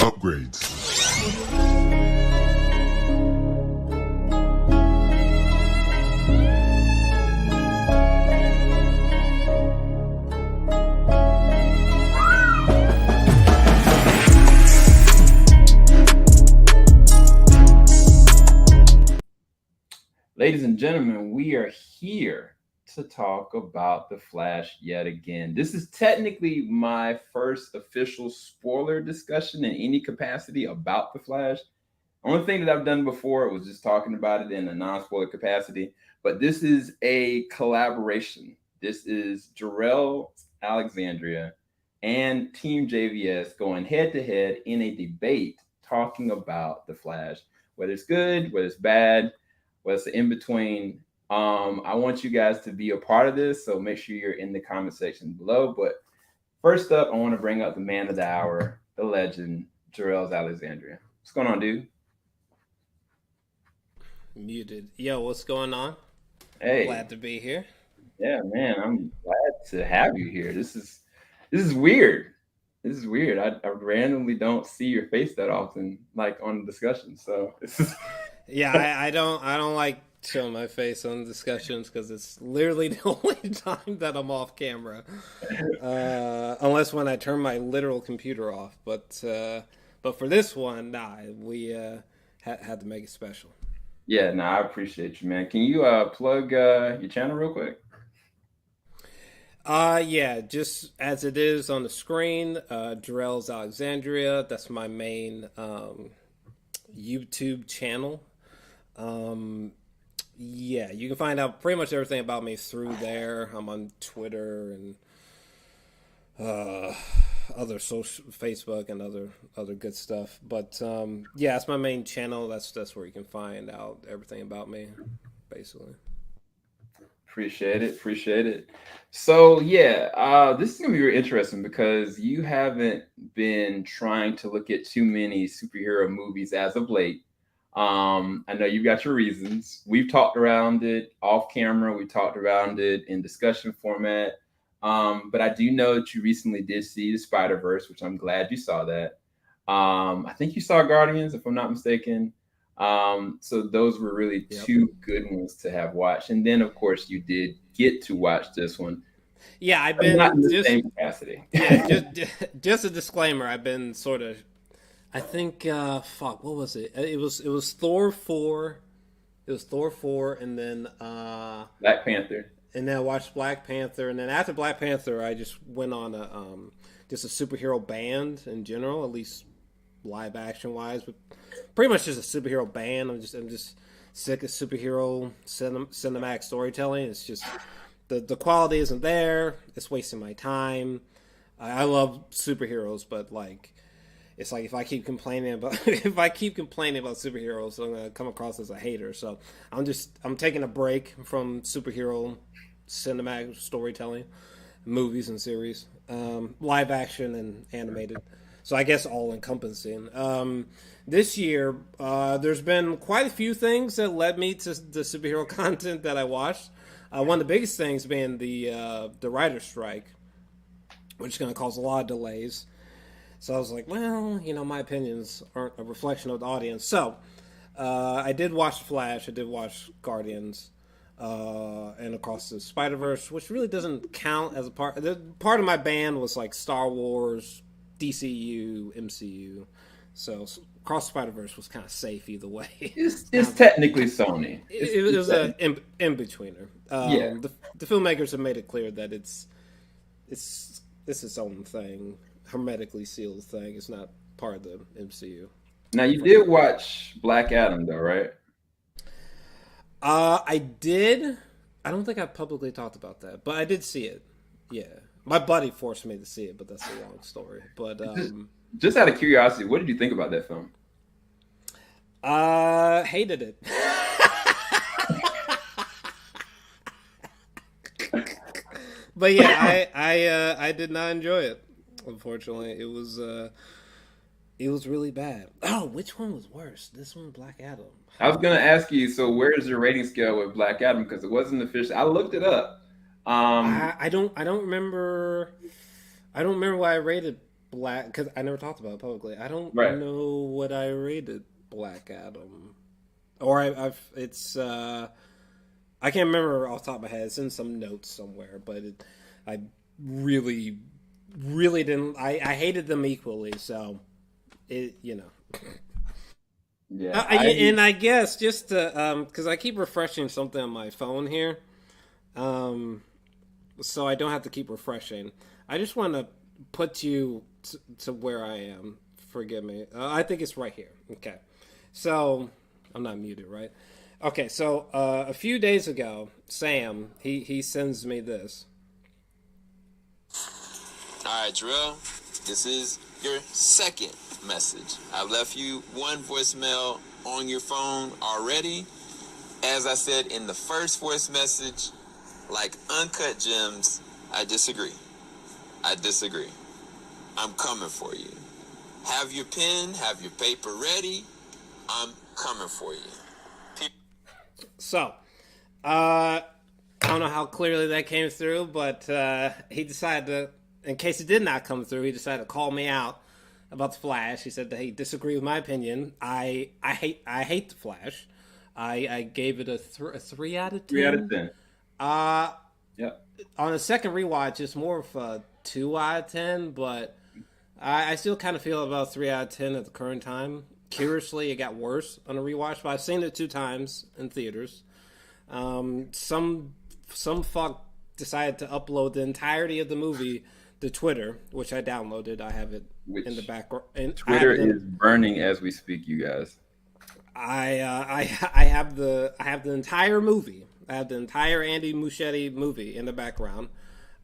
upgrades. Ladies and gentlemen, we are here to talk about The Flash yet again. This is technically my first official spoiler discussion in any capacity about The Flash. Only thing that I've done before was just talking about it in a non-spoiler capacity, but this is a collaboration. This is Jor-Els Alexandria and Team JVS going head to head in a debate talking about The Flash, whether it's good, whether it's bad, what's in between. I want you guys to be a part of this, so make sure you're in the comment section below. But first up, I want to bring up the man of the hour, the legend, Jor-Els Alexandria. What's going on, dude? Muted. Yo, what's going on? Hey, glad to be here. Yeah, man, I'm glad to have you here. This is weird. This is weird. I randomly don't see your face that often, like on discussions. So this is. Yeah, I don't like showing my face on discussions because it's literally the only time that I'm off camera, unless when I turn my literal computer off. But for this one, nah, we had to make it special. Yeah, nah, I appreciate you, man. Can you plug your channel real quick? Yeah, just as it is on the screen, Jor-Els Alexandria. That's my main YouTube channel. Yeah, you can find out pretty much everything about me through there. I'm on Twitter and other social, Facebook and other good stuff. But yeah, it's my main channel. That's where you can find out everything about me, basically. Appreciate it. So yeah, this is gonna be very interesting because you haven't been trying to look at too many superhero movies as of late. I know you've got your reasons. We've talked around it off camera. We talked around it in discussion format. But I do know that you recently did see the Spider-Verse, which I'm glad you saw that. I think you saw Guardians, if I'm not mistaken. So those were really two good ones to have watched. And then, of course, you did get to watch this one. Yeah, I've been not in the same capacity. Yeah, just a disclaimer. I've been sort of. I think what was it? It was Thor 4. It was Thor 4 and then Black Panther. And then I watched Black Panther, and then after Black Panther I just went on just a superhero band in general, at least live action wise, but pretty much just a superhero band. I'm just sick of superhero cinematic storytelling. It's just the quality isn't there. It's wasting my time. I love superheroes, but like it's like if I keep complaining about superheroes, I'm gonna come across as a hater. So I'm taking a break from superhero cinematic storytelling, movies and series, live action and animated. So I guess all encompassing. This year, there's been quite a few things that led me to the superhero content that I watched. One of the biggest things being the writer's strike, which is going to cause a lot of delays. So I was like, well, my opinions aren't a reflection of the audience. So I did watch Flash. I did watch Guardians. And Across the Spider-Verse, which really doesn't count as a part. Part of my band was like Star Wars, DCU, MCU. So Across the Spider-Verse was kind of safe either way. It's technically Sony. It was an in-betweener. Yeah. The filmmakers have made it clear that it's its own thing. Hermetically sealed thing. It's not part of the MCU. Now you did watch Black Adam though, right? I did. I don't think I publicly talked about that, but I did see it. Yeah, my buddy forced me to see it, but that's a long story. But just out of curiosity, what did you think about that film? Hated it. But yeah, I did not enjoy it. Unfortunately, it was really bad. Oh, which one was worse? This one, Black Adam. I was gonna ask you. So, where is your rating scale with Black Adam? Because it wasn't official. I looked it up. I don't remember. I don't remember what I rated Black, because I never talked about it publicly. I don't Right. know what I rated Black Adam, or I've it's I can't remember off the top of my head. It's in some notes somewhere, but I really, really didn't. I hated them equally, so it Yeah, and I guess just to because I keep refreshing something on my phone here, um, so I don't have to keep refreshing. I just want to put you to where I am. Forgive me. I think it's right here. Okay, so I'm not muted, right? Okay, so a few days ago, Sam he sends me this. All right, Jor-El, this is your second message. I left you one voicemail on your phone already. As I said in the first voice message, like Uncut Gems, I disagree. I disagree. I'm coming for you. Have your pen, have your paper ready. I'm coming for you. So, I don't know how clearly that came through, but he decided to, in case it did not come through, he decided to call me out about the Flash. He said that he disagreed with my opinion. I hate the Flash. I gave it a 3 out of 10. 3 out of 10. Uh, Yep. on a second rewatch, it's more of a 2 out of 10, but I still kind of feel about 3 out of 10 at the current time. Curiously, it got worse on a rewatch, but I've seen it 2 times in theaters. Some fuck decided to upload the entirety of the movie to Twitter, which I downloaded. I have it in the background. Twitter is burning as we speak, you guys. I have the entire movie. I have the entire Andy Muschietti movie in the background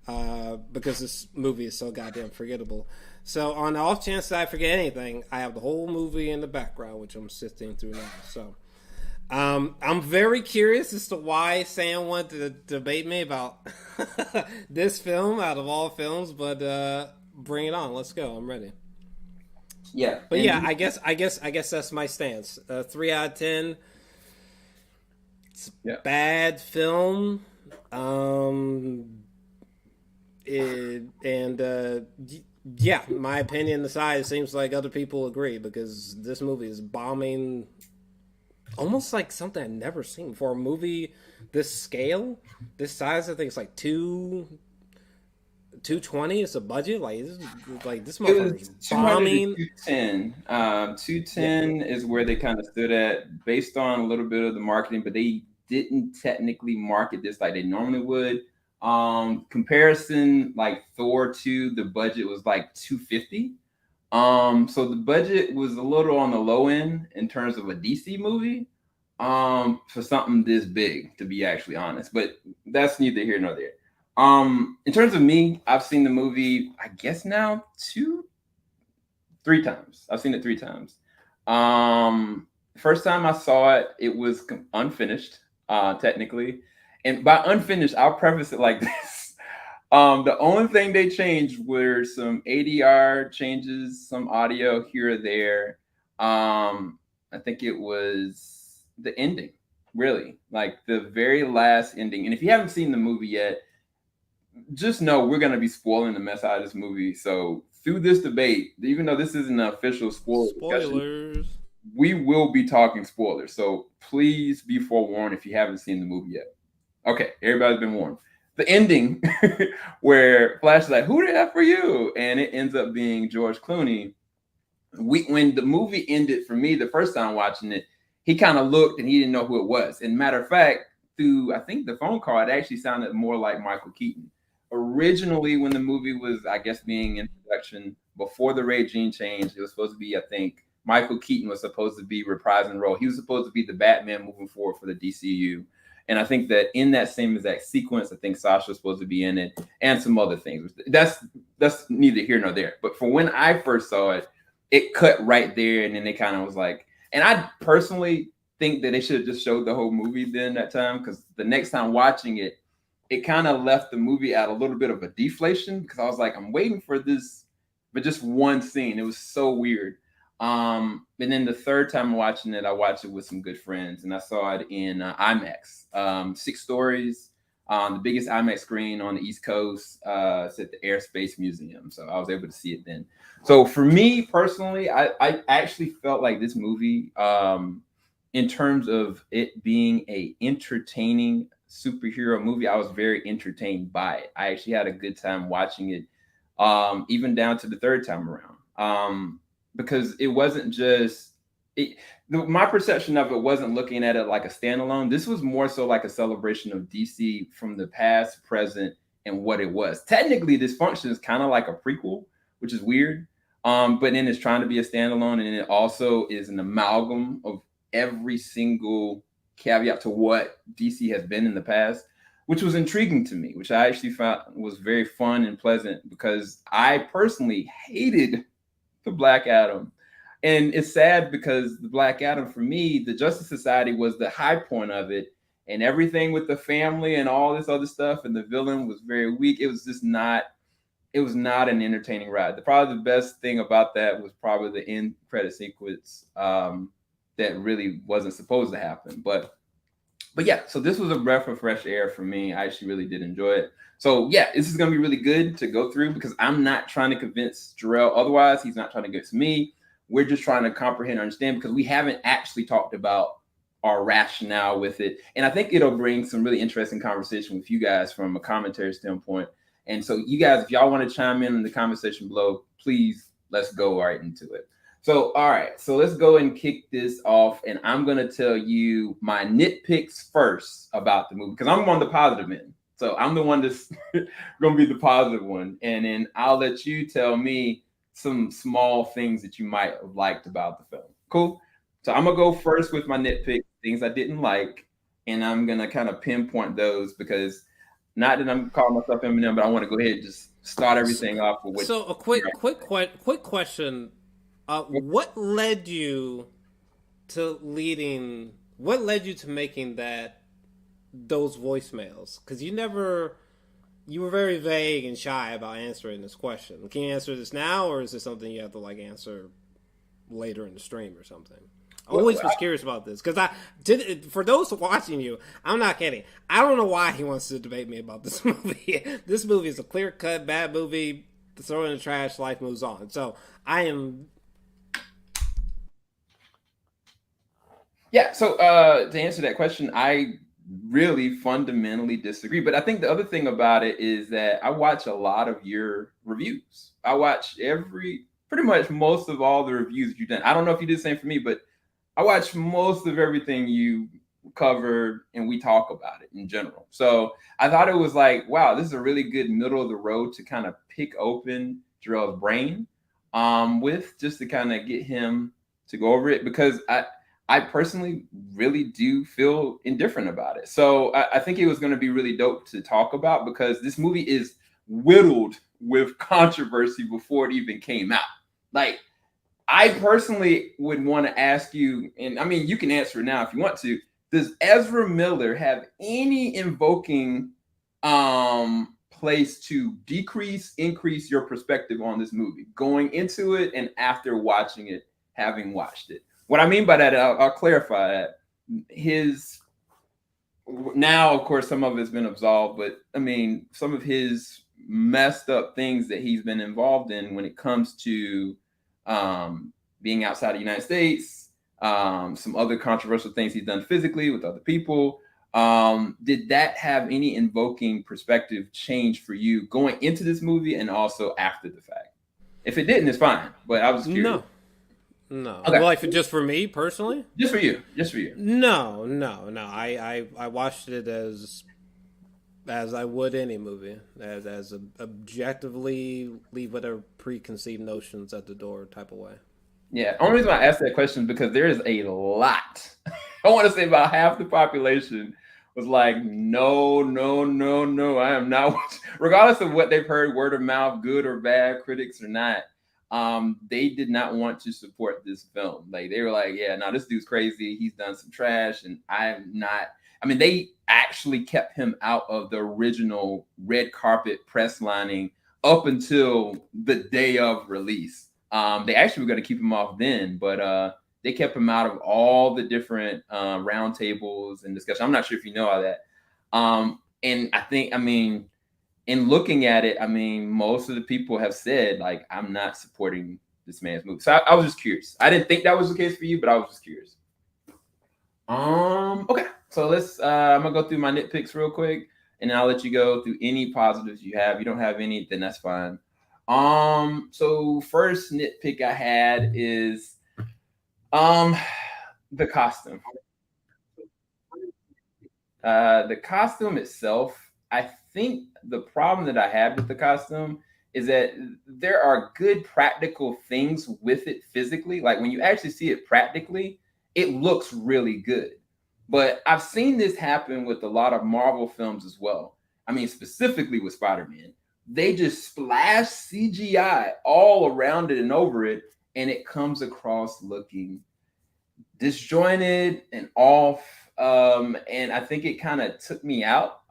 because this movie is so goddamn forgettable. So on the off chance that I forget anything, I have the whole movie in the background, which I'm sifting through now. So I'm very curious as to why Sam wanted to debate me about this film out of all films, but bring it on. Let's go. I'm ready. Yeah, but yeah, I guess that's my stance. 3 out of 10. It's a bad film. Yeah, my opinion aside, it seems like other people agree because this movie is bombing almost like something I've never seen for a movie this scale, this size. I think it's like 220 is a budget. This motherfucker is bombing. 210. 210 is where they kind of stood at based on a little bit of the marketing, but they didn't technically market this like they normally would. Comparison, like Thor 2, the budget was like 250. So the budget was a little on the low end in terms of a DC movie. For something this big, to be actually honest, but that's neither here nor there. In terms of me, I've seen the movie, I guess now 3 times. I've seen it 3 times. First time I saw it, it was unfinished, technically. And by unfinished, I'll preface it like this. The only thing they changed were some ADR changes, some audio here or there. I think it was the ending, really, like the very last ending. And if you haven't seen the movie yet, just know we're going to be spoiling the mess out of this movie. So through this debate, even though this isn't an official spoilers, we will be talking spoilers. So please be forewarned if you haven't seen the movie yet. Okay, everybody's been warned. The ending where Flash is like, "Who the F are you?" And it ends up being George Clooney. When the movie ended for me the first time watching it, he kind of looked and he didn't know who it was. And matter of fact, through I think the phone call, it actually sounded more like Michael Keaton. Originally, when the movie was, I guess, being in production before the regime change, it was supposed to be, I think, Michael Keaton was supposed to be reprising the role. He was supposed to be the Batman moving forward for the DCU. And I think that in that same exact sequence, I think Sasha was supposed to be in it and some other things. That's neither here nor there. But for when I first saw it, it cut right there. And then they kind of was like, and I personally think that they should have just showed the whole movie then that time, because the next time watching it, it kind of left the movie at a little bit of a deflation because I was like, I'm waiting for this, but just one scene. It was so weird. And then the third time watching it, I watched it with some good friends, and I saw it in IMAX. 6 stories. The biggest IMAX screen on the East Coast. It's at the Airspace Museum, so I was able to see it then. So for me personally, I actually felt like this movie, in terms of it being a entertaining superhero movie, I was very entertained by it. I actually had a good time watching it, even down to the third time around, because it wasn't just my perception of it wasn't looking at it like a standalone. This was more so like a celebration of DC from the past, present, and what it was. Technically, this functions kind of like a prequel, which is weird. But then it's trying to be a standalone, and it also is an amalgam of every single caveat to what DC has been in the past, which was intriguing to me, which I actually found was very fun and pleasant, because I personally hated the Black Adam. And it's sad because the Black Adam, for me, the Justice Society was the high point of it, and everything with the family and all this other stuff, and the villain was very weak. It was just not, it was not an entertaining ride. Probably the best thing about that was probably the end credit sequence, that really wasn't supposed to happen. But yeah, so this was a breath of fresh air for me. I actually really did enjoy it. So yeah, this is going to be really good to go through, because I'm not trying to convince Jor-El otherwise. He's not trying to convince me. We're just trying to comprehend and understand, because we haven't actually talked about our rationale with it. And I think it'll bring some really interesting conversation with you guys from a commentary standpoint. And so you guys, if y'all want to chime in the conversation below, please, let's go right into it. So, all right, so let's go and kick this off, and I'm going to tell you my nitpicks first about the movie, because I'm on the positive end. So I'm the one that's going to be the positive one, and then I'll let you tell me some small things that you might have liked about the film. Cool? So I'm going to go first with my nitpick, things I didn't like, and I'm going to kind of pinpoint those, because not that I'm calling myself Eminem, but I want to go ahead and just start everything off with what. So a quick question. What led you to making those voicemails? Because you were very vague and shy about answering this question. Can you answer this now, or is this something you have to answer later in the stream or something? I always was curious about this, because for those watching you, I'm not kidding. I don't know why he wants to debate me about this movie. This movie is a clear-cut bad movie. Throw it in the trash. Life moves on. So I am. Yeah, so to answer that question, I really fundamentally disagree. But I think the other thing about it is that I watch a lot of your reviews. I watch pretty much most of all the reviews you've done. I don't know if you did the same for me, but I watch most of everything you covered, and we talk about it in general. So I thought it was like, wow, this is a really good middle of the road to kind of pick open Jor-El's brain with, just to kind of get him to go over it, because I personally really do feel indifferent about it. So I think it was going to be really dope to talk about, because this movie is whittled with controversy before it even came out. Like, I personally would want to ask you, and I mean, you can answer it now if you want to. Does Ezra Miller have any invoking place to decrease, increase your perspective on this movie, going into it and after watching it, having watched it? What I mean by that, I'll clarify that. Now, of course, some of it's been absolved, but I mean, some of his messed up things that he's been involved in when it comes to being outside of the United States, some other controversial things he's done physically with other people. Did that have any invoking perspective change for you going into this movie and also after the fact? If it didn't, it's fine, but I was curious. No. Okay. Well, just for me personally? Just for you. No. I watched it as I would any movie, as objectively leave whatever preconceived notions at the door type of way. Yeah. Only reason I asked that question is because there is a lot. I want to say about half the population was like, no, I am not. Regardless of what they've heard, word of mouth, good or bad, critics or not. They did not want to support this film. Like, they were like, yeah, no, this dude's crazy. He's done some trash, and I'm not. I mean, they actually kept him out of the original red carpet press lining up until the day of release. They actually were going to keep him off then, but they kept him out of all the different roundtables and discussions. I'm not sure if you know all that. And I think, I mean, in looking at it, I mean, most of the people have said, like, I'm not supporting this man's movie. So I was just curious. I didn't think that was the case for you, but I was just curious. Okay. So let's I'm gonna go through my nitpicks real quick, and then I'll let you go through any positives you have. If you don't have any, then that's fine. So first nitpick I had is the costume. The costume itself, I think the problem that I had with the costume is that there are good practical things with it physically. Like when you actually see it practically, it looks really good. But I've seen this happen with a lot of Marvel films as well. I mean, specifically with Spider-Man. They just splash CGI all around it and over it, and it comes across looking disjointed and off. And I think it kind of took me out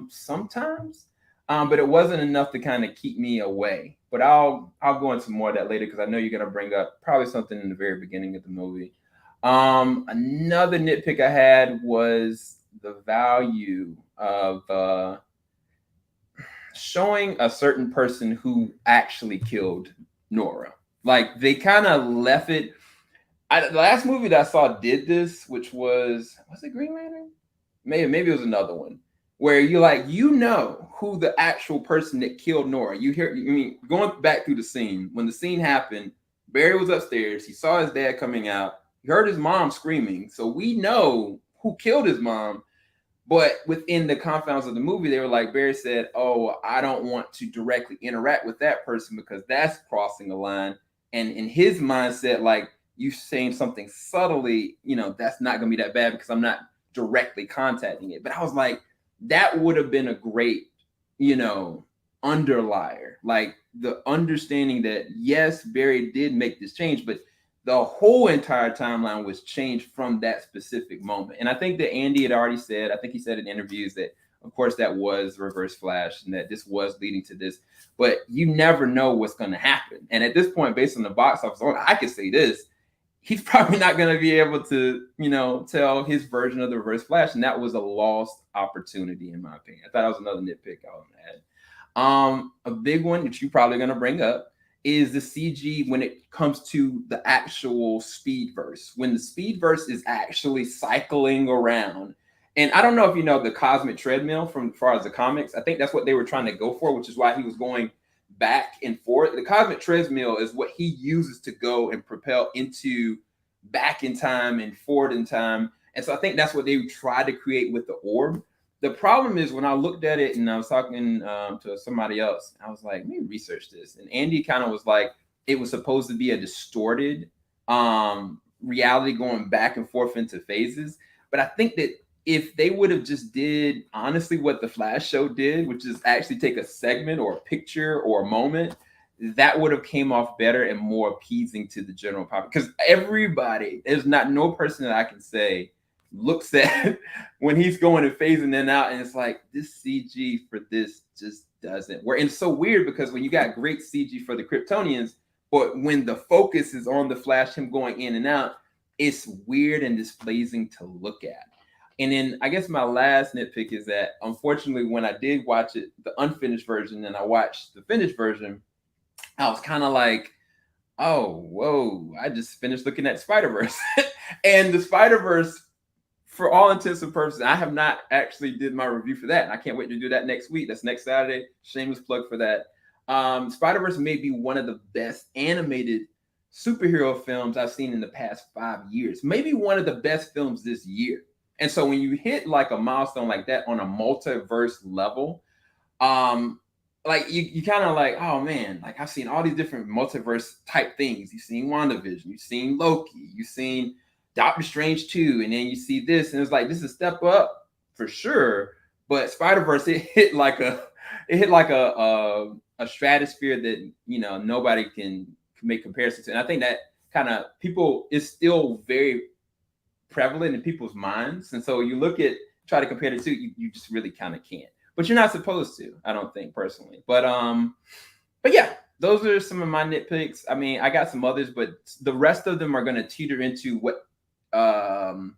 sometimes, but it wasn't enough to kind of keep me away. But I'll go into more of that later because I know you're gonna bring up probably something in the very beginning of the movie. Another nitpick I had was the value of showing a certain person who actually killed Nora. Like they kind of left it. The last movie that I saw did this, which was it Green Lantern? Maybe it was another one where you know who the actual person that killed Nora. You hear, I mean, going back through the scene when the scene happened, Barry was upstairs. He saw his dad coming out. He heard his mom screaming, so we know who killed his mom. But within the confines of the movie, they were like, Barry said, "Oh, I don't want to directly interact with that person because that's crossing the line." And in his mindset, like, you saying something subtly, you know, that's not gonna be that bad because I'm not directly contacting it. But I was like, that would have been a great, you know, underlier. Like the understanding that yes, Barry did make this change, but the whole entire timeline was changed from that specific moment. And I think that Andy had already said, I think he said in interviews that, of course, that was Reverse Flash and that this was leading to this, but you never know what's going to happen. And at this point, based on the box office, I can say this: he's probably not going to be able to, you know, tell his version of the Reverse Flash, and that was a lost opportunity, in my opinion. I thought that was another nitpick I was going to add. A big one that you're probably going to bring up is the CG when it comes to the actual Speedverse. When the Speedverse is actually cycling around, and I don't know if you know the cosmic treadmill from as far as the comics. I think that's what they were trying to go for, which is why he was going back and forth. The cosmic treadmill is what he uses to go and propel into back in time and forward in time. And so I think that's what they tried to create with the orb. The problem is when I looked at it and I was talking to somebody else, I was like, let me research this. And Andy kind of was like, it was supposed to be a distorted reality going back and forth into phases. But I think that if they would have just did honestly what the Flash show did, which is actually take a segment or a picture or a moment, that would have came off better and more appeasing to the general public. Because everybody, there's no person that I can say looks at when he's going and phasing in and out, and it's like, this CG for this just doesn't work. And it's so weird because when you got great CG for the Kryptonians, but when the focus is on the Flash, him going in and out, it's weird and displeasing to look at. And then I guess my last nitpick is that unfortunately, when I did watch it, the unfinished version, and I watched the finished version, I was kind of like, oh, whoa, I just finished looking at Spider-Verse. And the Spider-Verse, for all intents and purposes, I have not actually did my review for that. And I can't wait to do that next week. That's next Saturday. Shameless plug for that. Spider-Verse may be one of the best animated superhero films I've seen in the past 5 years. Maybe one of the best films this year. And so when you hit like a milestone like that on a multiverse level, like you kind of like, oh man, like I've seen all these different multiverse type things. You've seen WandaVision, you've seen Loki, you've seen Doctor Strange 2, and then you see this, and it's like, this is a step up for sure. But Spider-Verse, it hit like a stratosphere that, you know, nobody can make comparisons to. And I think that kind of people is still very prevalent in people's minds. And so you try to compare the two, you just really kind of can't. But you're not supposed to, I don't think, personally. But yeah, those are some of my nitpicks. I mean, I got some others, but the rest of them are going to teeter into what quote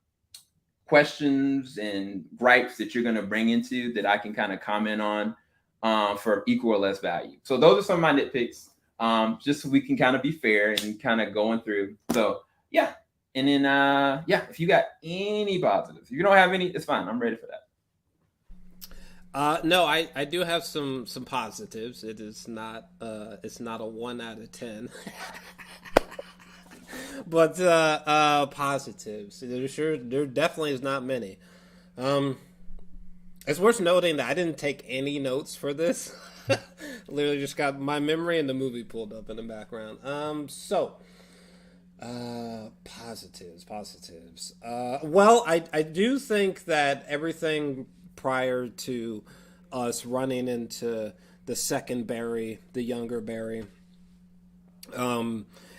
questions and gripes that you're going to bring into that I can kind of comment on for equal or less value. So those are some of my nitpicks, just so we can kind of be fair and kind of going through. So yeah. And then, if you got any positives, if you don't have any, it's fine. I'm ready for that. No, I do have some positives. It is not it's not a 1 out of 10. But positives. There definitely is not many. It's worth noting that I didn't take any notes for this. Literally just got my memory and the movie pulled up in the background. Positives. Well, I do think that everything prior to us running into the second Barry, the younger Barry,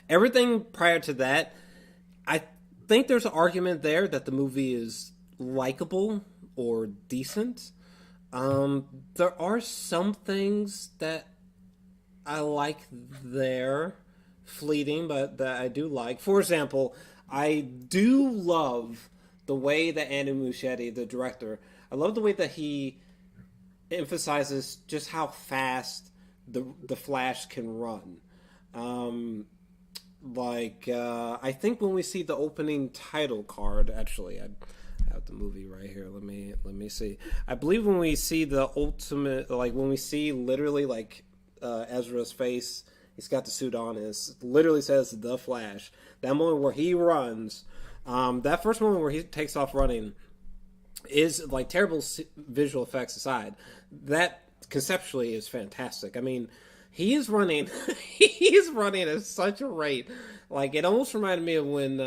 everything prior to that, I think there's an argument there that the movie is likable or decent. There are some things that I like there, fleeting, but that I do like. For example, I do love the way that Andy Muschietti, the director, I love the way that he emphasizes just how fast the Flash can run. I think when we see the opening title card, actually, I have the movie right here. Let me see. I believe when we see the ultimate, when we see literally Ezra's face, he's got the suit on, and it literally says The Flash. That moment where he runs, that first moment where he takes off running is, terrible visual effects aside, that conceptually is fantastic. I mean, he is running at such a rate. It almost reminded me of when,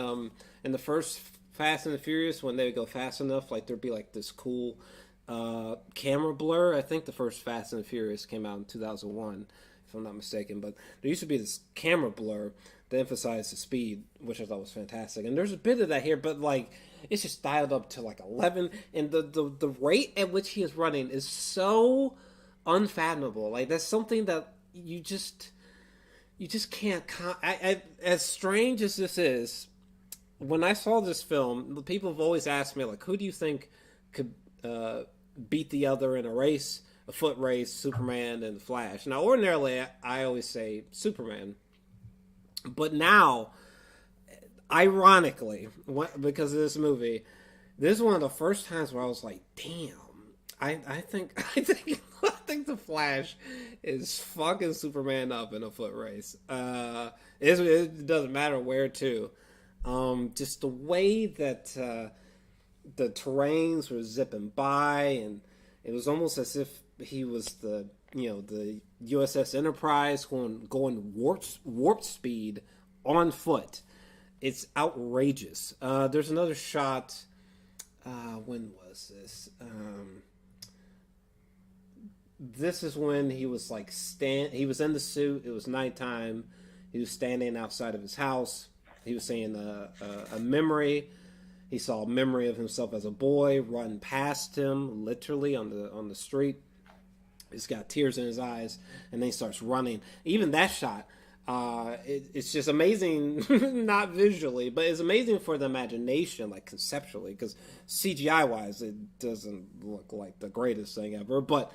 in the first Fast and the Furious, when they would go fast enough, there'd be this cool camera blur. I think the first Fast and the Furious came out in 2001. If I'm not mistaken, but there used to be this camera blur that emphasized the speed, which I thought was fantastic. And there's a bit of that here, but it's just dialed up to 11, and the rate at which he is running is so unfathomable. That's something that you just can't. As strange as this is, when I saw this film, people have always asked me who do you think could beat the other in a race? A foot race, Superman and the Flash. Now, ordinarily, I always say Superman. But now, ironically, because of this movie, this is one of the first times where I was like, damn, I think the Flash is fucking Superman up in a foot race. It doesn't matter where to. Just the way that the terrains were zipping by, and it was almost as if he was the USS Enterprise going warp speed on foot. It's outrageous. There's another shot. When was this? This is when he was he was in the suit. It was nighttime. He was standing outside of his house. He was saying a memory. He saw a memory of himself as a boy run past him, literally on the street. He's got tears in his eyes, and then he starts running. Even that shot, it's just amazing, not visually, but it's amazing for the imagination, conceptually, because CGI-wise, it doesn't look like the greatest thing ever. But,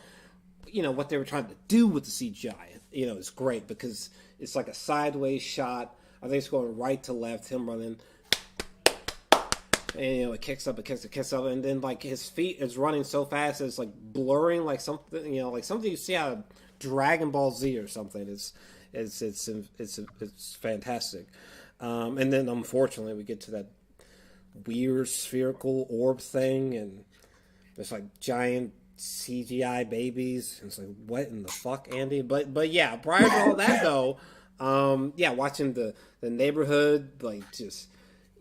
what they were trying to do with the CGI, is great, because it's a sideways shot. I think it's going right to left, him running. And it kicks up, and then his feet is running so fast it's blurring, something something you see out of Dragon Ball Z or something. It's fantastic. And then unfortunately we get to that weird spherical orb thing, and there's giant CGI babies. And it's what in the fuck, Andy? But yeah, prior to all that though, watching the neighborhood just.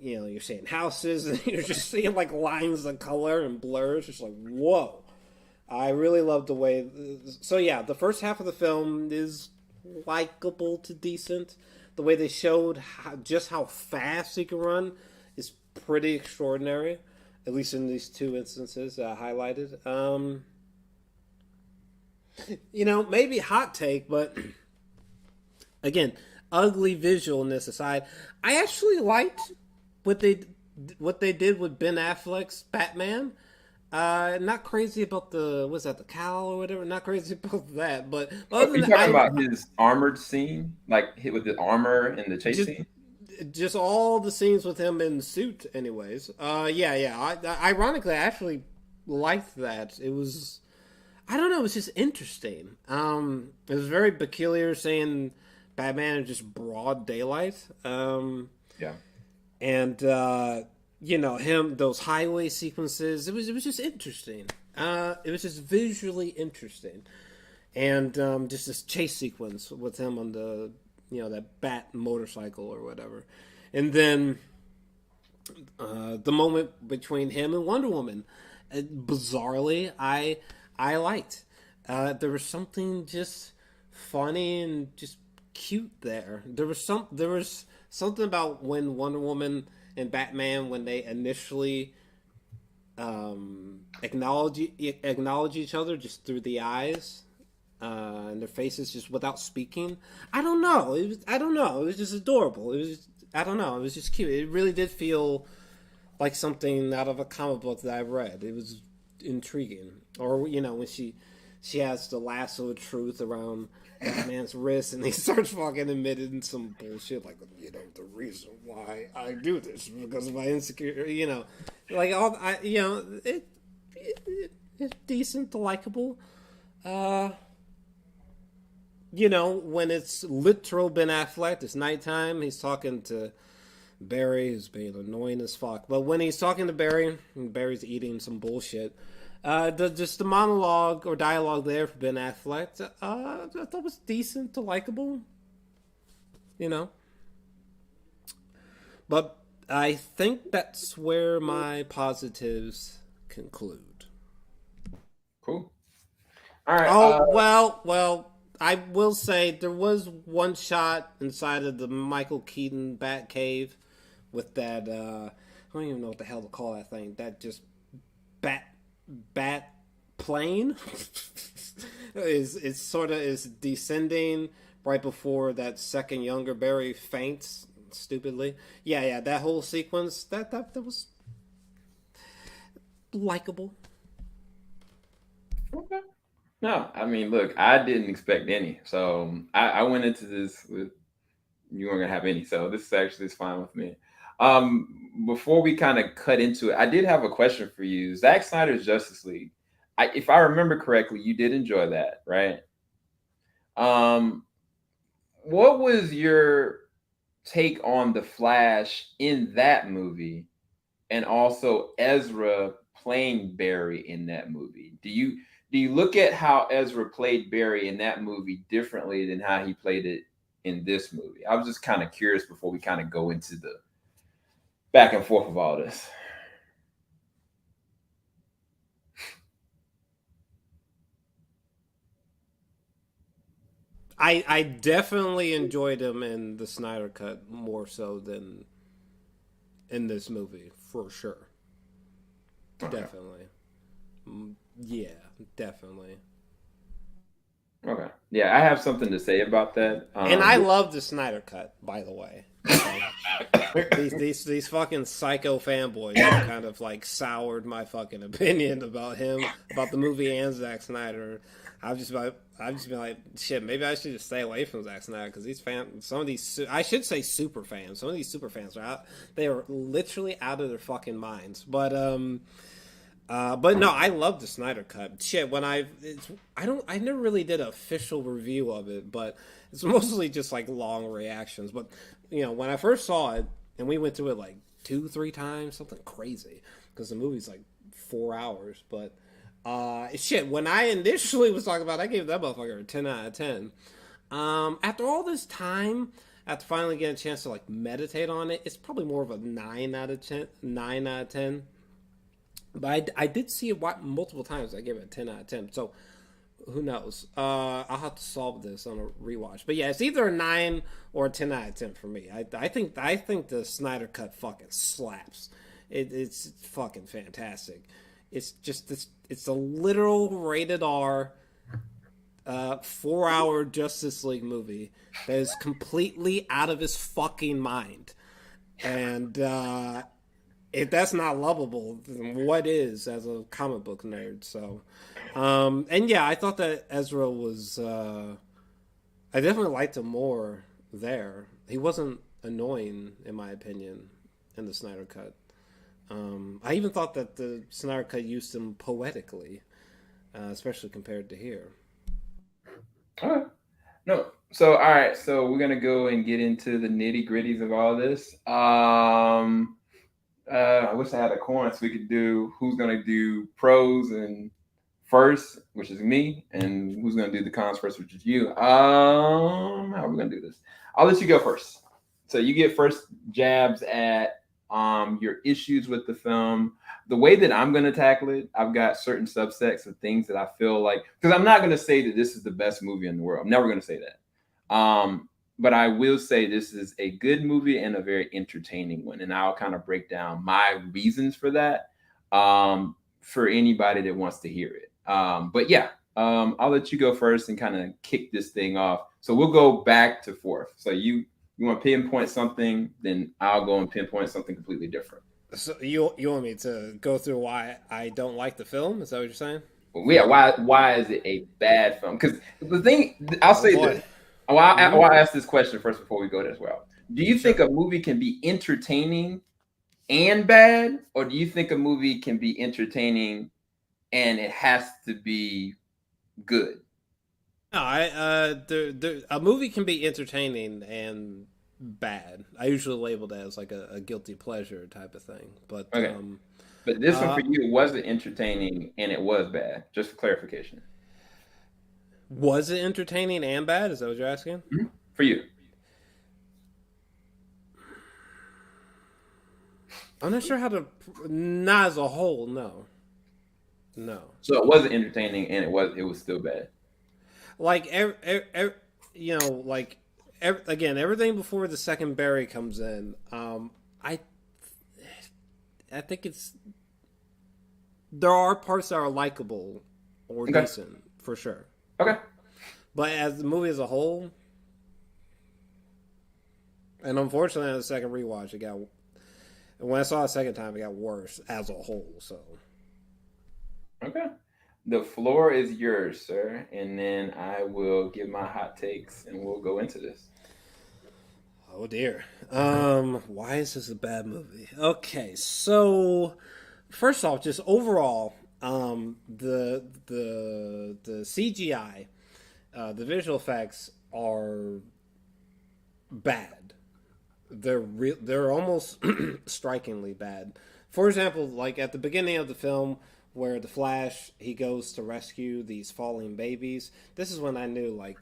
You're seeing houses, and you're just seeing lines of color and blurs. Just whoa. I really love the way. So yeah, the first half of the film is likable to decent. The way they showed just how fast he can run is pretty extraordinary. At least in these two instances highlighted. Maybe hot take, but again, ugly visualness aside, I actually liked what they they did with Ben Affleck's Batman. Not crazy about the cowl or whatever. Not crazy about that, but other Are you than talking about his armored scene, like hit with the armor and the chase scene? just all the scenes with him in the suit, anyways. Yeah. Ironically, I actually liked that. It was, I don't know, it was just interesting. It was very peculiar seeing Batman in just broad daylight. Yeah. And those highway sequences. It was just interesting. It was just visually interesting, and just this chase sequence with him on the that bat motorcycle or whatever, and then the moment between him and Wonder Woman. Bizarrely, I liked. There was something just funny and just cute there. There was something about when Wonder Woman and Batman, when they initially acknowledge each other just through the eyes and their faces, just without speaking. I don't know. It was just adorable. It was just cute. It really did feel like something out of a comic book that I've read. It was intriguing. Or when she has the lasso of truth around Batman's wrist, and he starts fucking admitting some bullshit like, the reason why I do this is because of my insecurity. Like all it's decent, likable. When it's literal Ben Affleck, it's nighttime. He's talking to Barry, who's being annoying as fuck. But when he's talking to Barry, and Barry's eating some bullshit. The monologue or dialogue there for Ben Affleck, I thought was decent to likable, But I think that's where my positives conclude. Cool. All right. Well, I will say there was one shot inside of the Michael Keaton Bat Cave with that. I don't even know what the hell to call that thing. That just bat plane is descending right before that second younger Barry faints stupidly. Yeah, that whole sequence that was likable. Okay. No, I mean, look, I didn't expect any, so I went into this with you weren't gonna have any, so this is fine with me. Before we kind of cut into it, I did have a question for you. Zack Snyder's Justice League. If I remember correctly, you did enjoy that, right? What was your take on the Flash in that movie, and also Ezra playing Barry in that movie? Do you look at how Ezra played Barry in that movie differently than how he played it in this movie? I was just kind of curious before we kind of go into the back and forth of all this. I definitely enjoyed him in the Snyder Cut more so than in this movie, for sure. Okay. Definitely. Yeah, definitely. Okay. Yeah, I have something to say about that. And I love the Snyder Cut, by the way. These fucking psycho fanboys have kind of like soured my fucking opinion about him, about the movie and Zack Snyder. I've just been like, shit, maybe I should just stay away from Zack Snyder because some of these, I should say super fans, some of these super fans they are literally out of their fucking minds. But no, I love the Snyder Cut. Shit, I never really did an official review of it, but it's mostly just like long reactions. But when I first saw it, and we went through it like 2-3 times, something crazy, because the movie's like 4 hours. But shit, when I initially was talking about it, I gave that motherfucker a 10 out of 10. After all this time, after finally getting a chance to like meditate on it, it's probably more of a 9 out of 10. 9 out of 10. But I did see it multiple times. I gave it a 10 out of 10. So who knows? I'll have to solve this on a rewatch. But yeah, it's either a 9 or a 10 out of 10 for me. I think the Snyder Cut fucking slaps. It's fucking fantastic. It's just it's a literal rated R 4-hour Justice League movie that is completely out of his fucking mind. And if that's not lovable, then what is as a comic book nerd? So, and yeah, I thought that Ezra was. I definitely liked him more there. He wasn't annoying, in my opinion, in the Snyder Cut. I even thought that the Snyder Cut used him poetically, especially compared to here. Okay. No. So, all right. So we're going to go and get into the nitty gritties of all this. I wish I had a coin so we could do who's going to do pros and first, which is me, and who's going to do the cons first, which is you. How are we going to do this? I'll let you go first. So you get first jabs at your issues with the film. The way that I'm going to tackle it, I've got certain subsets of things that I feel like, because I'm not going to say that this is the best movie in the world. I'm never going to say that. But I will say this is a good movie and a very entertaining one. And I'll kind of break down my reasons for that for anybody that wants to hear it. But yeah, I'll let you go first and kind of kick this thing off. So we'll go back to forth. So you want to pinpoint something, then I'll go and pinpoint something completely different. So you want me to go through why I don't like the film? Is that what you're saying? Well, yeah. Why is it a bad film? Because the thing, I'll say this. Well, I'll ask this question first before we go there as well. Do you think a movie can be entertaining and bad, or do you think a movie can be entertaining and it has to be good? No, a movie can be entertaining and bad. I usually label that as like a guilty pleasure type of thing. But okay. But this one for you wasn't entertaining and it was bad. Just for clarification. Was it entertaining and bad? Is that what you're asking? Mm-hmm. For you. I'm not sure how to. Not as a whole, no. So it wasn't entertaining and it was still bad. Like again, everything before the second Barry comes in. I think there are parts that are likable or decent for sure. Okay. But as the movie as a whole, and unfortunately on the second rewatch, when I saw it a second time, it got worse as a whole. So. Okay. The floor is yours, sir. And then I will give my hot takes and we'll go into this. Oh dear. Why is this a bad movie? Okay, so first off, just overall, the CGI, the visual effects are bad. They're almost strikingly bad. For example, like at the beginning of the film, where the Flash, he goes to rescue these falling babies. This is when I knew, like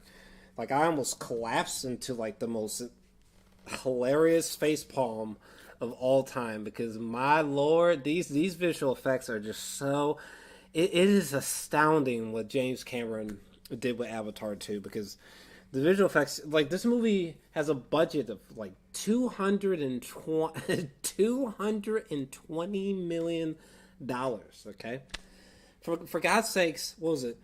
I almost collapsed into like the most hilarious facepalm of all time, because my lord, these visual effects are just so. It is astounding what James Cameron did with Avatar 2, because the visual effects, like this movie has a budget of like $220 million. Okay, for God's sakes, what was it?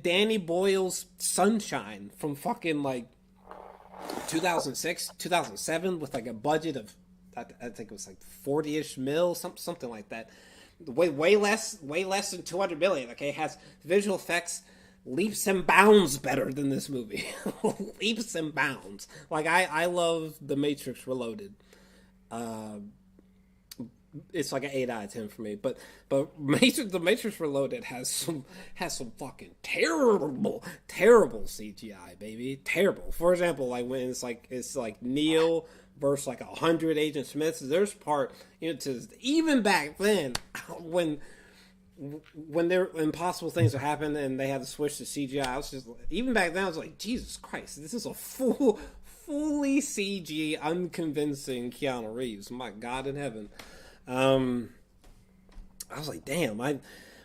Danny Boyle's Sunshine from fucking like 2006, 2007, with like a budget of I think it was like 40-ish mil, something like that. Way less than 200 million. Okay, it has visual effects leaps and bounds better than this movie. Leaps and bounds. Like I love The Matrix Reloaded. It's like an 8 out of 10 for me, but The Matrix Reloaded has some fucking terrible CGI, baby, terrible. For example, like when it's like Neo versus like 100 Agent Smiths. There's part, even back then when there impossible things would happen and they had to switch to CGI. I was just, even back then I was like, Jesus Christ, this is a fully CG, unconvincing Keanu Reeves. My God in heaven. I was like, damn,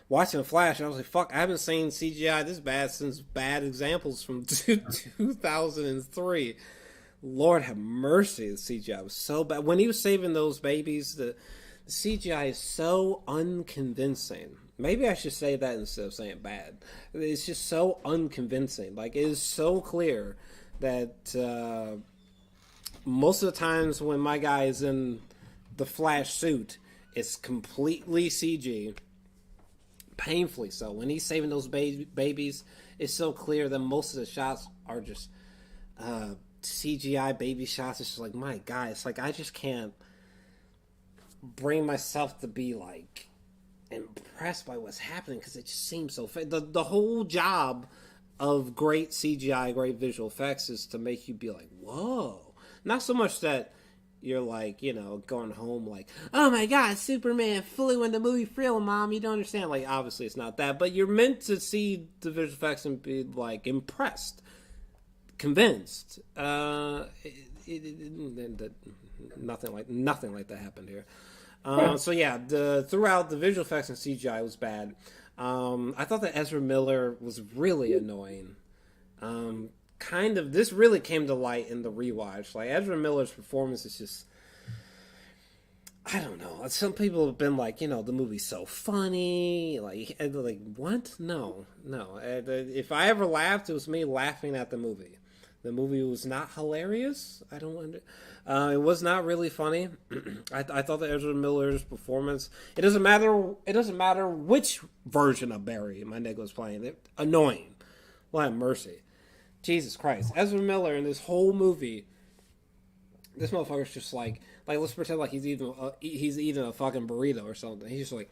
watching Flash, I was like, fuck, I haven't seen CGI this bad since Bad Examples from 2003. Lord have mercy, the CGI was so bad. When he was saving those babies, the CGI is so unconvincing. Maybe I should say that instead of saying bad. It's just so unconvincing. Like, it is so clear that most of the times when my guy is in the Flash suit is completely CG, painfully so. When he's saving those babies, it's so clear that most of the shots are just CGI baby shots. It's just like, my God, it's like I just can't bring myself to be like impressed by what's happening because it just seems so the whole job of great CGI, great visual effects is to make you be like, whoa. Not so much that you're like, you know, going home like, oh my God, Superman flew in the movie Frill, Mom. You don't understand. Like, obviously it's not that, but you're meant to see the visual effects and be like impressed, convinced. Nothing like that happened here. So yeah, throughout the visual effects and CGI was bad. I thought that Ezra Miller was really annoying. This really came to light in the rewatch. Like, Ezra Miller's performance is just, I don't know. Some people have been like, you know, the movie's so funny. Like what? No. If I ever laughed, it was me laughing at the movie. The movie was not hilarious. It was not really funny. I thought that Ezra Miller's performance. It doesn't matter which version of Barry my nigga was playing. They're annoying. Well, have mercy. Jesus Christ, Ezra Miller in this whole movie. This motherfucker's just like let's pretend like he's eating a fucking burrito or something. He's just like,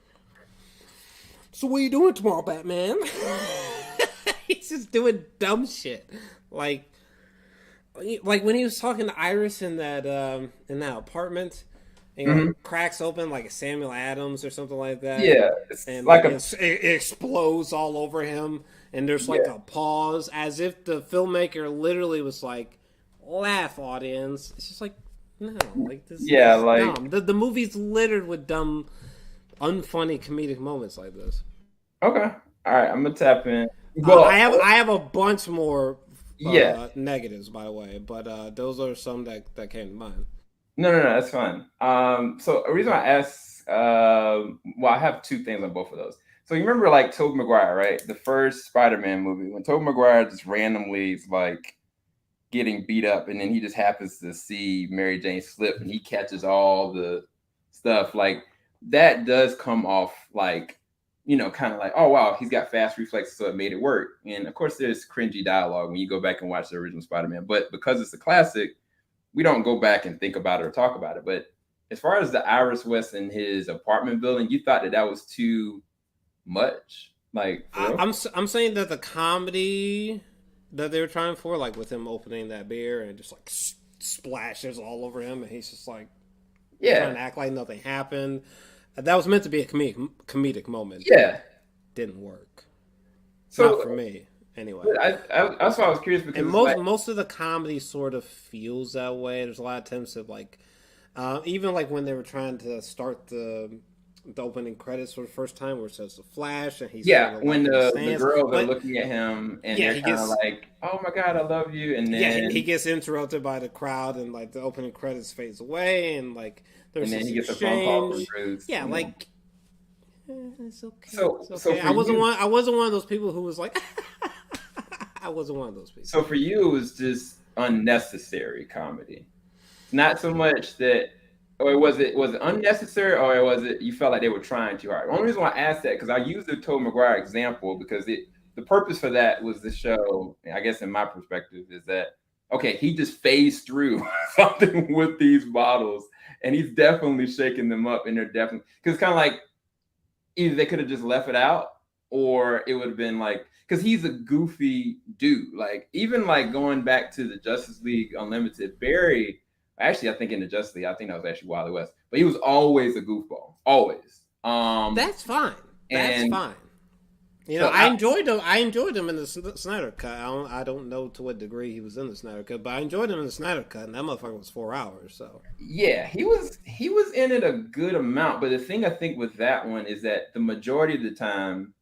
so what are you doing tomorrow, Batman? He's just doing dumb shit. Like when he was talking to Iris in that apartment, and cracks open like a Samuel Adams or something like that. Yeah, and like it explodes all over him, and there's like a pause, as if the filmmaker literally was like, "Laugh, audience." It's just like, no, like this. Yeah, is like dumb. The movie's littered with dumb, unfunny comedic moments like this. Okay, all right, I'm gonna tap in. Well, I have a bunch more. Negatives, by the way, but those are some that came to mind. No, that's fine. So the reason I asked, I have two things on both of those. So you remember like Tobey Maguire, right? The first Spider-Man movie, when Tobey Maguire just randomly is like getting beat up, and then he just happens to see Mary Jane slip, and he catches all the stuff. Like, that does come off like, you know, kind of like, oh, wow, he's got fast reflexes, so it made it work. And of course, there's cringy dialogue when you go back and watch the original Spider-Man. But because it's a classic, we don't go back and think about it or talk about it. But as far as the Iris West in his apartment building, you thought that was too much? Like, I'm saying that the comedy that they were trying for, like with him opening that beer and just like splashes all over him, and he's just like trying to act like nothing happened. That was meant to be a comedic moment. Yeah. Didn't work. So, not for me, anyway. That's why I was curious, because most of the comedy sort of feels that way. There's a lot of attempts of like, even like when they were trying to start the opening credits for the first time, where it says the Flash, and he's when the girls are looking at him, and they're kind of like, "Oh my God, I love you," and then he gets interrupted by the crowd, and like the opening credits fades away, and like there's and then he gets a phone call from Bruce. Yeah, like it's okay. So I wasn't one of those people who was like, I wasn't one of those people. So for you, it was just unnecessary comedy, not so much that. Or was it unnecessary, or was it you felt like they were trying too hard? The only reason why I asked that, because I used the Tobey Maguire example, because the purpose for that was to show, I guess in my perspective, is that, okay, he just phased through something with these bottles, and he's definitely shaking them up, and they're definitely, because it's kind of like either they could have just left it out, or it would have been like, because he's a goofy dude. Like, even like going back to the Justice League Unlimited, Barry. Actually, I think in the Justice League, I think that was actually Wally West. But he was always a goofball. Always. That's fine. That's fine. You know, I enjoyed him in the Snyder Cut. I don't know to what degree he was in the Snyder Cut, but I enjoyed him in the Snyder Cut, and that motherfucker was 4 hours. So yeah, he was in it a good amount. But the thing I think with that one is that the majority of the time,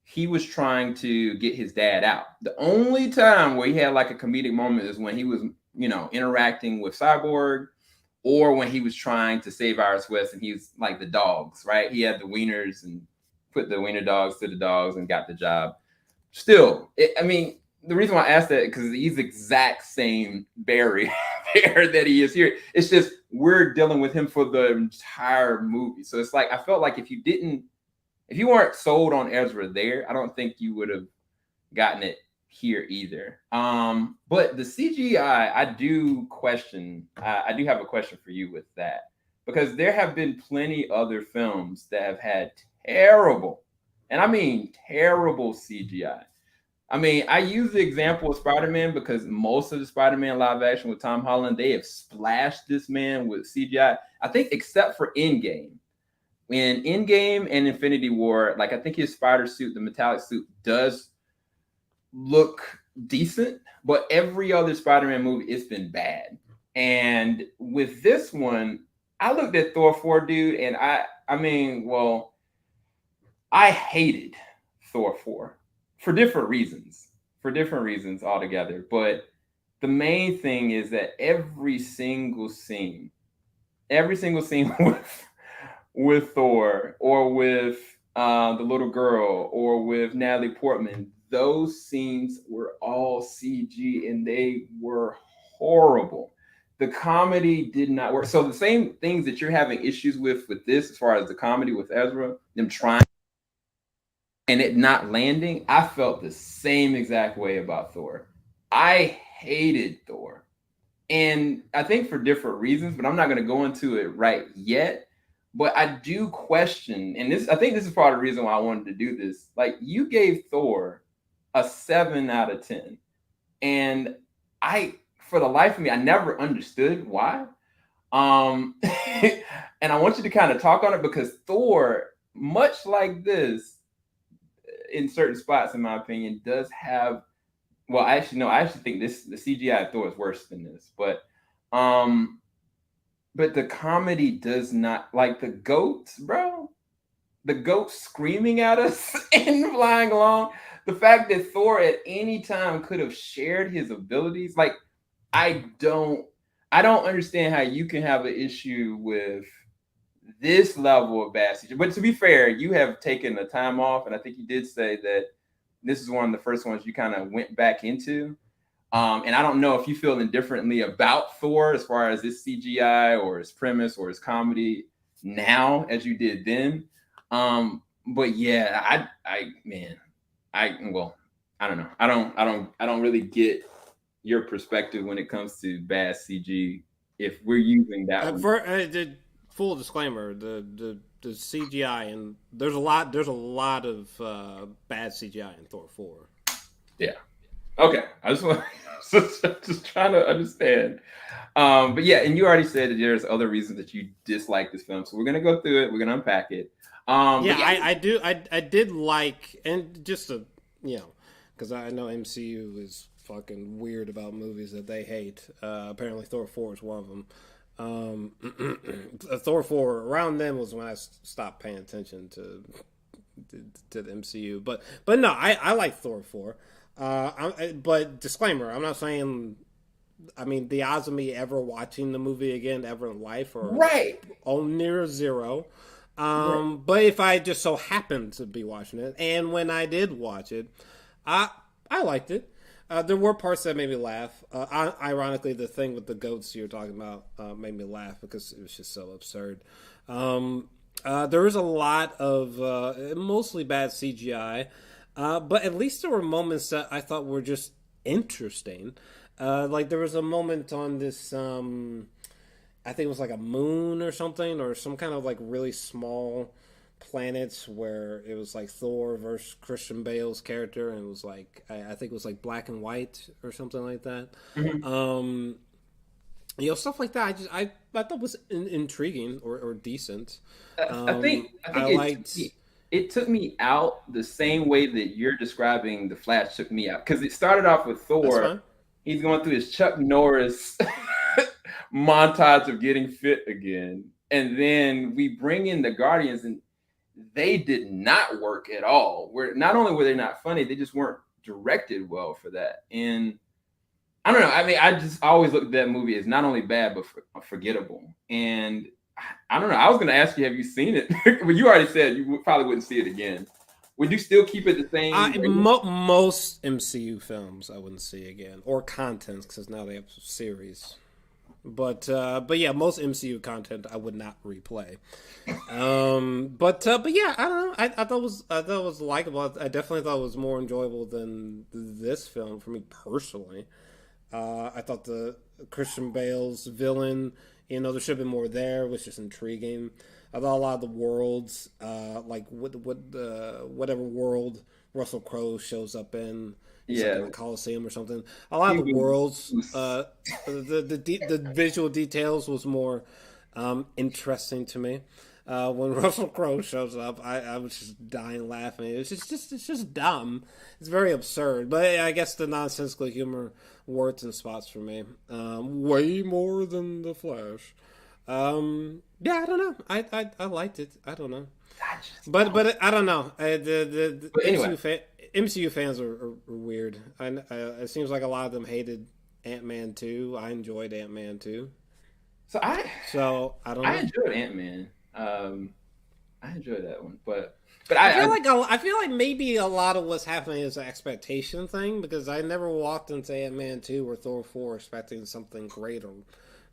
he was trying to get his dad out. The only time where he had like a comedic moment is when he was, you know, interacting with Cyborg, or when he was trying to save Iris West, and he was like the dogs, right? He had the wieners and put the wiener dogs to the dogs and got the job. Still, I mean, the reason why I asked that because he's the exact same Barry there that he is here. It's just we're dealing with him for the entire movie. So it's like I felt like if you weren't sold on Ezra there, I don't think you would have gotten it here either. But the CGI, I do question. I do have a question for you with that because there have been plenty other films that have had terrible, and I mean terrible CGI. I mean, I use the example of Spider-Man because most of the Spider-Man live action with Tom Holland, they have splashed this man with CGI. I think except for Endgame. In Endgame and Infinity War, like I think his spider suit, the metallic suit, does look decent, but every other Spider-Man movie, it's been bad. And with this one, I looked at Thor 4, dude, and I mean, well, I hated Thor 4 for different reasons altogether. But the main thing is that every single scene with Thor or with the little girl or with Natalie Portman, those scenes were all CG and they were horrible. The comedy did not work. So the same things that you're having issues with this, as far as the comedy with Ezra, them trying and it not landing, I felt the same exact way about Thor. I hated Thor. And I think for different reasons, but I'm not going to go into it right yet. But I do question, and I think this is part of the reason why I wanted to do this. Like, you gave Thor a 7 out of 10. And for the life of me, I never understood why. And I want you to kind of talk on it because Thor, much like this, in certain spots, in my opinion, does have. Well, I actually think the CGI of Thor is worse than this, but the comedy does not, like the goats, bro. The goats screaming at us and flying along. The fact that Thor at any time could have shared his abilities, like I don't understand how you can have an issue with this level of bad CGI. But to be fair, you have taken the time off, and I think you did say that this is one of the first ones you kind of went back into. And I don't know if you feel indifferently about Thor as far as his CGI or his premise or his comedy now as you did then. But yeah, I don't know. I don't really get your perspective when it comes to bad CG if we're using that one. Full disclaimer, the CGI, and there's a lot of bad CGI in Thor 4. Yeah. Okay. I just want just trying to understand. But yeah, and you already said that there's other reasons that you dislike this film, so we're gonna go through it. We're gonna unpack it. I did like, and just to, because I know MCU is fucking weird about movies that they hate. Apparently, Thor 4 is one of them. Thor 4 around then was when I stopped paying attention to the MCU, but no, I like Thor 4. But disclaimer, I'm not saying. I mean, the odds of me ever watching the movie again ever in life are all near zero. But if I just so happened to be watching it, and when I did watch it, I liked it. There were parts that made me laugh. Ironically, the thing with the goats you're talking about made me laugh because it was just so absurd. There was a lot of mostly bad CGI, but at least there were moments that I thought were just interesting. Like there was a moment on this, I think it was like a moon or something, or some kind of like really small planets where it was like Thor versus Christian Bale's character, and it was like I think it was like black and white or something like that. Mm-hmm. Stuff like that. I thought was intriguing or decent. I think it took me out the same way that you're describing The Flash took me out, because it started off with Thor. He's going through his Chuck Norris montage of getting fit again, and then we bring in the Guardians, and they did not work at all. Not only were they not funny, they just weren't directed well for that. And I don't know. I mean, I always looked at that movie as not only bad but forgettable. And I don't know. I was going to ask you, have you seen it? But you already said you probably wouldn't see it again, Would you still keep it the same? Most MCU films I wouldn't see again, or contents, because now they have series. But yeah, most MCU content I would not replay. But yeah, I don't know. I thought it was likable. I definitely thought it was more enjoyable than this film for me personally. I thought the Christian Bale's villain, there should have been more there, was just intriguing. I thought a lot of the worlds, like whatever world Russell Crowe shows up in, like in the Coliseum or something. A lot of the worlds, the visual details was more interesting to me. When Russell Crowe shows up, I was just dying laughing. It's just dumb. It's very absurd. But I guess the nonsensical humor worked in spots for me. Way more than the Flash. Yeah, I don't know. I liked it. I don't know. But I don't know. The anyway. MCU fans are weird. It seems like a lot of them hated Ant-Man 2. I enjoyed Ant-Man 2. So I don't know. I enjoyed Ant-Man. I enjoyed that one, but I feel like maybe a lot of what's happening is an expectation thing, because I never walked into Ant-Man 2 or Thor 4 expecting something great or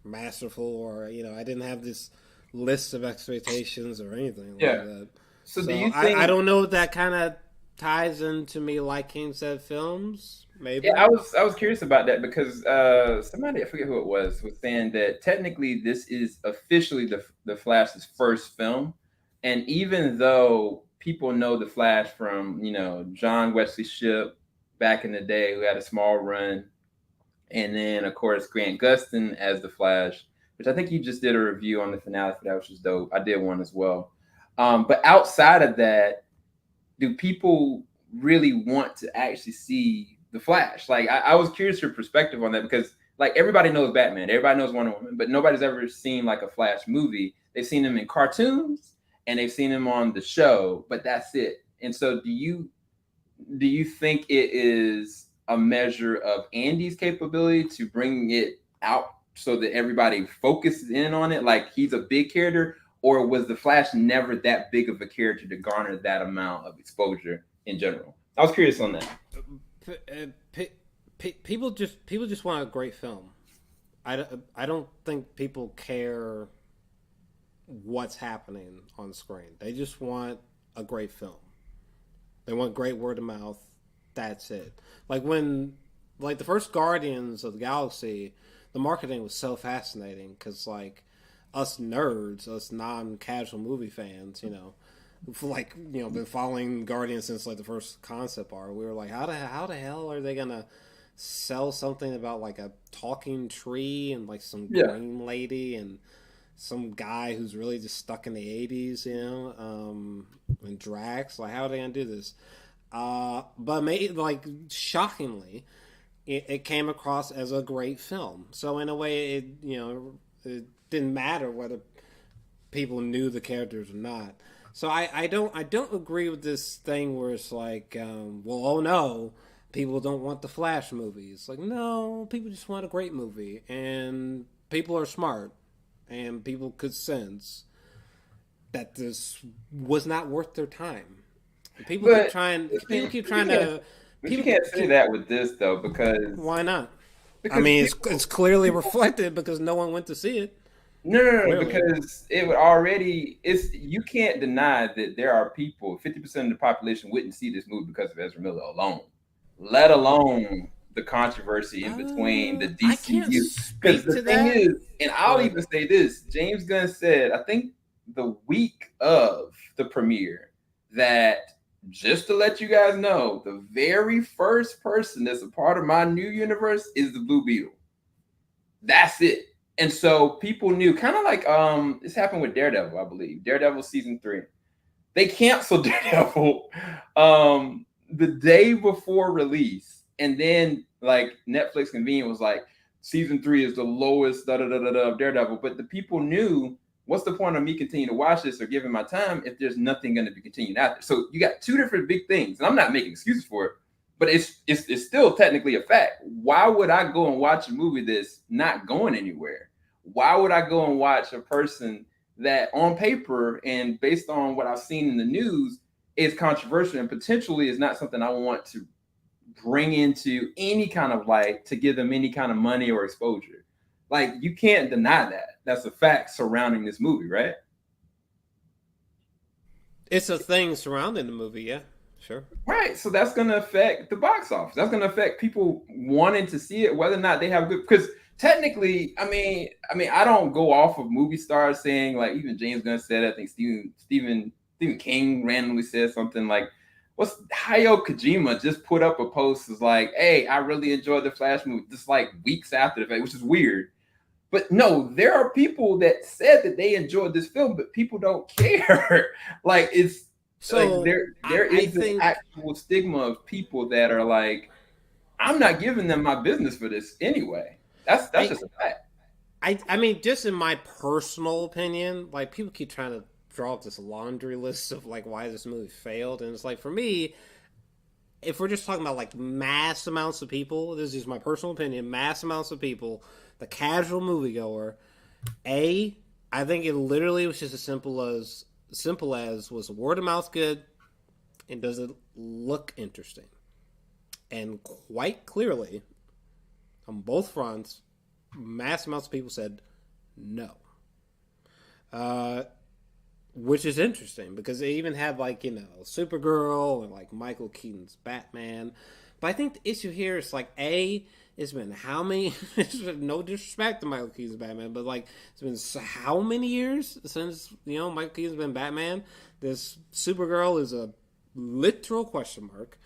masterful, or I didn't have this list of expectations or anything like that. So do you think... I don't know if that kind of ties into me liking said films. Maybe. Yeah, I was curious about that because somebody, I forget who it was saying that technically this is officially the Flash's first film, and even though people know the Flash from John Wesley Shipp back in the day, who had a small run, and then of course Grant Gustin as the Flash, which I think you just did a review on the finale for that, which was dope. I did one as well. But outside of that, do people really want to actually see the Flash? Like, I was curious your perspective on that, because like everybody knows Batman, everybody knows Wonder Woman, but nobody's ever seen like a Flash movie. They've seen him in cartoons and they've seen him on the show, but that's it. And so do you think it is a measure of Andy's capability to bring it out so that everybody focuses in on it, like he's a big character, or was the Flash never that big of a character to garner that amount of exposure in general? I was curious on that. People just want a great film. I don't think people care what's happening on screen. They just want a great film. They want great word of mouth. That's it. Like the first Guardians of the Galaxy, the marketing was so fascinating because like us nerds, us non-casual movie fans, been following Guardians since like the first concept art. We were like, how the hell are they gonna sell something about like a talking tree and like some green lady and some guy who's really just stuck in the 80s, and Drax? Like, how are they gonna do this? But shockingly, it came across as a great film. So in a way, it didn't matter whether people knew the characters or not. So I don't agree with this thing where it's like, oh no, people don't want the Flash movies. Like, no, people just want a great movie, and people are smart, and people could sense that this was not worth their time. People keep trying to. But you can't say that with this though, because why not? Because it's clearly reflected because no one went to see it. No, because it would already. You can't deny that there are people. 50% of the population wouldn't see this movie because of Ezra Miller alone, let alone the controversy in between the DCU. Because the thing is, and I'll even say this: James Gunn said, I think the week of the premiere, that just to let you guys know, the very first person that's a part of my new universe is the Blue Beetle. That's it. And so people knew, kind of like this happened with Daredevil, I believe. Daredevil season 3. They canceled Daredevil the day before release. And then like Netflix convenient was like, season 3 is the lowest of Daredevil. But the people knew, what's the point of me continuing to watch this or giving my time if there's nothing going to be continued after? So you got two different big things. And I'm not making excuses for it, but it's still technically a fact. Why would I go and watch a movie that's not going anywhere? Why would I go and watch a person that on paper and based on what I've seen in the news is controversial and potentially is not something I want to bring into any kind of light to give them any kind of money or exposure. Like, you can't deny that. That's a fact surrounding this movie, right? It's a thing surrounding the movie, yeah, sure. Right, so that's going to affect the box office. That's going to affect people wanting to see it, whether or not they have good. Because technically, I mean, I don't go off of movie stars saying, like, even James Gunn said. I think Stephen King randomly said something like, Hideo Kojima just put up a post was like, "Hey, I really enjoyed the Flash movie," just like weeks after the fact, which is weird. But no, there are people that said that they enjoyed this film, but people don't care. Like, it's so like there is an actual stigma of people that are like, I'm not giving them my business for this anyway. That's just a fact. I mean, just in my personal opinion, like, people keep trying to draw up this laundry list of like why this movie failed, and it's like, for me, if we're just talking about like mass amounts of people, this is my personal opinion, mass amounts of people, the casual moviegoer, I think it literally was just as simple as was word of mouth good, and does it look interesting? And quite clearly, on both fronts, mass amounts of people said no. Which is interesting, because they even had, like, you know, Supergirl and like Michael Keaton's Batman. But I think the issue here is like, it's been how many? No disrespect to Michael Keaton's Batman, but like, it's been how many years since, you know, Michael Keaton's been Batman? This Supergirl is a literal question mark.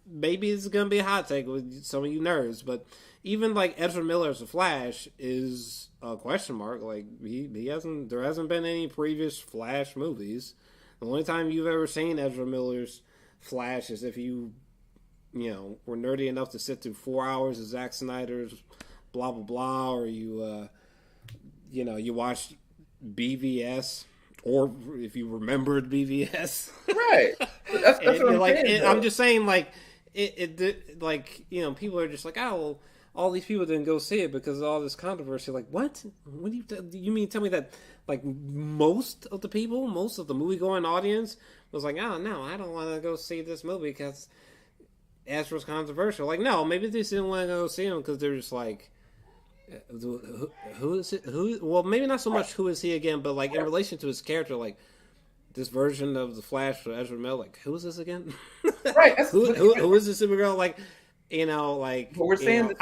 Maybe it's gonna be a hot take with some of you nerds, but even like Ezra Miller as a Flash is a question mark. Like, there hasn't been any previous Flash movies. The only time you've ever seen Ezra Miller's Flash is if you know, were nerdy enough to sit through 4 hours of Zack Snyder's blah blah blah, or you you watched BVS, or if you remembered BVS, right? That's what I'm saying. I'm just saying, like, it like, you know, people are just like, oh, well, all these people didn't go see it because of all this controversy. Like, what? What do you mean? Tell me that, like, most of the movie-going audience was like, oh, no, I don't want to go see this movie because Ezra's controversial. Like, no, maybe they just didn't want to go see him because they're just like, who is it? Well, maybe not so much who is he again, but like in relation to his character, like this version of the Flash for Ezra Miller, like, who is this again? Right. who is this Supergirl? Like, you know, like, but we're saying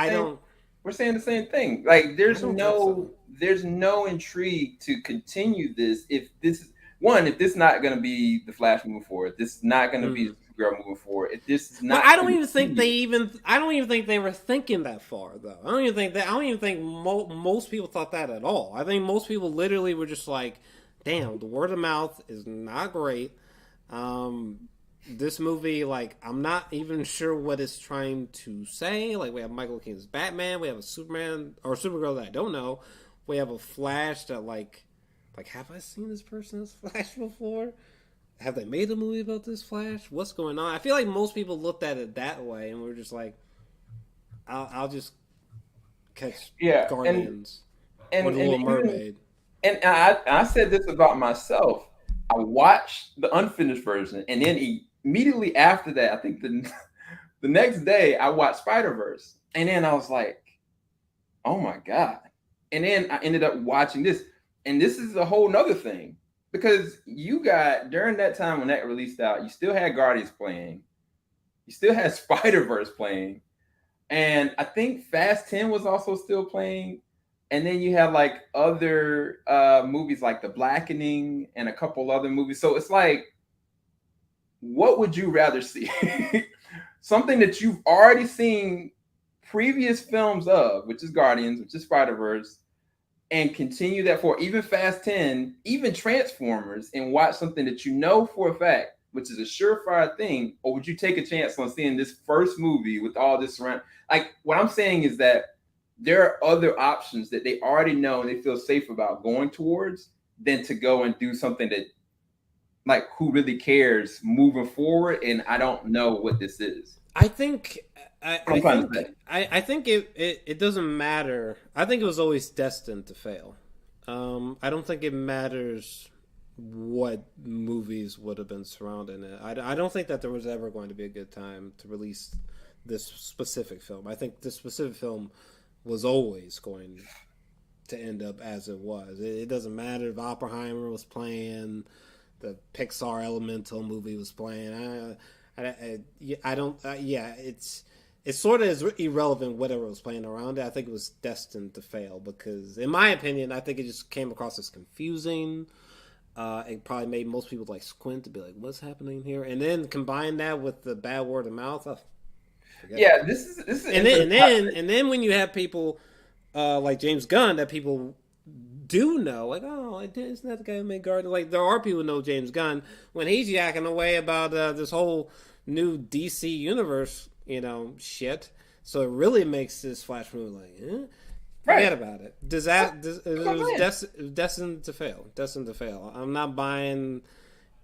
we're saying the same thing. Like, there's no intrigue to continue this if this is not going to be the Flash moving forward. This is not going to be the Supergirl moving forward. If this is not, I don't even think they were thinking that far, though. I don't even think most people thought that at all. I think most people literally were just like, damn, the word of mouth is not great. This movie, like, I'm not even sure what it's trying to say. Like, we have Michael Keaton's Batman, we have a Superman or Supergirl that I don't know. We have a Flash that, like, have I seen this person as Flash before? Have they made a movie about this Flash? What's going on? I feel like most people looked at it that way and were just like, I'll just catch Guardians or The Little Mermaid. And I said this about myself. I watched the unfinished version, and then immediately after that, I think the next day, I watched Spider-Verse. And then I was like, oh my God. And then I ended up watching this. And this is a whole nother thing. Because you got, during that time when that released out, you still had Guardians playing. You still had Spider-Verse playing. And I think Fast 10 was also still playing. And then you have like other movies like The Blackening and a couple other movies. So it's like, what would you rather see? Something that you've already seen previous films of, which is Guardians, which is Spider-Verse, and continue that for even Fast 10, even Transformers, and watch something that you know for a fact, which is a surefire thing? Or would you take a chance on seeing this first movie with all this around? Like, what I'm saying is that there are other options that they already know and they feel safe about going towards than to go and do something that, like, who really cares moving forward? And I don't know what this is. I think it doesn't matter. I think it was always destined to fail. I don't think it matters what movies would have been surrounding it. I don't think that there was ever going to be a good time to release this specific film. I think this specific film was always going to end up as it was. It doesn't matter if Oppenheimer was playing, the Pixar Elemental movie was playing. I don't. Yeah, it's sort of is irrelevant whatever was playing around it. I think it was destined to fail because, in my opinion, I think it just came across as confusing. It probably made most people like squint to be like, "What's happening here?" And then combine that with the bad word of mouth. Yeah, this is and then when you have people like James Gunn that people do know, like, oh, isn't that the guy who made Guardians? Like, there are people who know James Gunn when he's yakking away about this whole new DC universe, shit. So it really makes this Flash movie like, forget about it. It was destined to fail. Destined to fail. I'm not buying,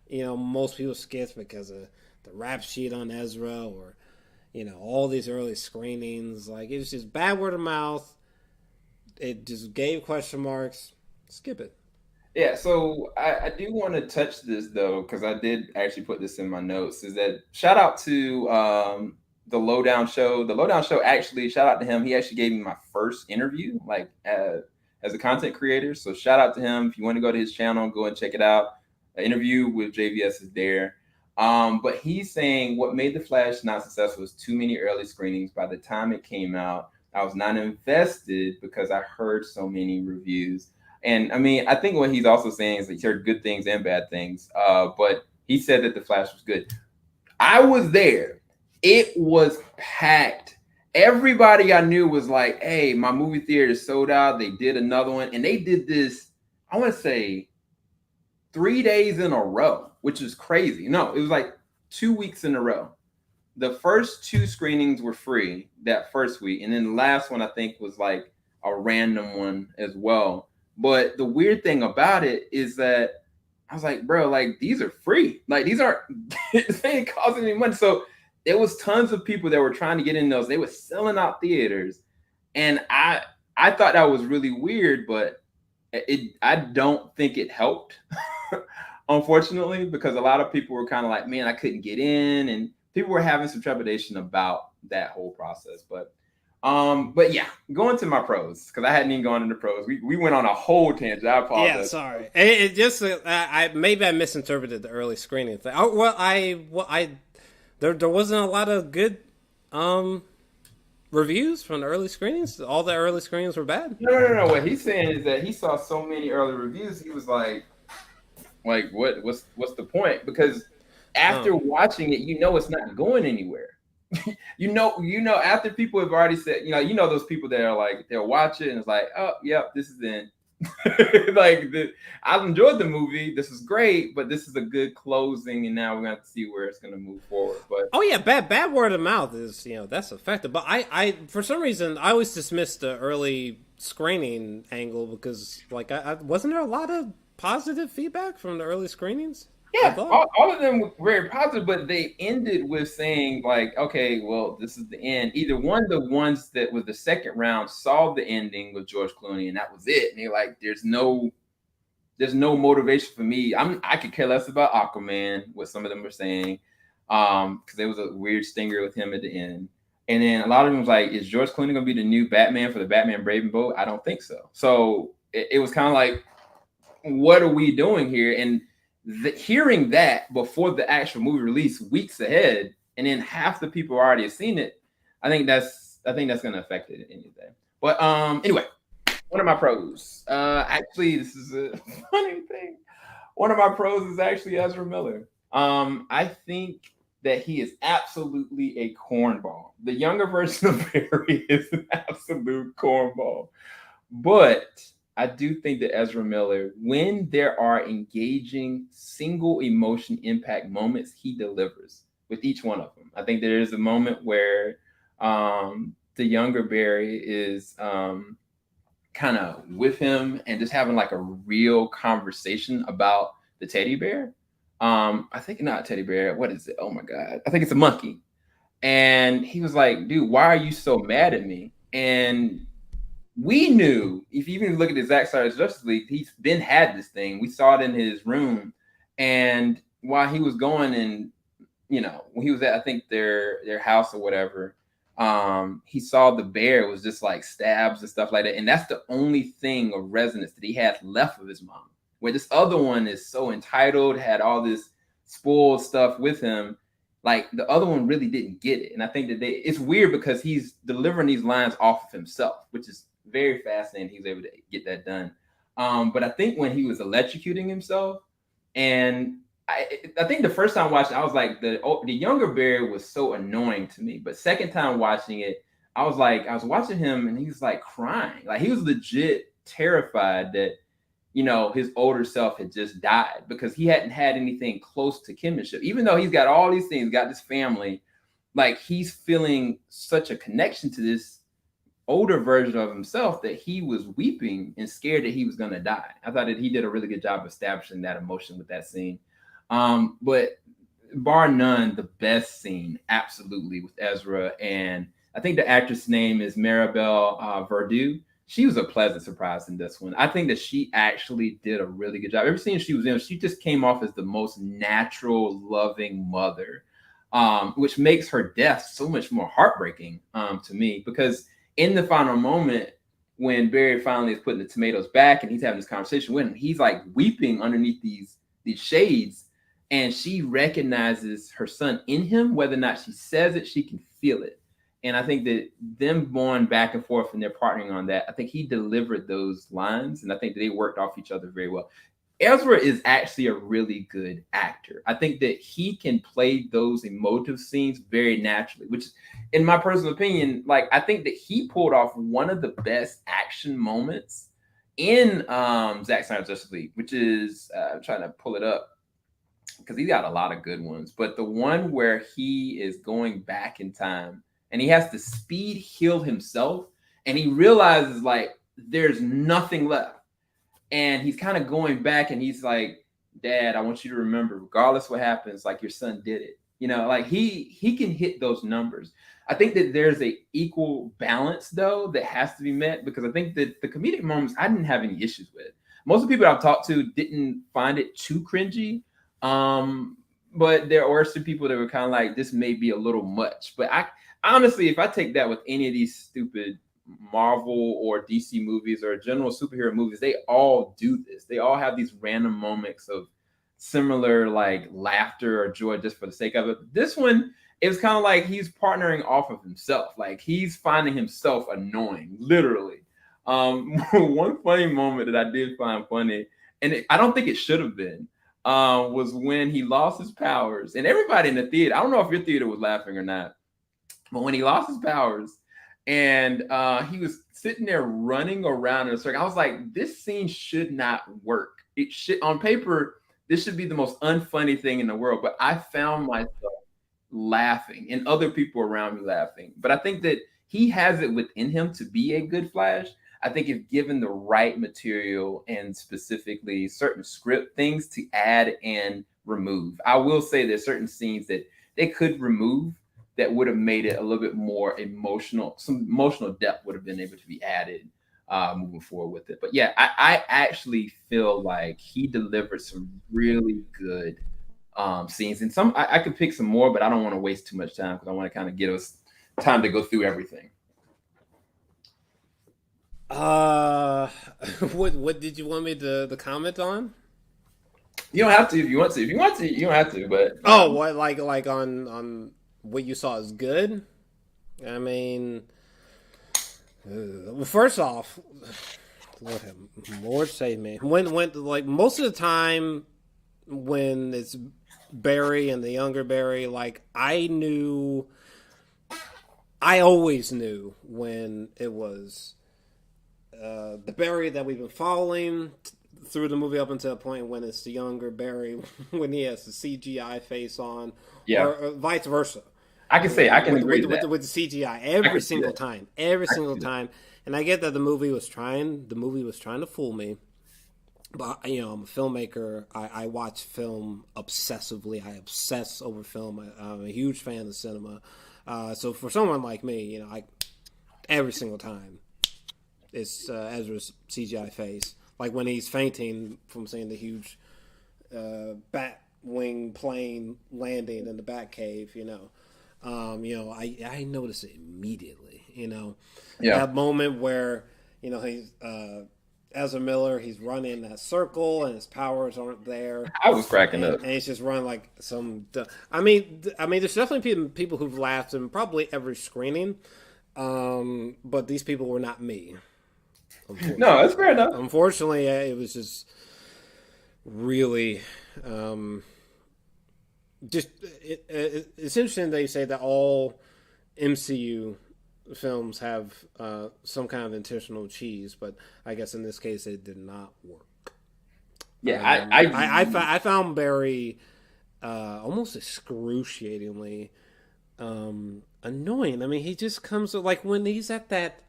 most people's skits because of the rap sheet on Ezra or, all these early screenings. Like, it was just bad word of mouth. It just gave question marks. Skip it. Yeah, so I do want to touch this though, because I did actually put this in my notes. Is that shout out to the Lowdown Show. The Lowdown Show actually, shout out to him. He actually gave me my first interview, like as a content creator. So shout out to him. If you want to go to his channel, go and check it out. An interview with JVS is there. But he's saying what made The Flash not successful was too many early screenings. By the time it came out, I was not invested because I heard so many reviews. And I mean, I think what he's also saying is that he heard good things and bad things. But he said that The Flash was good. I was there. It was packed. Everybody I knew was like, hey, my movie theater is sold out. They did another one. And they did this, I want to say 3 days in a row, which is crazy. No, it was like 2 weeks in a row. The first 2 screenings were free that first week. And then the last one, I think, was like a random one as well. But the weird thing about it is that I was like, bro, like, these are free. Like, these aren't, they ain't costing any money. So there was tons of people that were trying to get in those. They were selling out theaters. And I thought that was really weird, but I don't think it helped, unfortunately, because a lot of people were kind of like, man, I couldn't get in. And people were having some trepidation about that whole process. But yeah, going to my pros, because I hadn't even gone into pros. We went on a whole tangent. I apologize. Yeah, sorry. It just I misinterpreted the early screening thing. There wasn't a lot of good reviews from the early screenings. All the early screenings were bad. No. What he's saying is that he saw so many early reviews. He was like what's the point? Because after watching it, it's not going anywhere. After people have already said, those people that are like, they'll watch it and it's like, oh, yep, this is in. I've enjoyed the movie. This is great, but this is a good closing, and now we're going to see where it's going to move forward. But bad word of mouth is, that's effective. But I for some reason, I always dismissed the early screening angle because, like, I wasn't there a lot of positive feedback from the early screenings? Yeah, all of them were very positive, but they ended with saying, like, okay, well, this is the end. Either one of the ones that was the second round saw the ending with George Clooney, and that was it. And they're like, there's no motivation for me. I could care less about Aquaman, what some of them were saying, because there was a weird stinger with him at the end. And then a lot of them was like, is George Clooney going to be the new Batman for the Batman Brave and Bold? I don't think so. So it was kind of like, what are we doing here? And hearing that before the actual movie release weeks ahead, and then half the people already have seen it, I think that's going to affect it anything. But anyway, one of my pros. Actually, this is a funny thing. One of my pros is actually Ezra Miller. I think that he is absolutely a cornball. The younger version of Barry is an absolute cornball, but I do think that Ezra Miller, when there are engaging single emotion impact moments, he delivers with each one of them. I think there is a moment where the younger Barry is kind of with him and just having like a real conversation about the teddy bear. I think not teddy bear. What is it? Oh my God. I think it's a monkey. And he was like, dude, why are you so mad at me? And we knew, if you even look at the Zack Snyder's Justice League, he's been had this thing. We saw it in his room, and while he was going and when he was at, I think, their house or whatever, he saw the bear was just like stabs and stuff like that, and that's the only thing of resonance that he had left of his mom. Where this other one is so entitled, had all this spoiled stuff with him. Like the other one really didn't get it, and I think that it's weird because he's delivering these lines off of himself, which is very fascinating. He was able to get that done. But I think when he was electrocuting himself, and I think the first time watching, I was like, the younger Barry was so annoying to me. But second time watching it, I was watching him, and he was like crying, like he was legit terrified that his older self had just died because he hadn't had anything close to kinship. Even though he's got all these things, got this family, like he's feeling such a connection to this older version of himself that he was weeping and scared that he was going to die. I thought that he did a really good job establishing that emotion with that scene. But bar none, the best scene, absolutely, with Ezra. And I think the actress' name is Maribel Verdú. She was a pleasant surprise in this one. I think that she actually did a really good job. Every scene she was in, she just came off as the most natural, loving mother, which makes her death so much more heartbreaking to me. Because in the final moment, when Barry finally is putting the tomatoes back and he's having this conversation with him, he's like weeping underneath these shades, and she recognizes her son in him. Whether or not she says it, she can feel it. And I think that them going back and forth and they're partnering on that, I think he delivered those lines, and I think that they worked off each other very well. Ezra is actually a really good actor. I think that he can play those emotive scenes very naturally, which, in my personal opinion, like I think that he pulled off one of the best action moments in Zack Snyder's Justice League, which is I'm trying to pull it up because he got a lot of good ones. But the one where he is going back in time and he has to speed heal himself, and he realizes like there's nothing left, and he's kind of going back, and he's like, "Dad, I want you to remember, regardless what happens, like your son did it." Like he can hit those numbers. I think that there's a equal balance though that has to be met, because I think that the comedic moments I didn't have any issues with. Most of the people I've talked to didn't find it too cringy. But there were some people that were kind of like, this may be a little much. But I honestly, if I take that with any of these stupid Marvel or DC movies or general superhero movies, they all do this. They all have these random moments of similar like laughter or joy just for the sake of it. This one, it was kind of like he's partnering off of himself. Like he's finding himself annoying, literally. One funny moment that I did find funny, and I don't think it should have been, was when he lost his powers. And everybody in the theater, I don't know if your theater was laughing or not, but when he lost his powers and he was sitting there running around in a circle, I was like, this scene should not work. It should, on paper, this should be the most unfunny thing in the world. But I found myself laughing and other people around me laughing. But I think that he has it within him to be a good Flash. I think if given the right material and specifically certain script things to add and remove, I will say there's certain scenes that they could remove that would have made it a little bit more emotional. Some emotional depth would have been able to be added moving forward with it. But yeah, I actually feel like he delivered some really good scenes. And some I could pick some more, but I don't want to waste too much time because I want to kind of give us time to go through everything. What did you want me to comment on? You don't have to if you want to. If you want to, you don't have to. But what like on what you saw is good? I mean, well, first off, Lord save me. When like most of the time when it's Barry and the younger Barry, like I always knew when it was the Barry that we've been following through the movie up until the point when it's the younger Barry when he has the CGI face on, or vice versa. I can agree with that. With the CGI every single time. And I get that the movie was trying to fool me. But, I'm a filmmaker. I watch film obsessively. I obsess over film. I'm a huge fan of cinema. So for someone like me, every single time, it's Ezra's CGI face. Like when he's fainting from seeing the huge bat wing plane landing in the bat cave, I noticed it immediately. That moment where he's Ezra Miller, he's running that circle and his powers aren't there. I was cracking up, and he's just running like some. I mean, there's definitely people who've laughed in probably every screening, but these people were not me. No, that's fair enough. Unfortunately, it was just really. It's interesting that you say that all MCU films have some kind of intentional cheese, but I guess in this case it did not work. Yeah, I found Barry almost excruciatingly annoying. I mean, he just comes like when he's at that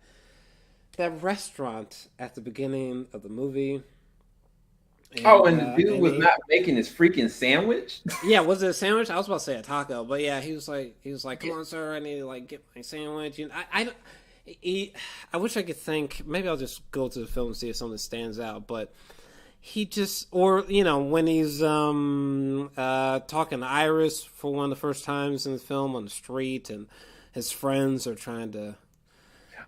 restaurant at the beginning of the movie. And the dude was not making his freaking sandwich. Yeah, was it a sandwich? I was about to say a taco, but yeah, he was like, "Come on, sir, I need to get my sandwich." And I wish I could think. Maybe I'll just go to the film and see if something stands out. But he just, or when he's talking to Iris for one of the first times in the film on the street, and his friends are trying to.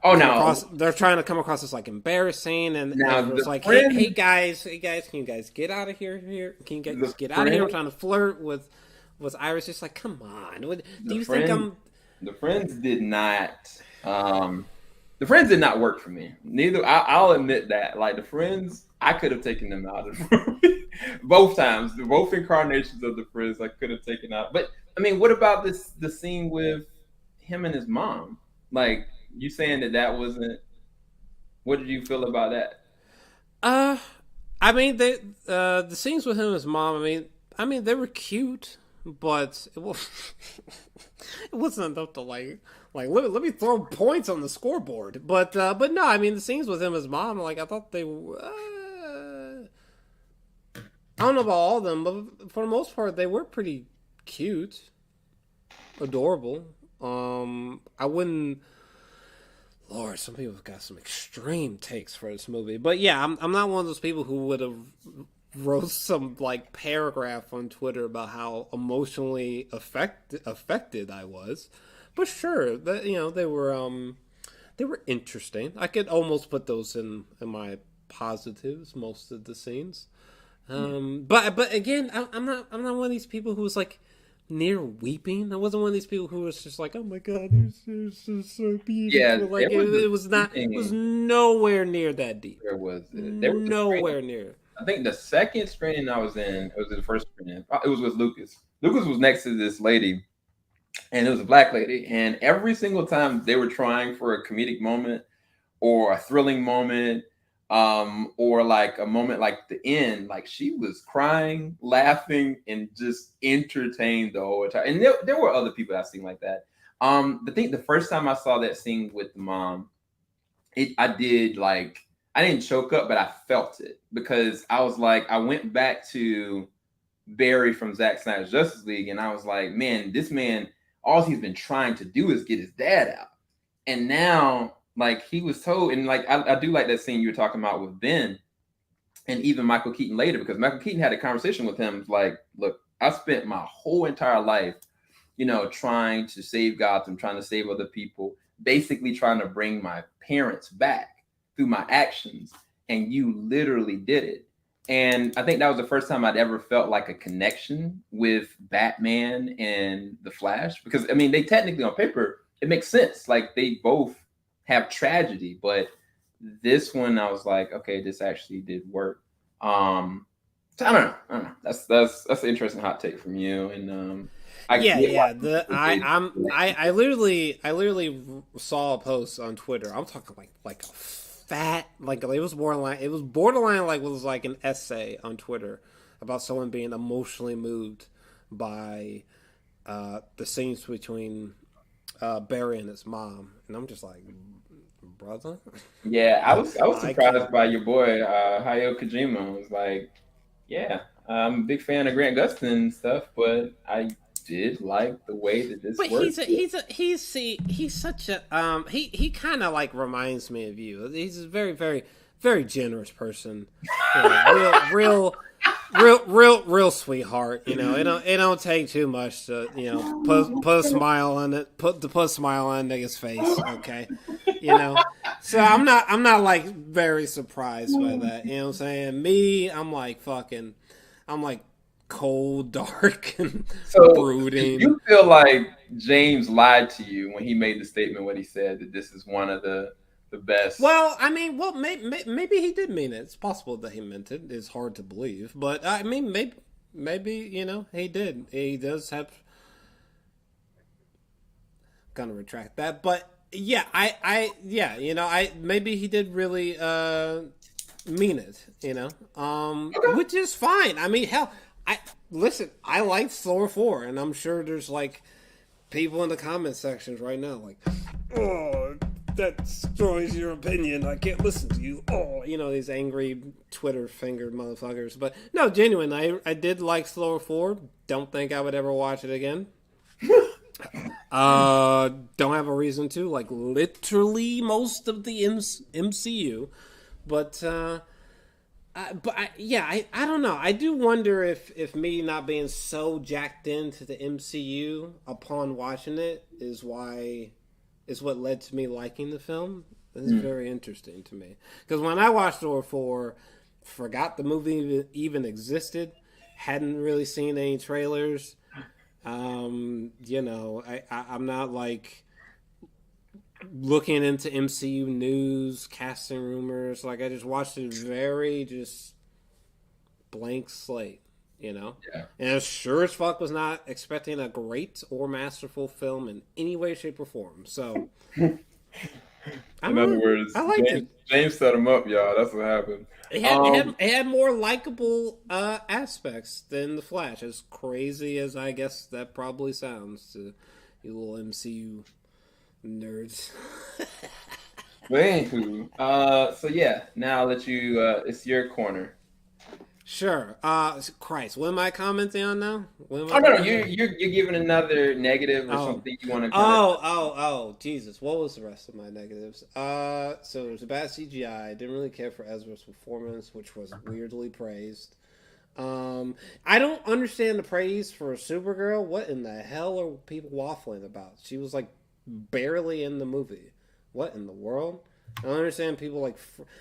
Oh no! They're trying to come across as like embarrassing, and it's like, hey guys, can you guys get out of here? Can you guys get out of here? I'm trying to flirt with Iris. Just like, come on. Do you think I'm? The friends did not. The friends did not work for me. Neither. I'll admit that. Like the friends, I could have taken them out of the movie both times. Both incarnations of the friends, I could have taken out. But I mean, what about the scene with him and his mom? Like. You saying that wasn't? What did you feel about that? I mean, the scenes with him and his mom. I mean, they were cute, but it wasn't enough to like let me throw points on the scoreboard. But no, I mean, the scenes with him and his mom, like I thought they were. I don't know about all of them, but for the most part, they were pretty cute, adorable. I wouldn't. Lord, some people have got some extreme takes for this movie. But yeah, I'm not one of those people who would have wrote some like paragraph on Twitter about how emotionally affected I was. But sure, they were interesting. I could almost put those in my positives, most of the scenes. But again, I'm not one of these people who was like near weeping. I wasn't one of these people who was just like, "Oh my god, it's so beautiful." Yeah, like it was not. It was nowhere near that deep. There was nowhere near. I think the second screening I was in, it was the first screening. It was with Lucas. Lucas was next to this lady, and it was a black lady. And every single time they were trying for a comedic moment or a thrilling moment, or like a moment like the end, like she was crying, laughing, and just entertained the whole time. And there were other people I've seen like that. I think the first time I saw that scene with the mom, I didn't choke up, but I felt it because I was like, I went back to Barry from Zack Snyder's Justice League, and I was like, man, this man, all he's been trying to do is get his dad out, and now. Like he was told, and like I do like that scene you were talking about with Ben, and even Michael Keaton later, because Michael Keaton had a conversation with him. Like, look, I spent my whole entire life, trying to save Gotham, trying to save other people, basically trying to bring my parents back through my actions, and you literally did it. And I think that was the first time I'd ever felt like a connection with Batman and the Flash, because I mean, they technically on paper it makes sense. Like they both have tragedy, but this one I was like, okay, this actually did work. So I don't know. That's an interesting hot take from you. And I literally saw a post on Twitter. I'm talking like a fat, like it was borderline like it was like an essay on Twitter about someone being emotionally moved by the scenes between Barry and his mom, and I'm just like, brother. Yeah, I was surprised by your boy Hideo Kojima. I was like, yeah, I'm a big fan of Grant Gustin and stuff, but I did like the way that this But works. he's such a he kind of like reminds me of you. He's a very very very generous person, you know, real sweetheart. You know, it don't take too much to put a smile on it, put a smile on nigga's face. Okay, you know. So I'm not like very surprised by that. You know what I'm saying? Me, I'm like cold, dark, and brooding. You feel like James lied to you when he made the statement when he said that this is one of the best? Well, I mean, maybe he did mean it. It's possible that he meant it. It's hard to believe, but I mean, maybe he did. He does have. Gonna retract that, but yeah, maybe he did really mean it. Which is fine. I mean, hell. I like Thor 4, and I'm sure there's like people in the comment sections right now like, oh, that destroys your opinion. I can't listen to you. Oh, these angry Twitter fingered motherfuckers. But no, genuine. I did like Thor 4. Don't think I would ever watch it again. Don't have a reason to. Like literally most of the MCU, but. I don't know. I do wonder if me not being so jacked into the MCU upon watching it is what led to me liking the film. It's very interesting to me because when I watched Thor 4, forgot the movie even existed, hadn't really seen any trailers. I'm not like looking into MCU news, casting rumors. Like I just watched it very just blank slate, Yeah. And as sure as fuck was not expecting a great or masterful film in any way, shape, or form. So in other words, I liked it. James set him up, y'all. That's what happened. It had more likable aspects than The Flash, as crazy as I guess that probably sounds to you little MCU nerds. But anywho, so yeah, now I'll let you. It's your corner. Sure. Christ, what am I commenting on now? No, you're giving another negative or something you want to. Oh, Jesus! What was the rest of my negatives? So it was a bad CGI. Didn't really care for Ezra's performance, which was weirdly praised. I don't understand the praise for Supergirl. What in the hell are people waffling about? She was like barely in the movie. What in the world? I don't understand people like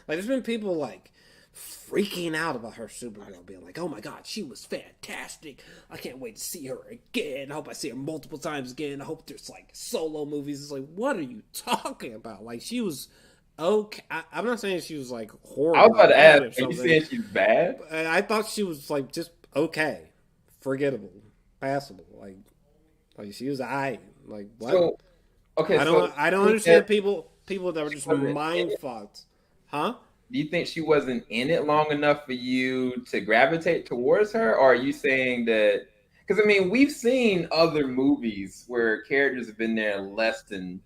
there's been people like freaking out about her Supergirl, being like, oh my god, she was fantastic, I can't wait to see her again, I hope I see her multiple times again, I hope there's like solo movies. It's like, what are you talking about? Like, she was okay. I'm not saying she was like horrible. I was about to ask, are you saying she's bad? I thought she was like just okay, forgettable, passable, like she was like what? So, okay, I don't understand people that were just mind fucked. Huh? Do you think she wasn't in it long enough for you to gravitate towards her? Or are you saying that, because I mean, we've seen other movies where characters have been there less than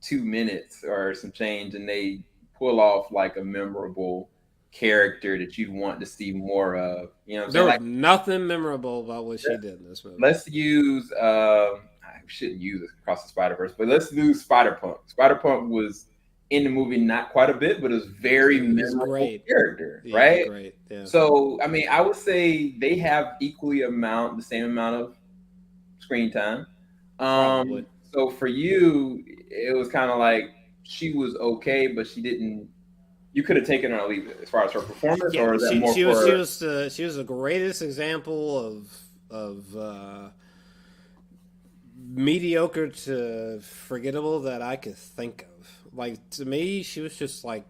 2 minutes or some change, and they pull off like a memorable character that you'd want to see more of. You know what I'm saying? There was nothing memorable about what she did in this movie. Let's use I shouldn't use it across the Spider-Verse, but let's use Spider-Punk. Spider-Punk was in the movie not quite a bit, but it was very memorable character, right? Great. Yeah. So I mean, I would say they have the same amount of screen time. So for you, it was kind of like she was okay, but she didn't. You could have taken her or leave it as far as her performance, or is that more she was the greatest example of mediocre to forgettable that I could think of. Like, to me, she was just like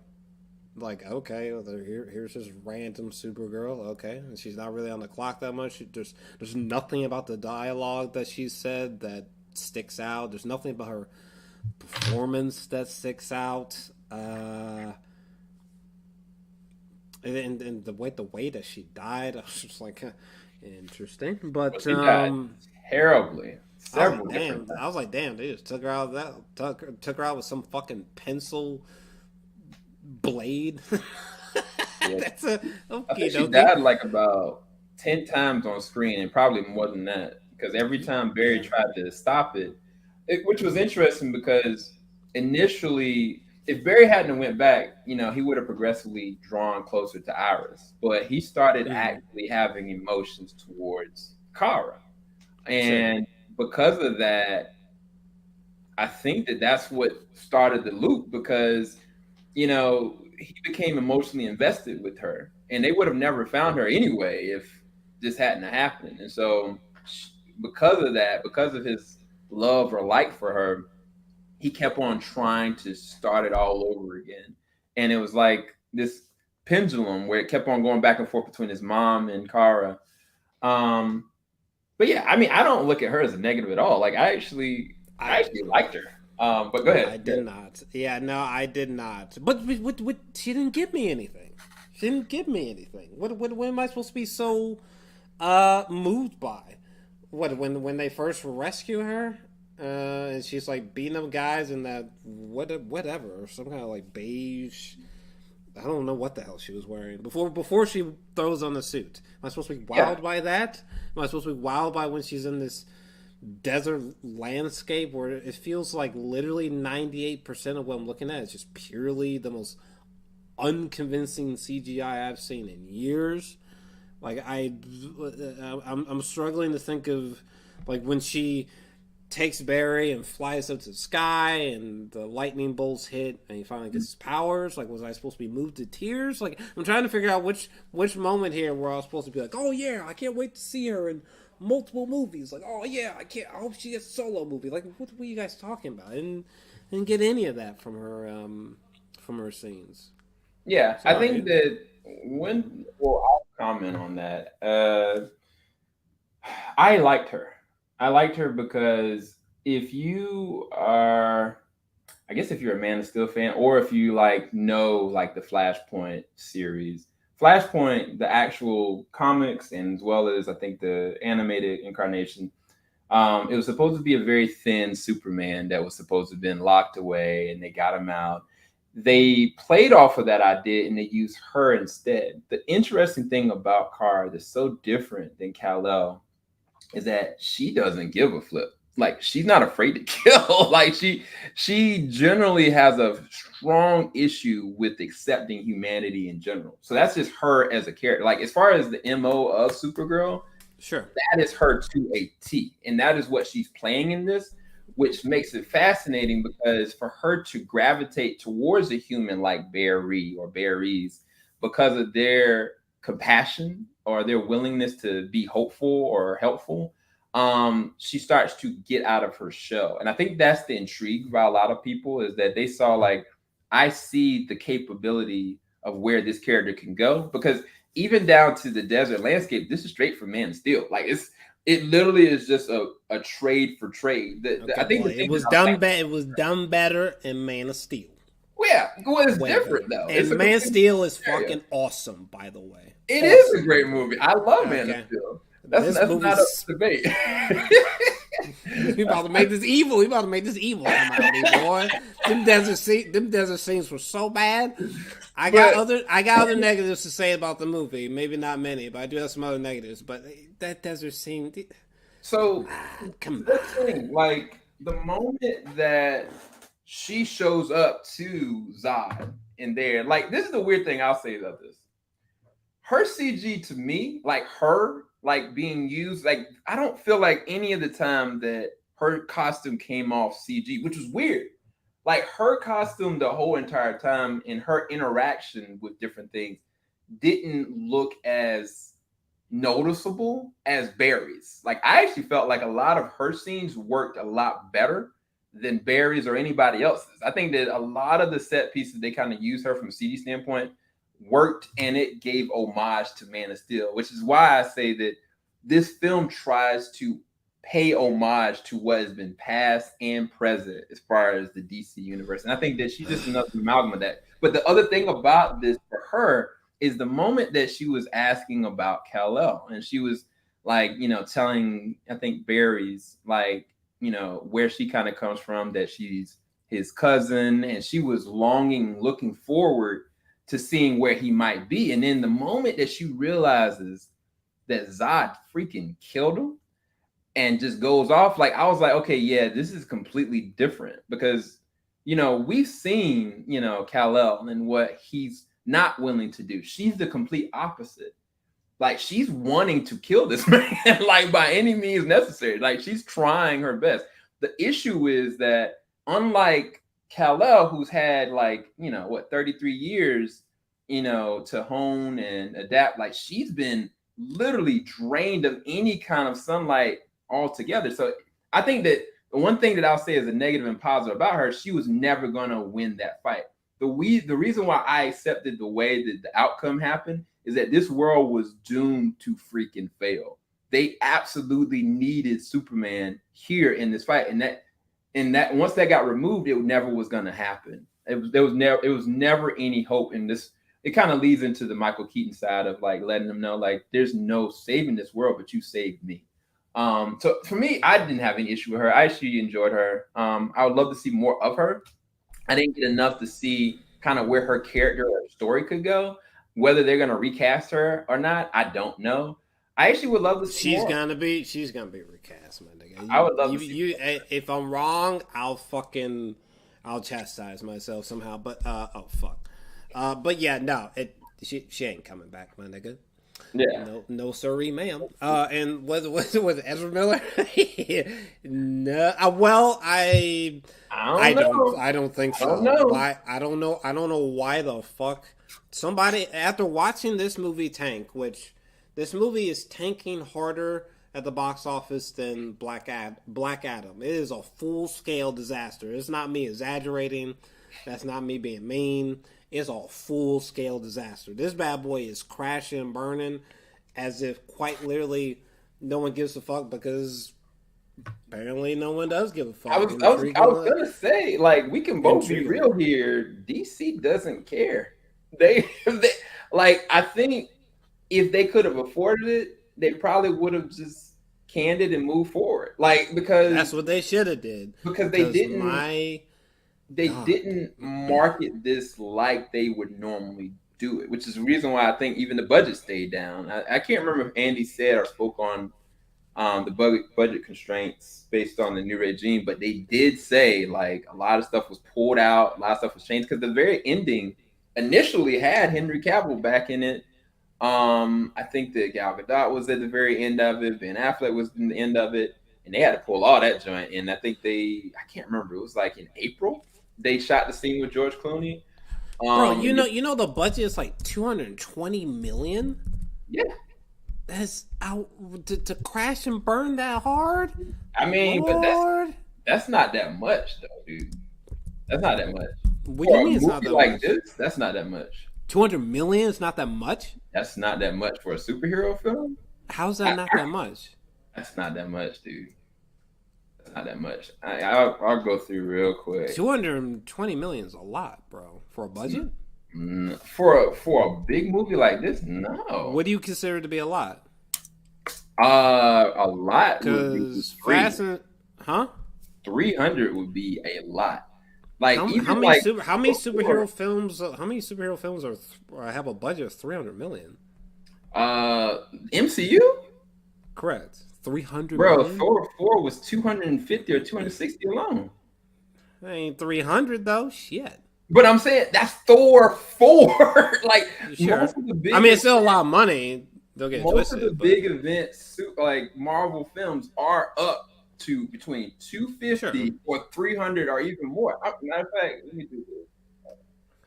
okay, well, here's this random Supergirl, okay, and she's not really on the clock that much. There's nothing about the dialogue that she said that sticks out. There's nothing about her performance that sticks out. And the way that she died, I was just like, interesting. But she died terribly. I was like, damn, they just took her out took her out with some fucking pencil blade. That's I think she died like about 10 times on screen, and probably more than that. because every time Barry tried to stop it, which was interesting because initially, if Barry hadn't went back, he would have progressively drawn closer to Iris, but he started actually having emotions towards Kara. And because of that, I think that's what started the loop because, he became emotionally invested with her and they would have never found her anyway if this hadn't happened. And so because of that, because of his love or like for her, he kept on trying to start it all over again. And it was like this pendulum where it kept on going back and forth between his mom and Kara. But yeah, I mean, I don't look at her as a negative at all. Like I actually liked her. But go ahead. I did not. Yeah, no, I did not. But she didn't give me anything. She didn't give me anything. What am I supposed to be so moved by? What when they first rescue her, and she's like beating up guys in that whatever, some kind of like beige. I don't know what the hell she was wearing before she throws on the suit. Am I supposed to be wowed by that? Am I supposed to be wowed by when she's in this desert landscape where it feels like literally 98% of what I'm looking at is just purely the most unconvincing CGI I've seen in years? Like I'm struggling to think of like when she takes Barry and flies up to the sky and the lightning bolts hit and he finally gets his powers. Like, was I supposed to be moved to tears? Like, I'm trying to figure out which moment here where I was supposed to be like, oh yeah, I can't wait to see her in multiple movies. Like, oh yeah, I hope she gets a solo movie. Like, what were you guys talking about? I didn't get any of that from her scenes. Yeah, sorry. I think that I'll comment on that. I liked her. I liked her because if you are, I guess if you're a Man of Steel fan, or if you know the Flashpoint series, Flashpoint, the actual comics, and as well as I think the animated incarnation, it was supposed to be a very thin Superman that was supposed to have been locked away, and they got him out. They played off of that idea and they used her instead. The interesting thing about Kara that's so different than Kal-El is that she doesn't give a flip. Like, she's not afraid to kill. Like, she generally has a strong issue with accepting humanity in general. So that's just her as a character. Like, as far as the MO of Supergirl, sure, that is her to a T. And that is what she's playing in this, which makes it fascinating because for her to gravitate towards a human like Barry or Barry's because of their compassion or their willingness to be hopeful or helpful, she starts to get out of her shell. And I think that's the intrigue by a lot of people, is that they saw I see the capability of where this character can go, because even down to the desert landscape, this is straight from Man of Steel. Like, it literally is just a trade for trade. I think it was done better. It was done better in Man of Steel. Well, yeah, well, it's different though. And Man of Steel is fucking awesome, by the way. It is a great movie. I love Man of Steel. That's not a debate. We about to make this evil. We about to make this evil come out of me, boy. Them desert scenes were so bad. I got other negatives to say about the movie. Maybe not many, but I do have some other negatives. But that desert scene. So come on. Like, the moment that she shows up to Zod in there, this is the weird thing I'll say about this. Her CG to me, her being used, I don't feel like any of the time that her costume came off CG, which was weird. Her costume the whole entire time and her interaction with different things didn't look as noticeable as Barry's. I actually felt like a lot of her scenes worked a lot better than Barry's or anybody else's. I think that a lot of the set pieces they kind of used her from a CG standpoint worked, and it gave homage to Man of Steel, which is why I say that this film tries to pay homage to what has been past and present as far as the DC universe. And I think that she's just another amalgam of that. But the other thing about this for her is the moment that she was asking about Kal-El, and she was telling, I think, Barry's where she kind of comes from, that she's his cousin, and she was looking forward to seeing where he might be. And then the moment that she realizes that Zod freaking killed him, and just goes off. Like, I was like, okay, yeah, this is completely different because, we've seen, Kal-El and what he's not willing to do. She's the complete opposite. Like, she's wanting to kill this man, like, by any means necessary. Like, she's trying her best. The issue is that, unlike Kal-El, who's had, like, 33 years, to hone and adapt, like, she's been literally drained of any kind of sunlight altogether. So I think that the one thing that I'll say is a negative and positive about her, she was never going to win that fight. The reason why I accepted the way that the outcome happened is that this world was doomed to freaking fail. They absolutely needed Superman here in this fight, and that once that got removed, it never was going to happen. It was never any hope in this. It kind of leads into the Michael Keaton side of like letting them know like there's no saving this world, but you saved me. So for me, I didn't have any issue with her. I actually enjoyed her. I would love to see more of her. I didn't get enough to see kind of where her character or story could go. Whether they're gonna recast her or not, I don't know. I actually would love to see she's more. gonna be recast, my nigga. I would love to see if I'm wrong, I'll chastise myself somehow. But oh fuck. But yeah, no, she ain't coming back, my nigga. Yeah. No, sorry, ma'am. And was it Ezra Miller? No. Well, I don't think so. I don't know why the fuck somebody after watching this movie tank, which this movie is tanking harder at the box office than Black Adam. It is a full scale disaster. It's not me exaggerating. That's not me being mean. It's a full scale disaster. This bad boy is crashing and burning as if quite literally no one gives a fuck because apparently no one does give a fuck. I was gonna say, like, we can both be real here. DC doesn't care. They like, I think if they could have afforded it, they probably would have just canned it and moved forward. Like, because that's what they should have did. Because they didn't market this like they would normally do it, which is the reason why I think even the budget stayed down. I can't remember if Andy said or spoke on the budget constraints based on the new regime, but they did say like a lot of stuff was pulled out, a lot of stuff was changed because the very ending initially had Henry Cavill back in it. I think that Gal Gadot was at the very end of it. Ben Affleck was in the end of it, and they had to pull all that joint. And I think I can't remember. It was like in April they shot the scene with George Clooney. Bro, you know the budget is like $220 million. Yeah, that's out to crash and burn that hard. I mean, Lord. But that's not that much, though, dude. That's not that much. What do you mean it's not that like much? This, that's not that much. $200 million is not that much. That's not that much for a superhero film. How's that not that much? That's not that much, dude. That's not that much. I'll go through real quick. $220 million is a lot, bro, for a budget. For a big movie like this, no. What do you consider to be a lot? A lot because 300 would be a lot. Like how many superhero films? How many superhero films have a budget of $300 million? MCU. Correct. 300. Bro, million? Thor 4 was 250 or 260 alone. That ain't 300 though. Shit. But I'm saying that's Thor 4. Like, sure. Most of the big, I mean, it's still a lot of money. Don't get most twisted. of the big events, like Marvel films, are up to between 250 or 300 or even more. Matter of fact, let me do this.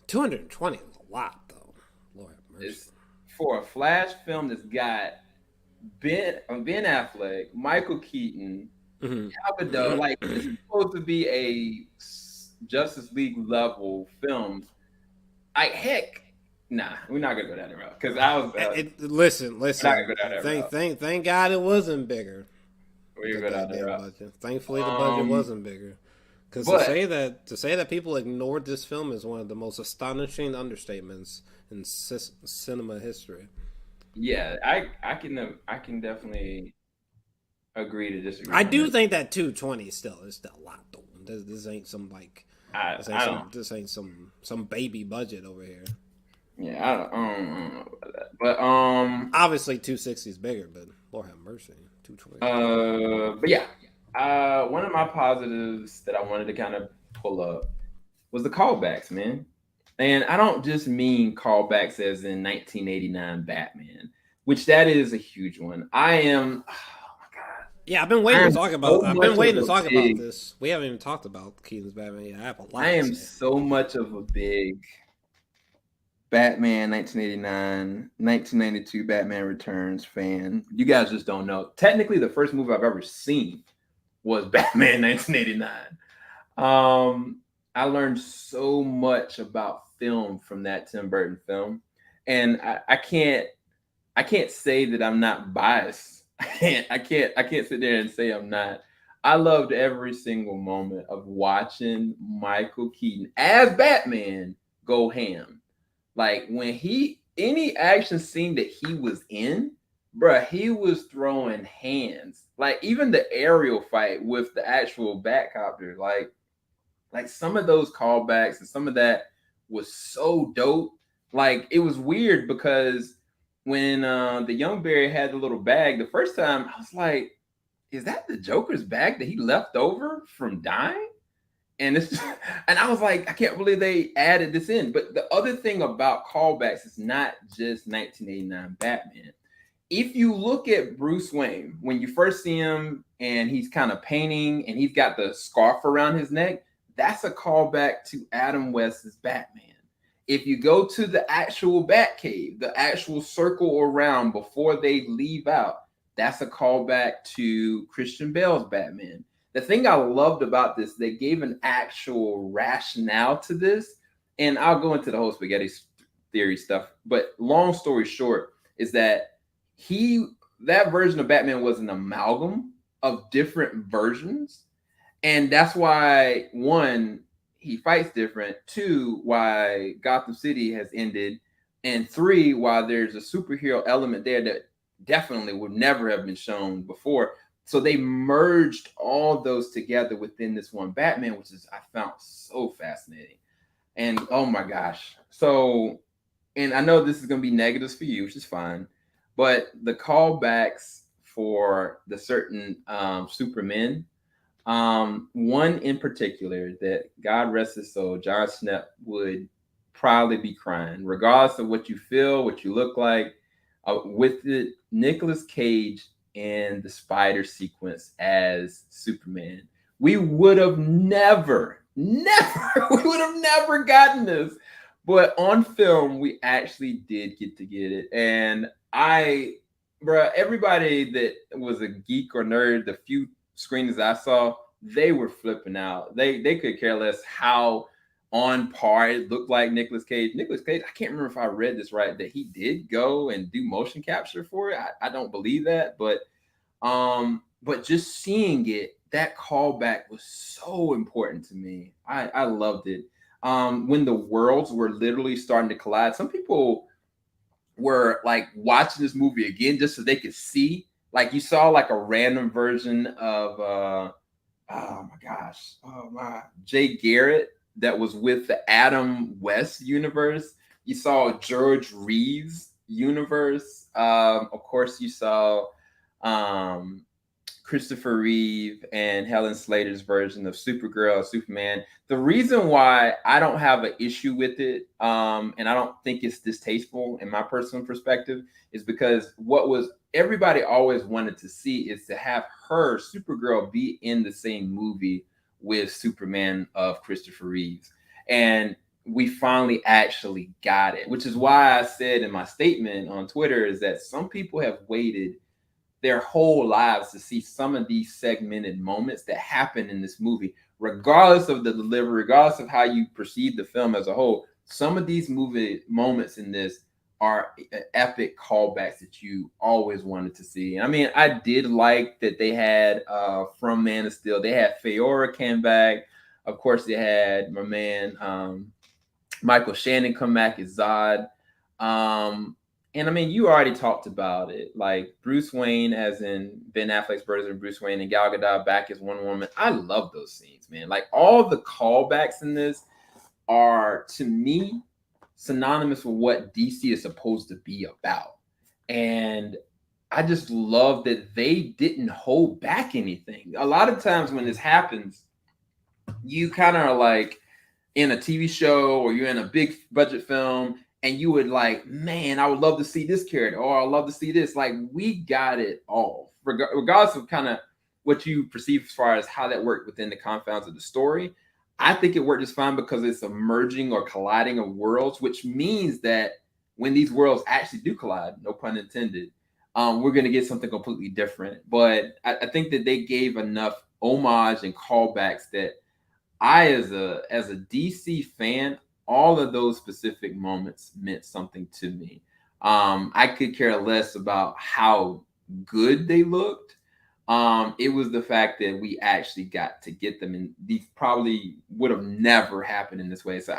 220 is a lot, though. Lord have mercy. It's for a Flash film that's got Ben Affleck, Michael Keaton, Gal Gadot. Like, it's supposed to be a Justice League level film. Heck, nah, we're not gonna go down that route because I was. Listen. We're not gonna go down that route. Thank God it wasn't bigger. We're gonna go down that route. Thankfully, the budget wasn't bigger. Because to say that people ignored this film is one of the most astonishing understatements in cinema history. Yeah, I can definitely agree to disagree. I do think that 220 is still a lot though. This ain't some like this ain't some baby budget over here. Yeah, I don't know about that. But Obviously, 260 is bigger, but Lord have mercy, 220. but yeah. One of my positives that I wanted to kind of pull up was the callbacks, man. And I don't just mean callbacks as in 1989 Batman, which that is a huge one. I am, oh my god, Yeah, I've been I waiting to am talk so about. I've much been of waiting a to talk about big, this. We haven't even talked about Keaton's Batman yet. I have a I lot to am say. so much of a big Batman 1989, 1992 Batman Returns fan. You guys just don't know. Technically, the first movie I've ever seen was Batman 1989. I learned so much about film from that Tim Burton film, and I can't say that I'm not biased. I can't sit there and say I'm not. I loved every single moment of watching Michael Keaton as Batman go ham. Like when he any action scene that he was in, bruh, he was throwing hands. Like even the aerial fight with the actual Batcopter, like some of those callbacks and some of that was so dope. Like it was weird because when the young Barry had the little bag the first time, I was like, is that the Joker's bag that he left over from dying? And it's and I was like, I can't believe they added this in. But the other thing about callbacks is not just 1989 Batman. If you look at Bruce Wayne, when you first see him and he's kind of painting and he's got the scarf around his neck, that's a callback to Adam West's Batman. If you go to the actual Batcave, the actual circle around before they leave out, that's a callback to Christian Bale's Batman. The thing I loved about this, they gave an actual rationale to this, and I'll go into the whole spaghetti theory stuff. But long story short, is that he that version of Batman was an amalgam of different versions, and that's why one, he fights different, two, why Gotham City has ended, and three, why there's a superhero element there that definitely would never have been shown before. So they merged all those together within this one Batman, which is I found so fascinating. And oh my gosh. So, and I know this is going to be negatives for you, which is fine, but the callbacks for the certain Supermen, one in particular that God rest his soul, John Snap would probably be crying, regardless of what you feel, what you look like. With it, Nicolas Cage in the spider sequence as Superman, we would have we would have never gotten this. But on film, we actually did get it. And everybody that was a geek or nerd, the few screenings I saw, they were flipping out. They could care less how on par it looked like Nicolas Cage. Nicolas Cage, I can't remember if I read this right, that he did go and do motion capture for it. I don't believe that, but just seeing it, that callback was so important to me. I loved it. When the worlds were literally starting to collide, some people were like watching this movie again just so they could see. Like you saw like a random version of oh my gosh, oh my Jay Garrett that was with the Adam West universe. You saw George Reeves universe. Of course, you saw Christopher Reeve and Helen Slater's version of Supergirl, Superman. The reason why I don't have an issue with it, and I don't think it's distasteful in my personal perspective, is because what was everybody always wanted to see is to have her, Supergirl, be in the same movie with Superman of Christopher Reeves. And we finally actually got it, which is why I said in my statement on Twitter is that some people have waited their whole lives to see some of these segmented moments that happen in this movie, regardless of the delivery, regardless of how you perceive the film as a whole. Some of these movie moments in this are epic callbacks that you always wanted to see. I mean, I did like that they had from Man of Steel, they had Feora came back. Of course, they had my man Michael Shannon come back as Zod. And I mean, you already talked about it, like Bruce Wayne, as in Ben Affleck's version of Bruce Wayne, and Gal Gadot back as Wonder Woman. I love those scenes, man. Like all the callbacks in this are, to me, synonymous with what DC is supposed to be about. And I just love that they didn't hold back anything. A lot of times when this happens, you kind of are like in a TV show or you're in a big budget film and you would like, man, I would love to see this character or I'd love to see this. Like, we got it all, regardless of kind of what you perceive as far as how that worked within the confines of the story. I think it worked just fine because it's a merging or colliding of worlds, which means that when these worlds actually do collide, no pun intended, we're going to get something completely different. But I think that they gave enough homage and callbacks that I, as a DC fan, all of those specific moments meant something to me. I could care less about how good they looked. It was the fact that we actually got to get them, and these probably would have never happened in this way. So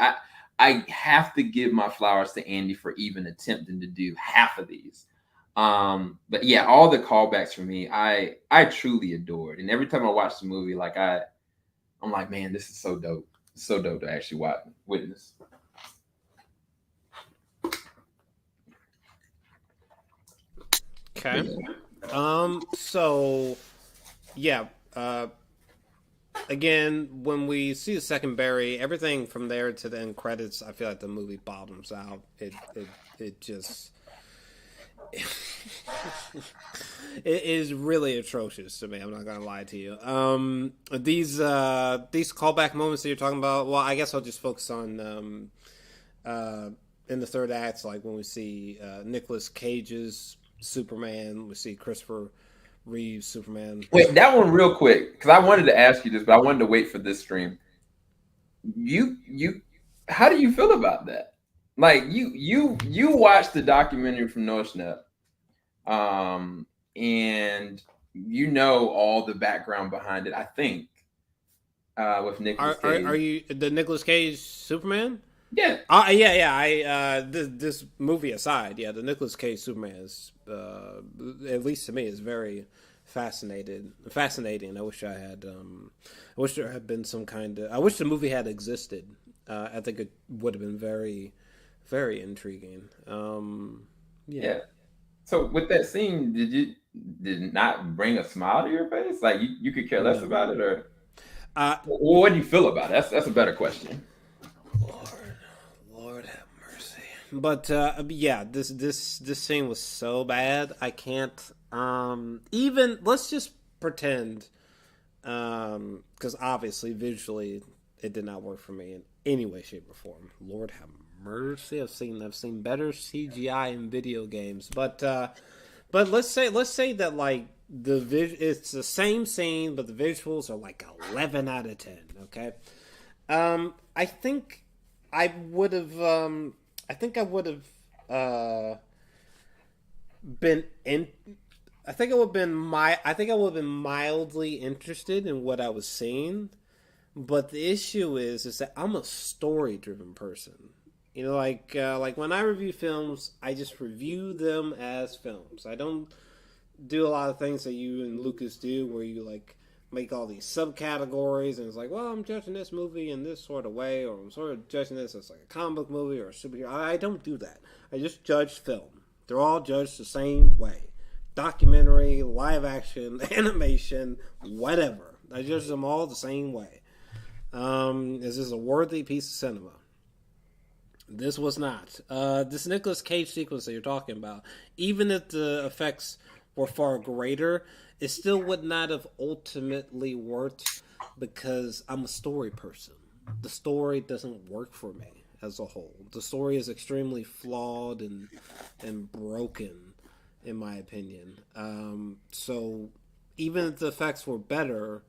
I have to give my flowers to Andy for even attempting to do half of these. But yeah, all the callbacks for me, I truly adored. And every time I watch the movie, like I'm like, man, this is so dope. It's so dope to actually witness. Okay. So yeah, again, when we see the second Barry, everything from there to the end credits, I feel like the movie bottoms out. It just it is really atrocious to me. I'm not gonna lie to you. These callback moments that you're talking about. Well, I guess I'll just focus on in the third act, like when we see Nicolas Cage's Superman, we see Christopher Reeve's Superman. Wait, that one real quick, because I wanted to ask you this, but I wanted to wait for this stream. You, how do you feel about that? Like you watched the documentary from Noah Schnapp, and you know all the background behind it. I think with Nicolas Cage. Are you the Nicolas Cage Superman? Yeah. Yeah. This movie aside, yeah, the Nicolas Cage Superman is, at least to me, is very fascinating. I wish I wish there had been some kind of. I wish the movie had existed. I think it would have been very, very intriguing. Yeah. So with that scene, did it not bring a smile to your face? Like you could care less about it, or what do you feel about it? That's a better question. Lord have mercy. But yeah, this scene was so bad. I can't even. Let's just pretend, because obviously visually it did not work for me in any way, shape, or form. Lord have mercy. I've seen better CGI in video games, but let's say that like it's the same scene, but the visuals are like 11 out of 10. Okay, I think I would have been in. I think I would have been mildly interested in what I was seeing, but the issue is that I'm a story-driven person. You know, like when I review films, I just review them as films. I don't do a lot of things that you and Lucas do, where you like make all these subcategories, and it's like, well, I'm judging this movie in this sort of way, or I'm sort of judging this as like a comic book movie or a superhero. I don't do that. I just judge film. They're all judged the same way. Documentary, live action, animation, whatever. I judge them all the same way. Is this a worthy piece of cinema? This was not. This Nicolas Cage sequence that you're talking about, even if the effects were far greater, it still would not have ultimately worked because I'm a story person. The story doesn't work for me as a whole. The story is extremely flawed and broken, in my opinion. So even if the effects were better,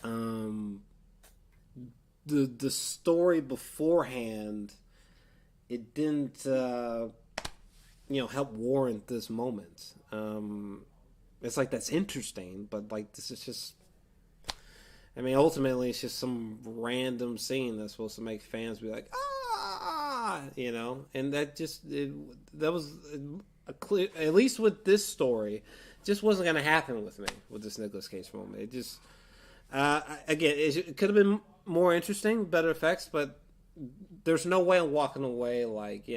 the story beforehand, it didn't help warrant this moment. It's like, that's interesting, but like, this is just, I mean, ultimately it's just some random scene that's supposed to make fans be like, and that was a clear, at least with this story, just wasn't going to happen with me with this Nicolas Cage moment. It just, again, it could have been more interesting, better effects, but there's no way I'm walking away like,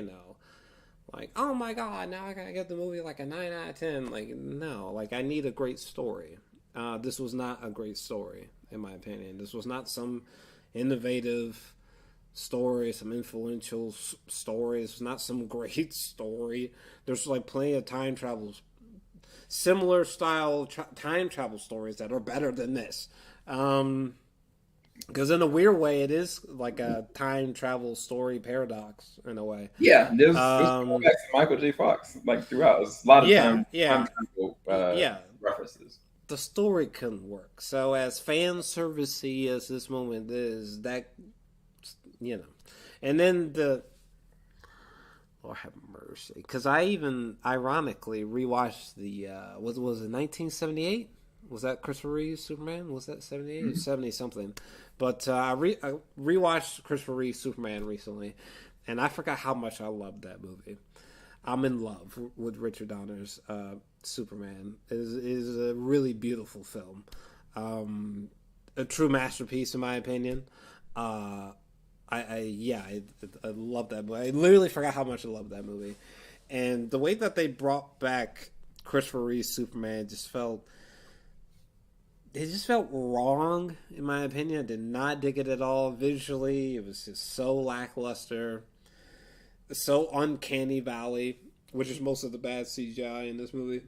like, oh my god, now I gotta give the movie like a 9 out of 10. Like, no, like I need a great story. This was not a great story, in my opinion. This was not some innovative story, some influential story. It's not some great story. There's like plenty of time travels, similar style time travel stories that are better than this. Because in a weird way, it is like a time travel story paradox in a way. Yeah, there's Michael J. Fox like throughout. There's a lot of time travel references. The story couldn't work. So as fan servicey as this moment is, that and then the Lord have mercy, because I even ironically rewatched the was it 1978? Was that Christopher Reeve's Superman? Was that 78 or 70 something? But I rewatched Christopher Reeve's Superman recently, and I forgot how much I loved that movie. I'm in love with Richard Donner's Superman. It is a really beautiful film, a true masterpiece in my opinion. I love that movie. I literally forgot how much I loved that movie, and the way that they brought back Christopher Reeve's Superman just felt wrong in my opinion. I did not dig it at all visually. It was just so lackluster, so uncanny valley, which is most of the bad CGI in this movie.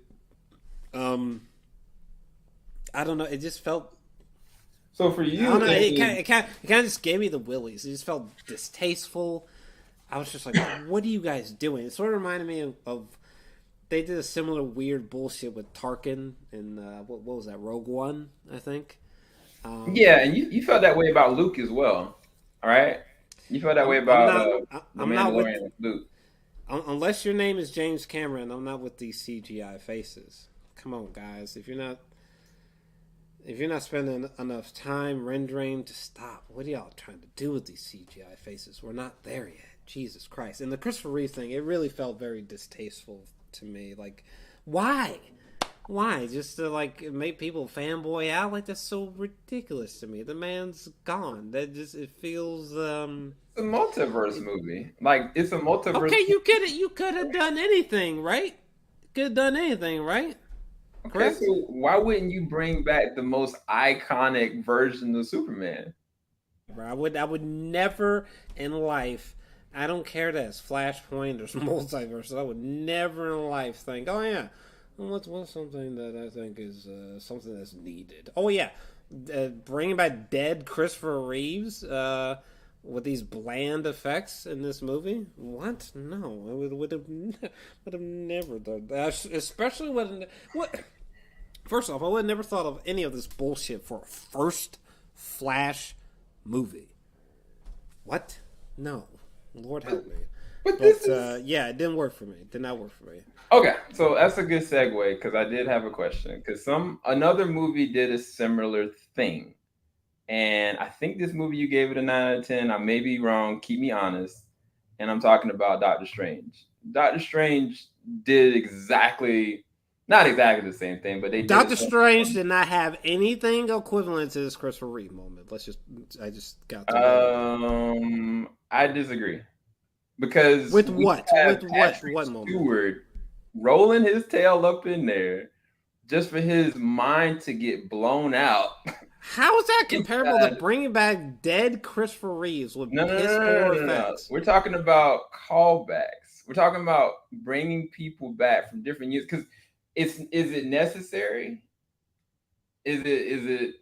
I don't know. It just felt. So for you, I don't know. It kind of just gave me the willies. It just felt distasteful. I was just like, "What are you guys doing?" It sort of reminded me of they did a similar weird bullshit with Tarkin in what was that, Rogue One, I think. Yeah, and you felt that way about Luke as well. All right, you felt that way about the Mandalorian with Luke. Unless your name is James Cameron, I'm not with these CGI faces. Come on, guys. If you're not spending enough time rendering, to stop. What are y'all trying to do with these CGI faces? We're not there yet. Jesus Christ. And the Christopher Reeve thing, it really felt very distasteful to me. Like, why? Just to like make people fanboy out? Like, that's so ridiculous to me. The man's gone. That just, it feels it's a multiverse movie. Like, it's a multiverse. Okay, you could have done anything, right? Okay, Correct? so why wouldn't you bring back the most iconic version of Superman? I would never in life. I don't care that it's Flashpoint or Multiverse. I would never in life think, oh yeah, what's something that I think is something that's needed. Oh yeah, bringing back dead Christopher Reeves with these bland effects in this movie. What? No, I would have never done that. Especially what. First off, I would have never thought of any of this bullshit for a first Flash movie. What? No. Lord help me. But yeah, it didn't work for me. It did not work for me. Okay, so that's a good segue because I did have a question. Because another movie did a similar thing, and I think this movie you gave it a 9 out of 10. I may be wrong. Keep me honest. And I'm talking about Doctor Strange. Doctor Strange did not exactly the same thing, but they. Doctor Strange did not have anything equivalent to this Christopher Reeve moment. I just got to I disagree. Because with what moment? Stewart rolling his tail up in there just for his mind to get blown out. How is that comparable to bringing back dead Christopher Reeves with no. effects? We're talking about callbacks. We're talking about bringing people back from different years. Because is it necessary? Is it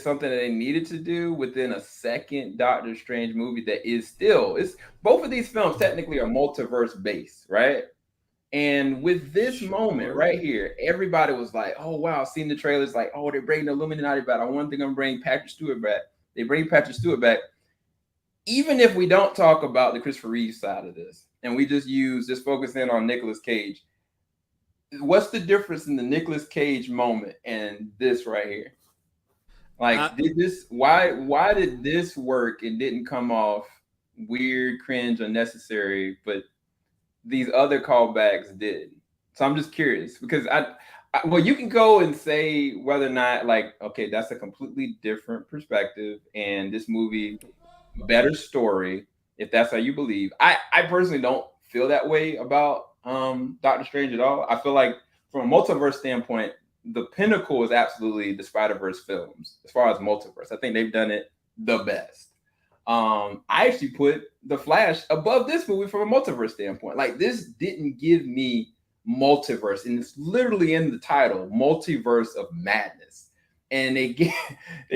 something that they needed to do within a second Doctor Strange movie that is still, both of these films technically are multiverse based, right? And with this moment right here, everybody was like, oh wow, seeing the trailers, like, oh, they're bringing the Illuminati back. I wonder if they're gonna bring Patrick Stewart back. They bring Patrick Stewart back. Even if we don't talk about the Christopher Reeve side of this, and we just focus in on Nicolas Cage, what's the difference in the Nicolas Cage moment and this right here? Like, why did this work and didn't come off weird, cringe, unnecessary, but these other callbacks did? So I'm just curious because well, you can go and say whether or not, like, okay, that's a completely different perspective and this movie, better story, if that's how you believe. I personally don't feel that way about Doctor Strange at all. I feel like from a multiverse standpoint, the pinnacle is absolutely the Spider-Verse films as far as multiverse. I think they've done it the best. I actually put The Flash above this movie from a multiverse standpoint. Like, this didn't give me multiverse, and it's literally in the title, Multiverse of Madness. And they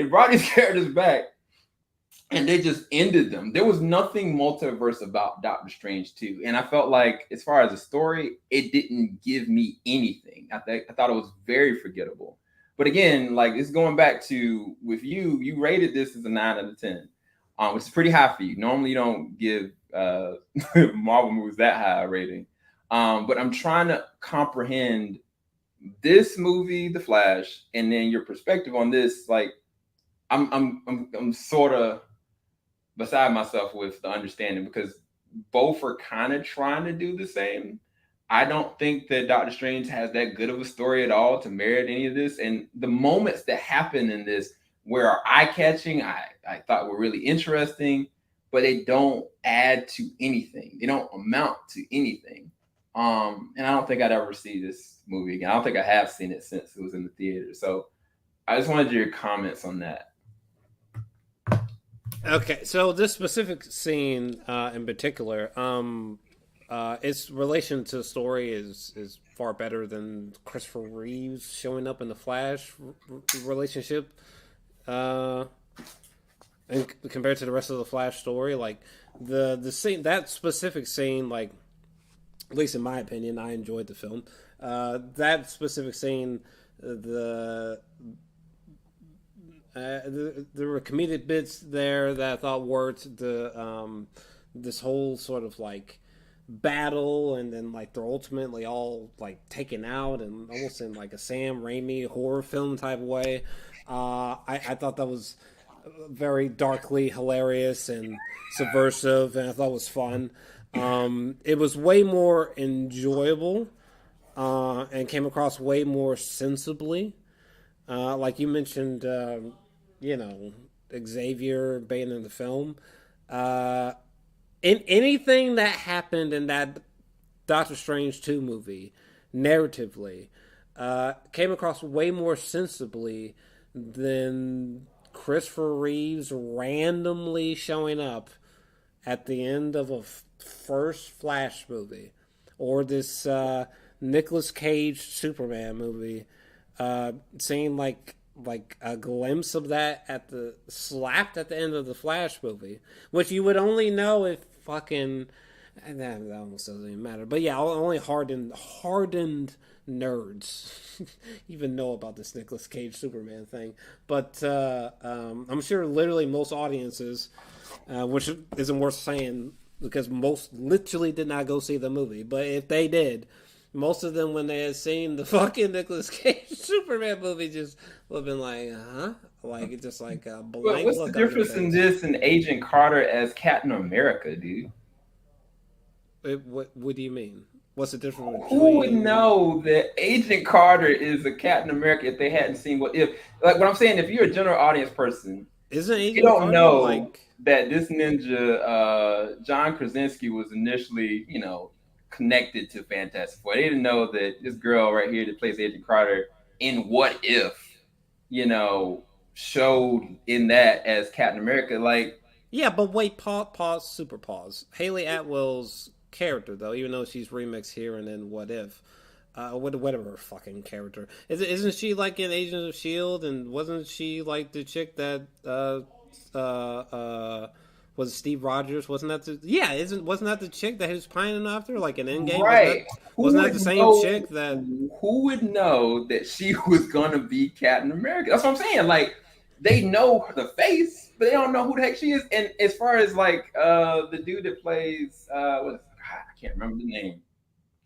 brought these characters back and they just ended them. There was nothing multiverse about Doctor Strange 2. And I felt like, as far as the story, it didn't give me anything. I thought it was very forgettable. But again, like, it's going back to, with you rated this as a 9 out of 10, which is pretty high for you. Normally you don't give Marvel movies that high a rating. But I'm trying to comprehend this movie, The Flash, and then your perspective on this. Like, I'm sort of beside myself with the understanding, because both are kind of trying to do the same. I don't think that Doctor Strange has that good of a story at all to merit any of this. And the moments that happen in this where are eye-catching, I thought were really interesting, but they don't add to anything. They don't amount to anything. And I don't think I'd ever see this movie again. I don't think I have seen it since it was in the theater. So I just wanted your comments on that. Okay, so this specific scene in particular, its relation to the story is far better than Christopher Reeves showing up in the Flash relationship, and compared to the rest of the Flash story. Like, the scene, that specific scene, like, at least in my opinion, I enjoyed the film. That specific scene, there were comedic bits there that I thought worked. This whole sort of like battle, and then like they're ultimately all like taken out, and almost in like a Sam Raimi horror film type of way. I thought that was very darkly hilarious and subversive, and I thought it was fun. It was way more enjoyable and came across way more sensibly. Like you mentioned, Xavier being in the film. In anything that happened in that Doctor Strange 2 movie, narratively, came across way more sensibly than Christopher Reeves randomly showing up at the end of a first Flash movie, or this Nicolas Cage Superman movie, seeing like a glimpse of that slapped at the end of the Flash movie, which you would only know if fucking, that almost doesn't even matter. But yeah, only hardened nerds even know about this Nicolas Cage Superman thing. But I'm sure literally most audiences, which isn't worth saying because most literally did not go see the movie, but if they did, most of them, when they had seen the fucking Nicolas Cage Superman movie, just would have been like, huh? Like, just like a blank What's look. the difference in this and Agent Carter as Captain America, dude? What do you mean? What's the difference between... Who would know that Agent Carter is a Captain America if they hadn't seen what I'm saying, if you're a general audience person, isn't Agent you don't Carter know like that this ninja, John Krasinski, was initially, connected to Fantastic Four. They didn't know that this girl right here that plays Agent Carter in What If, showed in that as Captain America. Like, yeah, but wait, pause. Haley Atwell's character, though, even though she's remixed here and then What If, whatever her fucking character isn't she like in Agents of S.H.I.E.L.D., and wasn't she like the chick that was Steve Rogers? Wasn't that wasn't that the chick that he was pining after, like in Endgame? Right. Wasn't that the same chick that... Who would know that she was gonna be Captain America? That's what I'm saying. Like, they know the face, but they don't know who the heck she is. And as far as like the dude that plays I can't remember the name.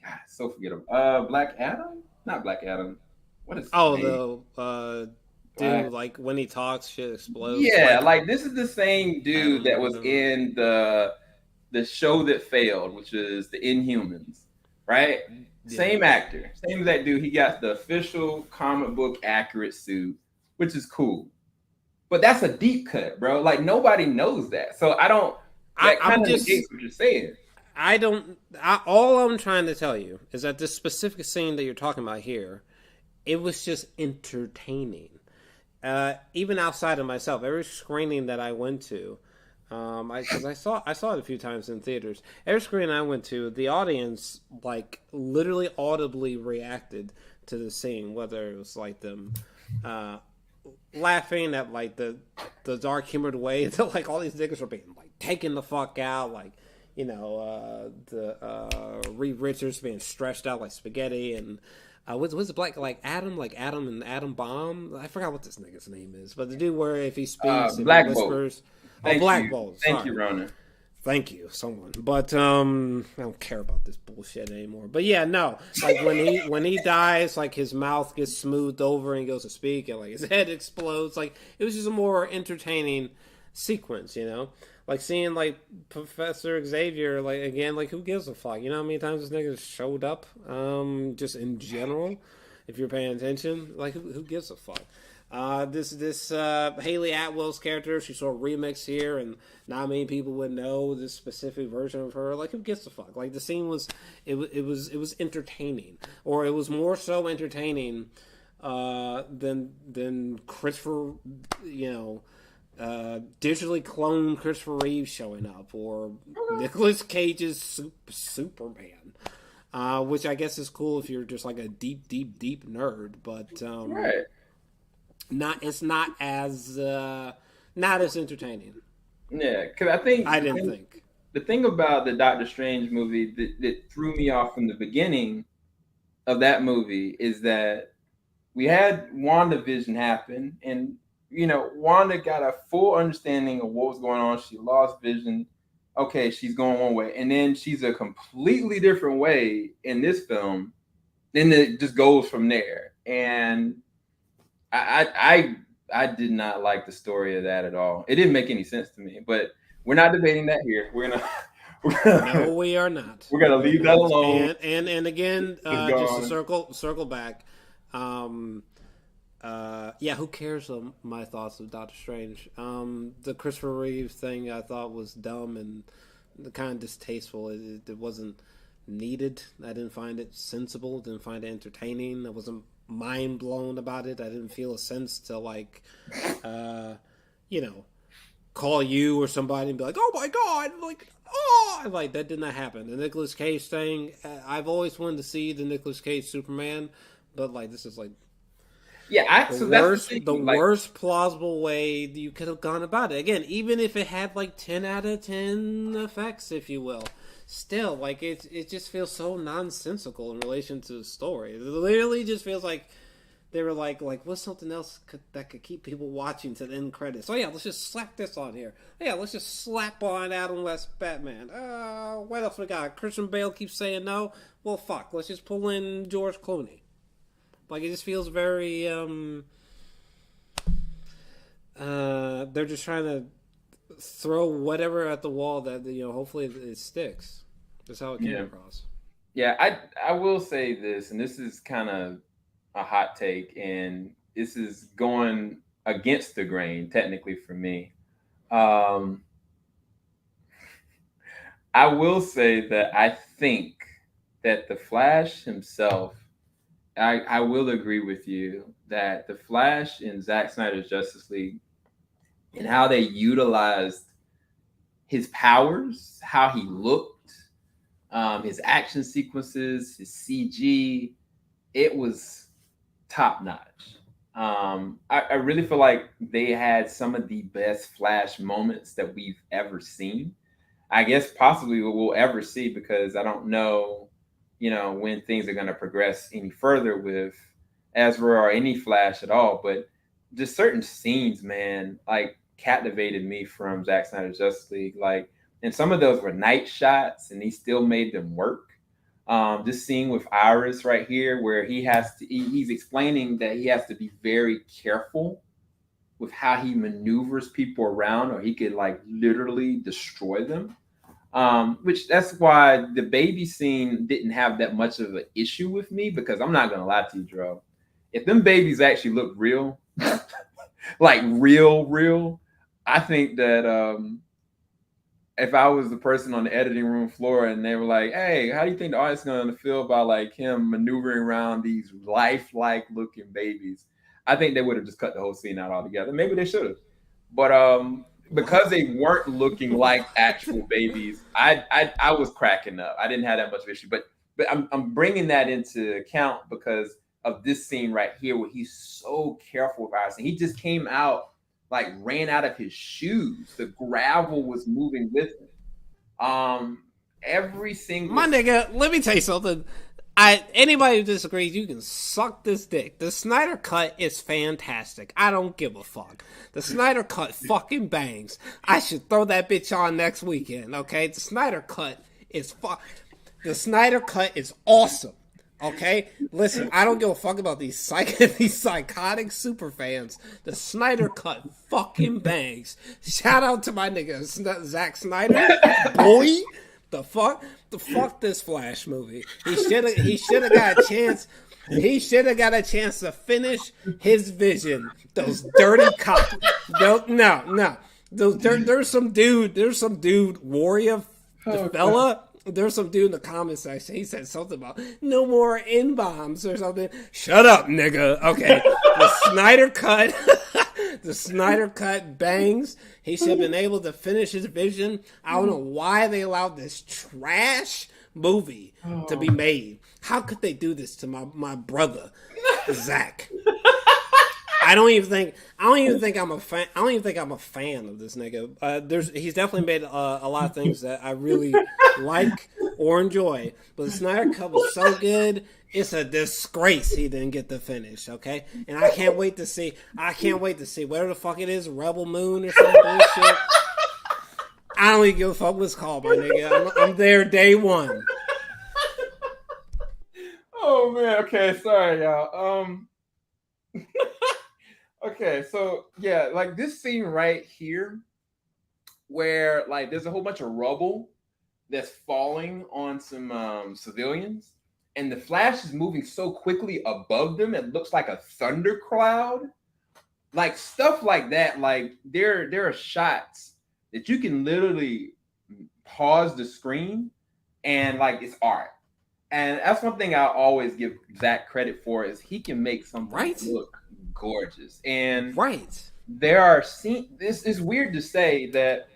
God, so forgettable. Black Adam? Not Black Adam. What is the dude, like when he talks, shit explodes. Yeah, like this is the same dude that was in the show that failed, which is the Inhumans, right? Yeah. Same actor, same exact dude. He got the official comic book accurate suit, which is cool. But that's a deep cut, bro. Like, nobody knows that. So I I'm just negates what you're saying. All I'm trying to tell you is that this specific scene that you're talking about here, it was just entertaining. Even outside of myself, every screening that I went to, because I saw it a few times in theaters. Every screening I went to, the audience like literally audibly reacted to the scene, whether it was like them laughing at like the dark humored way that like all these niggas were being like taken the fuck out, like Reed Richards being stretched out like spaghetti, and what's the black like Adam and Adam Bomb? I forgot what this nigga's name is, but the dude where if he speaks, if he whispers. Black Bolt. Thank you, Rona. Thank you, someone. But I don't care about this bullshit anymore. But yeah, no. Like when he dies, like his mouth gets smoothed over and he goes to speak, and like his head explodes. Like it was just a more entertaining sequence, Like seeing like Professor Xavier, like again, like who gives a fuck? You know how many times this nigga showed up? Just in general, if you're paying attention, like who gives a fuck? This Haley Atwell's character, she saw a remix here, and not many people would know this specific version of her. Like, who gives a fuck? Like, the scene was entertaining, or it was more so entertaining than Christopher, digitally cloned Christopher Reeve showing up, or Nicolas Cage's Superman. Which I guess is cool if you're just like a deep nerd, but right. It's not as entertaining. Yeah, because I think the thing about the Doctor Strange movie that threw me off from the beginning of that movie is that we had WandaVision happen, and Wanda got a full understanding of what was going on. She lost Vision. Okay, she's going one way, and then she's a completely different way in this film. Then it just goes from there, and I did not like the story of that at all. It didn't make any sense to me, but we're not debating that here. No, we are not. We're gonna leave that alone. And again, just to circle back. Who cares of my thoughts of Doctor Strange? The Christopher Reeve thing I thought was dumb and kind of distasteful. It wasn't needed. I didn't find it sensible. Didn't find it entertaining. I wasn't mind blown about it. I didn't feel a sense to call you or somebody and be like, oh my god, like that did not happen. The Nicolas Cage thing, I've always wanted to see the Nicolas Cage Superman, but like this is like the worst plausible way you could have gone about it. Again, even if it had like 10 out of 10 effects, if you will. Still, like it just feels so nonsensical in relation to the story. It literally just feels like they were like what's something else that could keep people watching to the end credits? Oh yeah, let's just slap this on here. Oh, yeah, let's just slap on Adam West Batman. What else we got? Christian Bale keeps saying no. Well, fuck. Let's just pull in George Clooney. Like it just feels very. They're just trying to throw whatever at the wall that hopefully it sticks. That's how it came across. Yeah, I will say this, and this is kind of a hot take, and this is going against the grain technically for me. I will say that I think that the Flash himself, I will agree with you that the Flash in Zack Snyder's Justice League and how they utilized his powers, how he looked, his action sequences, his CG, it was top notch. I really feel like they had some of the best Flash moments that we've ever seen. I guess possibly we'll ever see, because I don't know, when things are going to progress any further with Ezra or any Flash at all. But just certain scenes, man, like captivated me from Zack Snyder's Justice League. Like, and some of those were night shots, and he still made them work. This scene with Iris right here, where he's explaining that he has to be very careful with how he maneuvers people around, or he could like literally destroy them. Which that's why the baby scene didn't have that much of an issue with me, because I'm not gonna lie to you, Dro. If them babies actually look real, like real, I think that if I was the person on the editing room floor and they were like, hey, how do you think the audience is going to feel about like him maneuvering around these lifelike looking babies? I think they would have just cut the whole scene out altogether. Maybe they should have. But because they weren't looking like actual babies, I was cracking up. I didn't have that much of issue. But I'm bringing that into account because of this scene right here where he's so careful with our scene. He just came out, like ran out of his shoes. The gravel was moving with him. Every single my nigga, let me tell you something. Anybody who disagrees, you can suck this dick. The Snyder Cut is fantastic. I don't give a fuck. The Snyder Cut fucking bangs. I should throw that bitch on next weekend. Okay, the Snyder Cut is The Snyder Cut is awesome. Okay, listen, I don't give a fuck about these psychotic super fans. The Snyder Cut fucking bangs. Shout out to my nigga Zack Snyder, boy. The fuck this Flash movie. He should have got a chance. He should have got a chance to finish his vision. Those dirty cops. No. There's some dude, warrior, fella. There's some dude in the comment section. He said something about no more N-bombs or something. Shut up, nigga. Okay. The Snyder Cut bangs. He should have been able to finish his vision. I don't know why they allowed this trash movie to be made. How could they do this to my brother, Zach? I don't even think I'm a fan. I don't even think I'm a fan of this nigga. He's definitely made a lot of things that I really like or enjoy. But the Snyder Cut was so good, it's a disgrace he didn't get the finish. Okay, and I can't wait to see whatever the fuck it is, Rebel Moon or some bullshit. I don't even give a fuck what it's called, my nigga. I'm there day one. Oh man. Okay. Sorry, y'all. Okay, so yeah, like this scene right here, where like there's a whole bunch of rubble that's falling on some civilians, and the Flash is moving so quickly above them, it looks like a thundercloud. Like stuff like that. Like there are shots that you can literally pause the screen and like it's art. And that's one thing I always give Zach credit for is he can make something look gorgeous. And there are scenes. This is weird to say that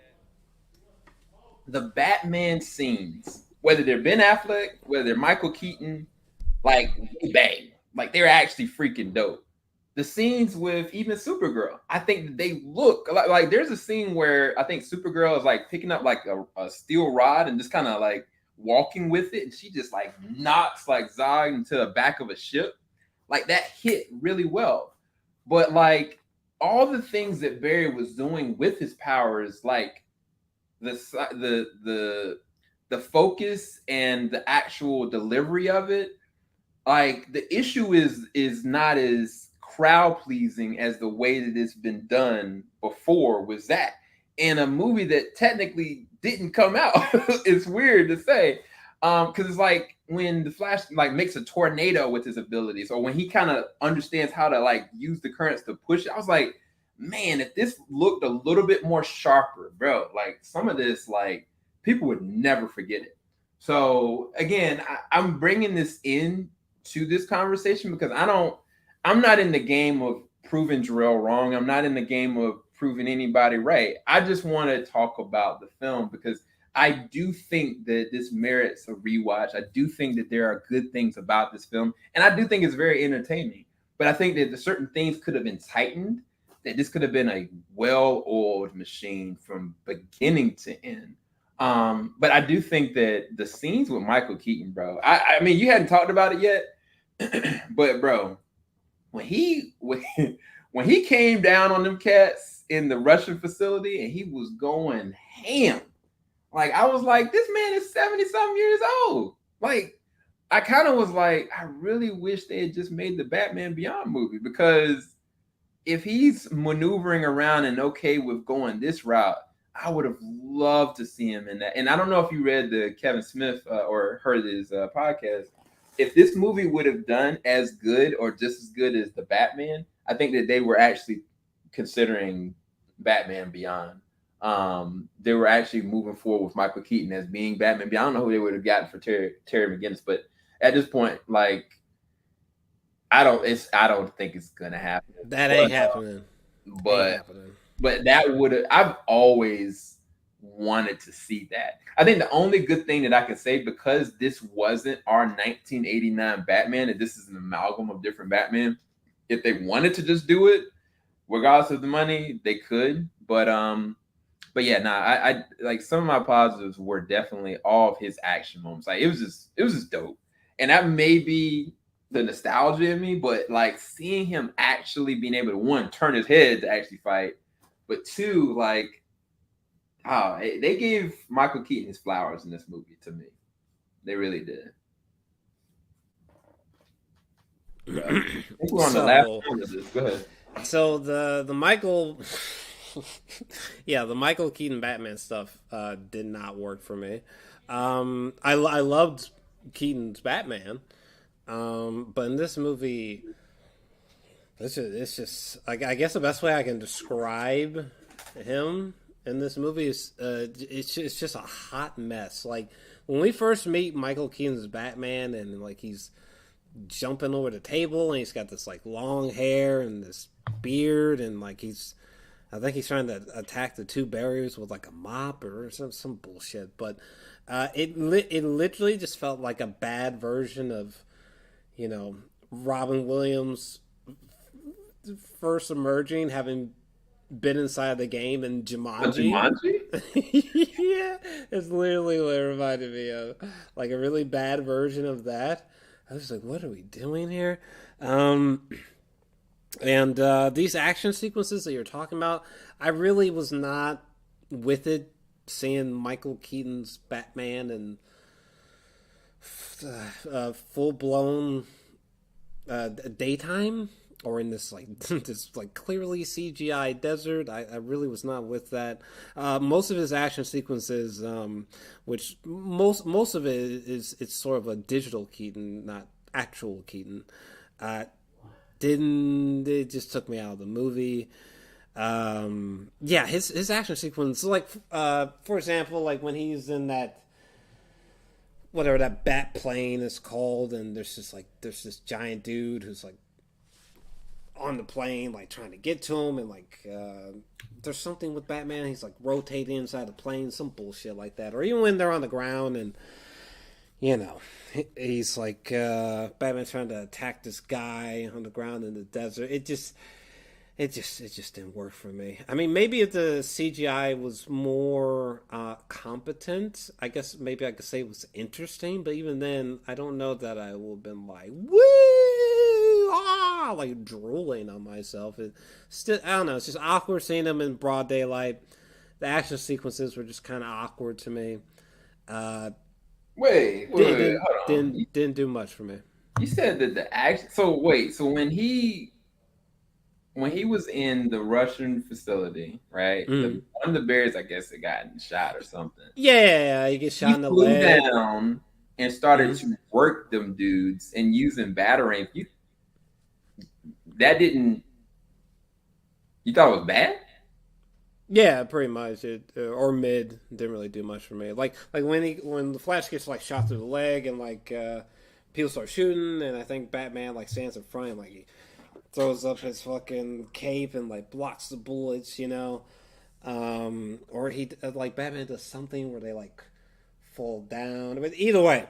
the Batman scenes, whether they're Ben Affleck, whether they're Michael Keaton, like bang, like they're actually freaking dope. The scenes with even Supergirl, I think that they look like there's a scene where I think Supergirl is like picking up like a steel rod and just kind of like walking with it, and she just like knocks like Zod into the back of a ship. Like that hit really well. But like all the things that Barry was doing with his powers, like the focus and the actual delivery of it, like the issue is not as crowd pleasing as the way that it's been done before with Zach in a movie that technically didn't come out. It's weird to say. Because it's like when the Flash like makes a tornado with his abilities, or when he kind of understands how to like use the currents to push it. I was like, man, if this looked a little bit more sharper, bro, like some of this, like people would never forget it. So again, I'm bringing this in to this conversation because I'm not in the game of proving Jor-El wrong. I'm not in the game of proving anybody right. I just want to talk about the film because I do think that this merits a rewatch. I do think that there are good things about this film, and I do think it's very entertaining. But I think that certain things could have been tightened, that this could have been a well-oiled machine from beginning to end. But I do think that the scenes with Michael Keaton, bro, I mean, you hadn't talked about it yet, but bro, when he came down on them cats in the Russian facility and he was going ham. Like, I was like, this man is 70-something years old. Like, I kind of was like, I really wish they had just made the Batman Beyond movie, because if he's maneuvering around and okay with going this route, I would have loved to see him in that. And I don't know if you read the Kevin Smith or heard his podcast. If this movie would have done as good or just as good as the Batman, I think that they were actually considering Batman Beyond. they were actually moving forward with Michael Keaton as being Batman. I don't know who they would have gotten for Terry McGinnis, but at this point, like, I don't think it's gonna happen. That ain't happening. But that would have. I've always wanted to see that. I think the only good thing that I can say, because this wasn't our 1989 Batman, and this is an amalgam of different Batman, if they wanted to just do it, regardless of the money, they could. But yeah, I like, some of my positives were definitely all of his action moments. Like, it was just dope. And that may be the nostalgia in me, but like, seeing him actually being able to, one, turn his head to actually fight, but two, like, they gave Michael Keaton his flowers in this movie to me. They really did. I think we're on the last one of this. Go ahead. So the Michael, the Michael Keaton Batman stuff did not work for me. I loved Keaton's Batman, but in this movie, it's just I guess the best way I can describe him in this movie is it's just a hot mess. Like, when we first meet Michael Keaton's Batman, and like, he's jumping over the table, and he's got this like long hair and this beard, and like, I think he's trying to attack the two barriers with like a mop or some bullshit. But it literally just felt like a bad version of, you know, Robin Williams first emerging, having been inside the game in Jumanji. Yeah, it's literally what it reminded me of, like a really bad version of that. I was like, what are we doing here? And these action sequences that you're talking about, I really was not with it, seeing Michael Keaton's Batman and full-blown daytime, or in this like this like clearly CGI desert. I really was not with that. Most of his action sequences, which most of it is, it's sort of a digital Keaton, not actual Keaton. It just took me out of the movie. His action sequence, like for example, like when he's in that, whatever that bat plane is called, and there's this giant dude who's like on the plane, like trying to get to him, and like there's something with Batman, he's like rotating inside the plane, some bullshit like that. Or even when they're on the ground, and you know, he's like Batman's trying to attack this guy on the ground in the desert. It just didn't work for me. I mean, maybe if the CGI was more competent, I guess maybe I could say it was interesting. But even then, I don't know that I would have been like, woo, like drooling on myself. It still, I don't know. It's just awkward seeing them in broad daylight. The action sequences were just kind of awkward to me. Wait, hold on. Didn't do much for me. You said that the action. So when he was in the Russian facility, right? One of the bears, I guess, had gotten shot or something. Yeah, he gets shot in the leg. He flew down and started to work them dudes and using batarang. You thought it was bad? Yeah, pretty much. Or mid, didn't really do much for me. Like when the Flash gets like shot through the leg, and like people start shooting, and I think Batman like stands in front and like he throws up his fucking cape and like blocks the bullets, you know. Or he like Batman does something where they like fall down. But either way,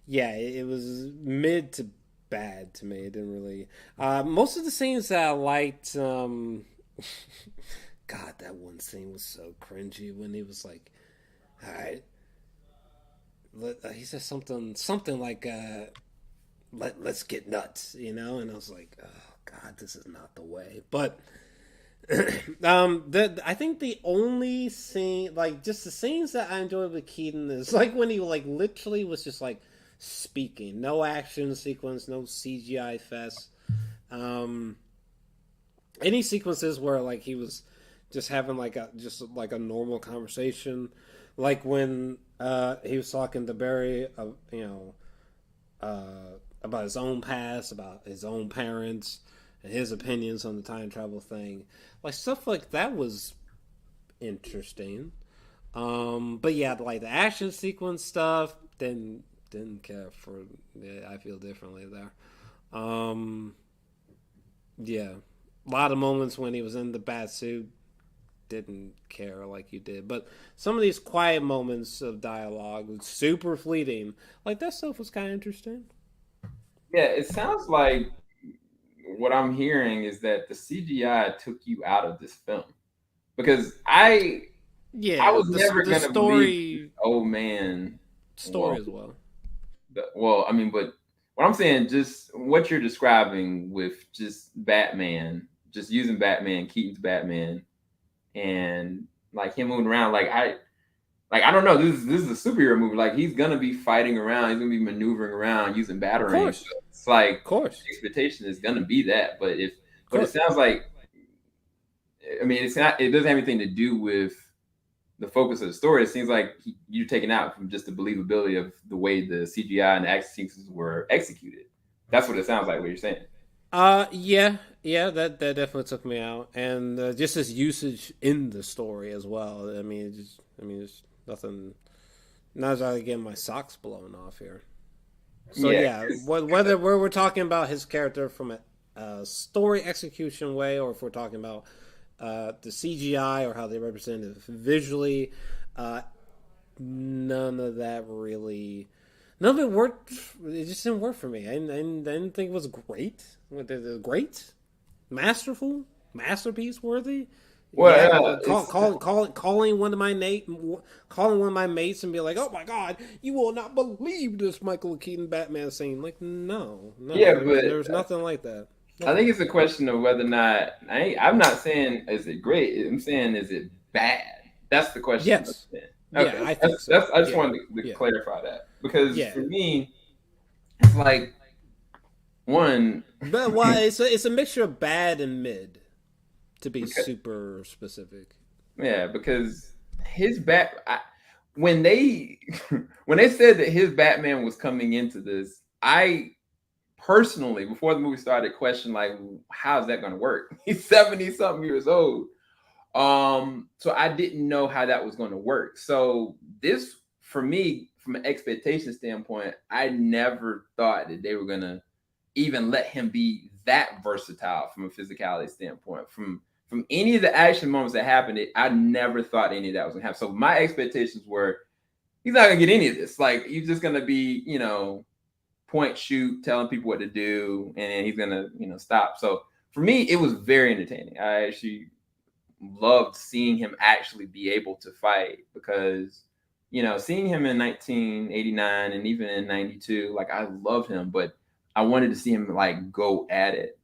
yeah, it was mid to bad to me. It didn't really. Most of the scenes that I liked. God, that one scene was so cringy when he was like, "All right," he said something like, let's get nuts, you know? And I was like, oh God, this is not the way. But I think the only scene, like just the scenes that I enjoyed with Keaton is like when he like literally was just like speaking, no action sequence, no CGI fest. Any sequences where like he was just having like a normal conversation, like when he was talking to Barry, about his own past, about his own parents, and his opinions on the time travel thing. Like, stuff like that was interesting. But yeah, like the action sequence stuff, didn't care for. Yeah, I feel differently there. Um, yeah, a lot of moments when he was in the bat suit, didn't care like you did. But some of these quiet moments of dialogue was super fleeting. Like that stuff was kind of interesting. Yeah, it sounds like what I'm hearing is that the CGI took you out of this film because I Yeah, was never the gonna believe this story old man. story Well, as well. well, I mean, but what I'm saying, just what you're describing with just Batman, just using Batman, Keaton's Batman, and like him moving around, like I don't know, this is a superhero movie. Like he's gonna be fighting around, he's gonna be maneuvering around using Of batarangs. course, So it's like of course, the expectation is gonna be that. of But it course. sounds like, I mean, it's not. It doesn't have anything to do with the focus of the story. It seems like you're taken out from just the believability of the way the CGI and the action sequences were executed. That's what it sounds like. What you're saying. Yeah, yeah, that definitely took me out, and just his usage in the story as well. I mean, it's nothing. Not as I get my socks blown off here. So Yeah, yeah, whether we're talking about his character from a story execution way, or if we're talking about the CGI or how they represent it visually, uh, none of that really. None of it worked. It just didn't work for me. I didn't think it was great. Great, masterful, masterpiece worthy. Yeah, well, calling one of my calling one of my mates and be like, "Oh my God, you will not believe this Michael Keaton Batman scene." Like, no, yeah, there's but nothing like that. I Nothing think like it's a that. question of whether or not I'm not saying is it great. I'm saying is it bad. That's the question. Yes, yeah, Okay, I think so. that's. I just Yeah, wanted to yeah, clarify that because yeah. for me, it's like one. But why? It's a mixture of bad and mid, to be because, super specific. yeah, because his when they when they said that his Batman was coming into this, I personally before the movie started questioned like how's that going to work? He's 70 something years old. So I didn't know how that was going to work. So this for me from an expectation standpoint, I never thought that they were going to even let him be that versatile from a physicality standpoint. From any of the action moments that happened, I never thought any of that was gonna happen. So my expectations were he's not gonna get any of this. Like he's just gonna be, point shoot, telling people what to do, and then he's gonna, stop. So for me, it was very entertaining. I actually loved seeing him actually be able to fight because seeing him in 1989 and even in 92, like I loved him, but I wanted to see him like go at it.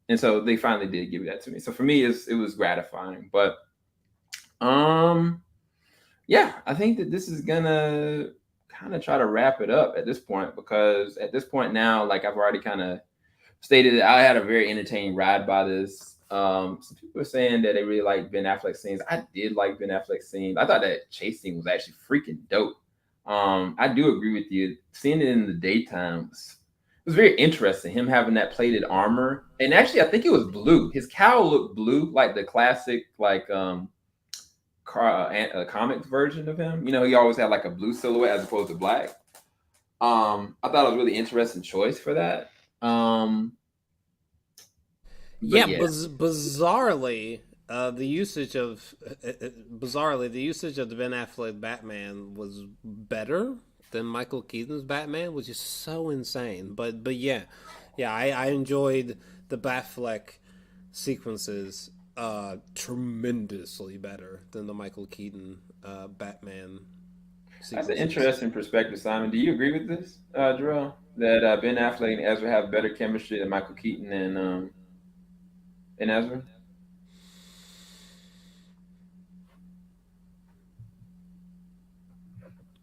And so they finally did give that to me. So for me, it was gratifying. But yeah, I think that this is gonna kind of try to wrap it up at this point because at this point now, like I've already kind of stated that I had a very entertaining ride by this. Some people are saying that they really like Ben Affleck scenes. I did like Ben Affleck scenes. I thought that chase scene was actually freaking dope. I do agree with you. Seeing it in the daytime was very interesting. Him having that plated armor, and actually, I think it was blue. His cowl looked blue, like the classic, like comics version of him. He always had like a blue silhouette as opposed to black. I thought it was a really interesting choice for that. But Yeah, yeah, bizarrely, the usage of the Ben Affleck Batman was better than Michael Keaton's Batman, which is so insane. But yeah, I enjoyed the Batfleck sequences tremendously better than the Michael Keaton Batman that's an sequences. interesting perspective, Simon. Do you agree with this, Jarrell? That Ben Affleck and Ezra have better chemistry than Michael Keaton and Ezra?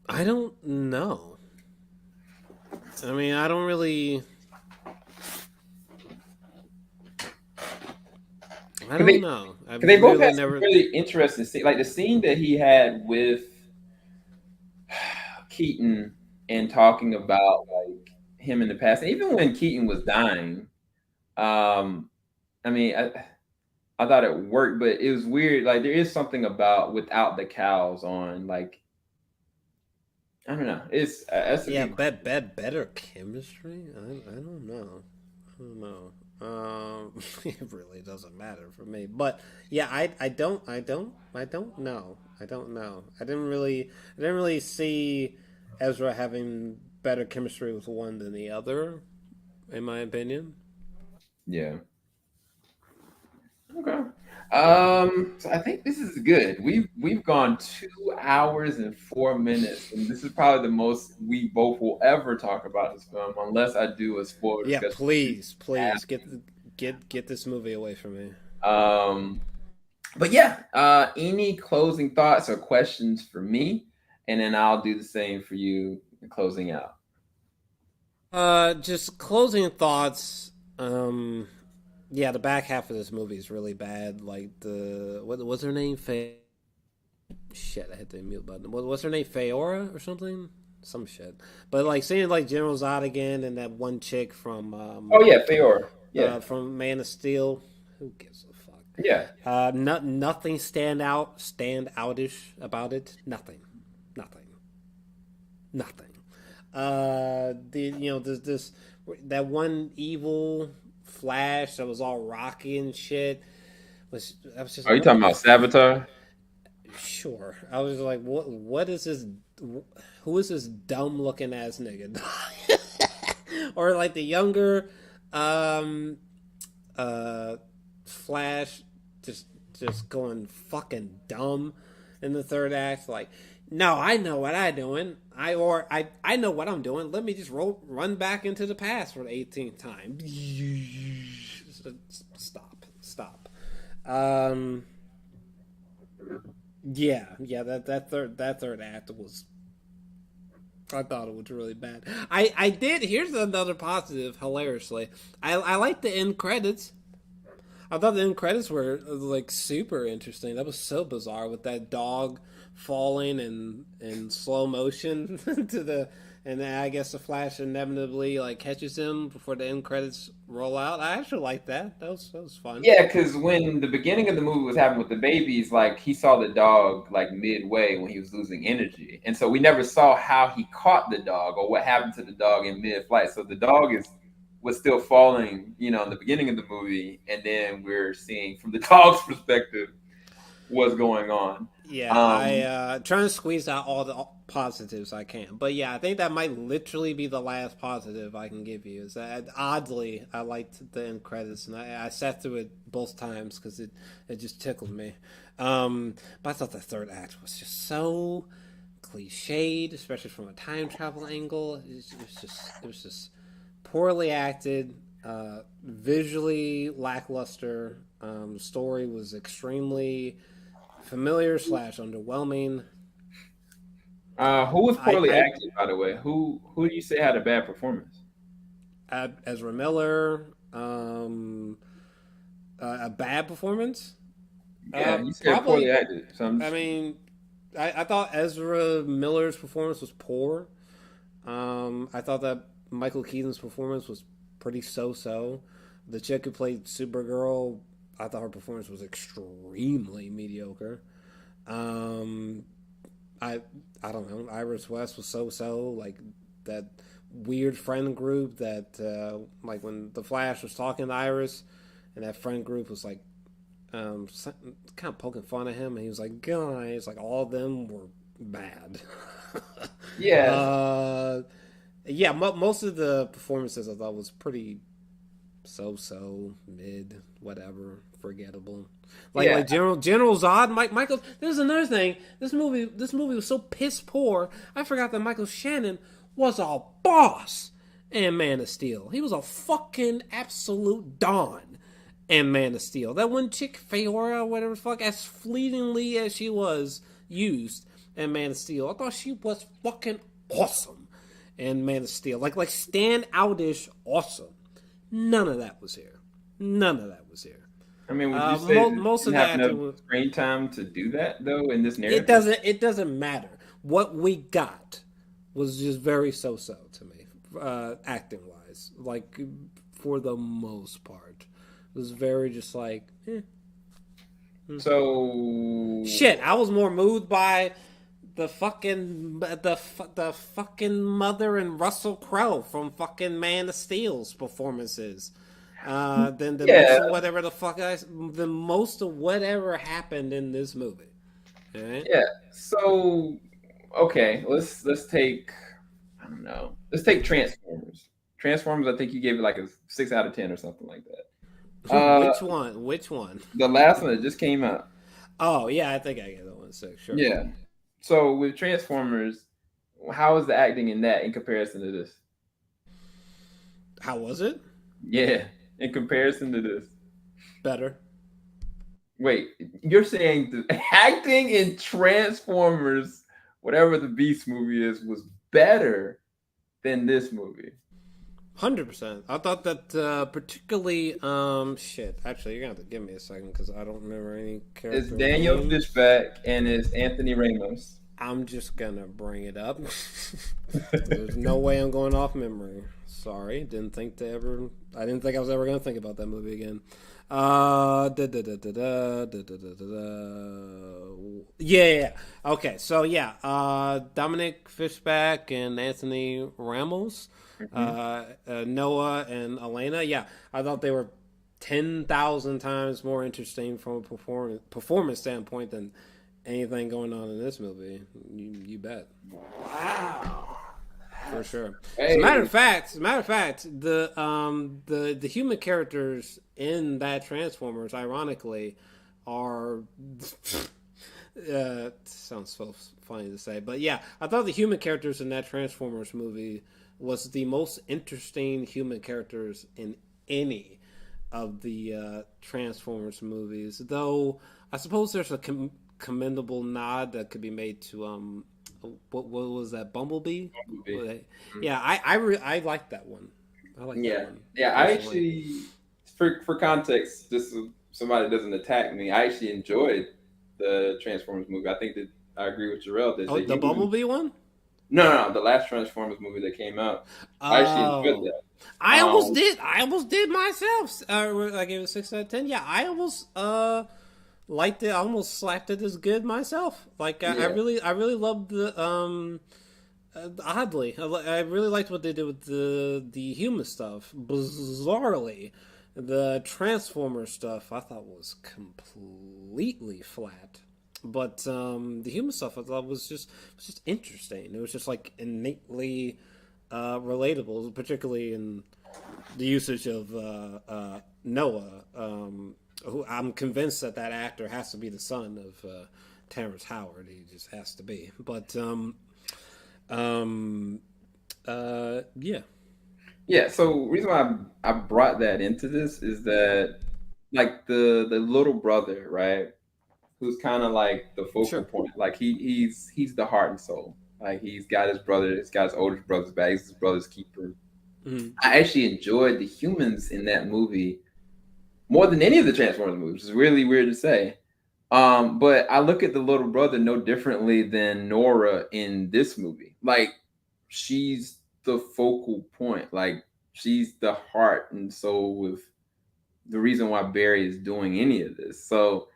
I don't know. I mean, I don't really. I Because don't know. I've they both literally had some never. really interesting scenes. Like the scene that he had with Keaton and talking about like him in the past, and even when Keaton was dying, I mean, I thought it worked, but it was weird. Like there is something about without the cows on. Like I don't know. It's that's a Yeah, good. better chemistry. I don't know. I don't know. It really doesn't matter for me. But yeah, I don't know. I don't know. I didn't really see Ezra having better chemistry with one than the other, in my opinion. Yeah. Okay. So I think this is good. We've gone 2 hours and 4 minutes, and this is probably the most we both will ever talk about this film, unless I do a spoiler Yeah, discussion. please get this movie away from me. Um, but yeah, any closing thoughts or questions for me, and then I'll do the same for you closing out. Just closing thoughts. Yeah, the back half of this movie is really bad. Like what's her name? Shit, I hit the mute button. What's her name? Feora or something? Some shit. But like seeing like General Zod again and that one chick from Oh yeah, Feora. Yeah, from Man of Steel. Who gives a fuck? yeah. Nothing stand outish about it. Nothing. There's that one evil Flash that was all rocky and shit. I was just. Are you talking about Saboteur? Sure. I was like, what is this? Who is this dumb looking ass nigga? Or like the younger Flash just going fucking dumb in the third act. Like, no, I know what I'm doing. I know what I'm doing. Let me just run back into the past for the 18th time. Stop. That third act was. I thought it was really bad. I did. Here's another positive. Hilariously, I like the end credits. I thought the end credits were like super interesting. That was so bizarre with that dog falling in slow motion to the, and then I guess the Flash inevitably like catches him before the end credits roll out. I actually liked that. That was fun. Yeah, because when the beginning of the movie was happening with the babies, like he saw the dog like midway when he was losing energy, and so we never saw how he caught the dog or what happened to the dog in mid-flight. So the dog was still falling, in the beginning of the movie, and then we're seeing from the dog's perspective what's going on. Yeah, I trying to squeeze out all the positives I can, but yeah, I think that might literally be the last positive I can give you. Is that oddly I liked the end credits, and I sat through it both times because it just tickled me. But I thought the third act was just so cliched, especially from a time travel angle. It was just poorly acted, visually lackluster. The story was extremely familiar / underwhelming. Who was poorly acted, by the way? Who do you say had a bad performance? Ezra Miller, a bad performance. Yeah, you said poorly acted. So I mean, I thought Ezra Miller's performance was poor. I thought that Michael Keaton's performance was pretty so. The chick who played Supergirl, I thought her performance was extremely mediocre. I don't know. Iris West was so. Like that weird friend group that like when the Flash was talking to Iris, and that friend group was like kind of poking fun at him, and he was like, "Guys, like all of them were bad." Yeah. Most of the performances I thought was pretty so mid, whatever, forgettable. Like General Zod, Michael. There's another thing. This movie was so piss poor. I forgot that Michael Shannon was a boss in Man of Steel. He was a fucking absolute don in Man of Steel. That one chick, Feora, whatever the fuck, as fleetingly as she was used in Man of Steel, I thought she was fucking awesome in Man of Steel. Like stand outish awesome. None of that was here. I mean, would you say most of that enough screen time to do that though in this narrative? It doesn't matter. What we got was just very so to me, acting wise. Like for the most part, it was very just like So Shit, I was more moved by the fucking mother and Russell Crowe from fucking Man of Steel's performances than most of whatever than most of whatever happened in this movie. All right? Yeah. So okay, let's take, I don't know. Let's take Transformers. Transformers, I think you gave it like a 6 out of 10 or something like that. Which one? Which one? The last one that just came out. Oh yeah, I think I get that one 6. Sure. Yeah. So with Transformers, how is the acting in that in comparison to this? How was it? Yeah, in comparison to this. Better. Wait, you're saying the acting in Transformers, whatever the Beast movie is, was better than this movie? 100%. I thought that particularly shit. Actually, you're gonna have to give me a second because I don't remember any character. It's Daniel names. Fishback and it's Anthony Ramos. I'm just gonna bring it up. There's no way I'm going off memory. Sorry, I didn't think I was ever gonna think about that movie again. Yeah. Okay, so yeah, Dominic Fishback and Anthony Ramos, Noah and Elena. Yeah, I thought they were 10,000 times more interesting from a performance standpoint than anything going on in this movie. You bet. Wow. For sure. Hey. As a matter of fact, the human characters in that Transformers, ironically, are sounds so funny to say, but yeah, I thought the human characters in that Transformers movie was the most interesting human characters in any of the Transformers movies. Though I suppose there's a commendable nod that could be made to what was that, Bumblebee? Yeah, I liked that one. I like that one. Yeah, I actually, for context, just so somebody doesn't attack me, I actually enjoyed the Transformers movie. I think that I agree with Jor-Els. That the Bumblebee one? No, the last Transformers movie that came out. I actually enjoyed that. I almost did myself. I gave it 6 out of 10. Yeah, I almost liked it. I almost slapped it as good myself. Like I really loved the oddly, I really liked what they did with the human stuff. Bizarrely, the Transformer stuff I thought was completely flat. But the human stuff I thought was just interesting. It was just like innately relatable, particularly in the usage of Noah. Who I'm convinced that actor has to be the son of Terrence Howard. He just has to be. But yeah. So reason why I brought that into this is that like the little brother, right? Who's kind of like the focal point. Like he's the heart and soul. Like he's got his brother. He's got his oldest brother's back. He's his brother's keeper. Mm-hmm. I actually enjoyed the humans in that movie more than any of the Transformers movies, which is really weird to say. But I look at the little brother no differently than Nora in this movie. Like, she's the focal point. Like, she's the heart and soul with the reason why Barry is doing any of this. So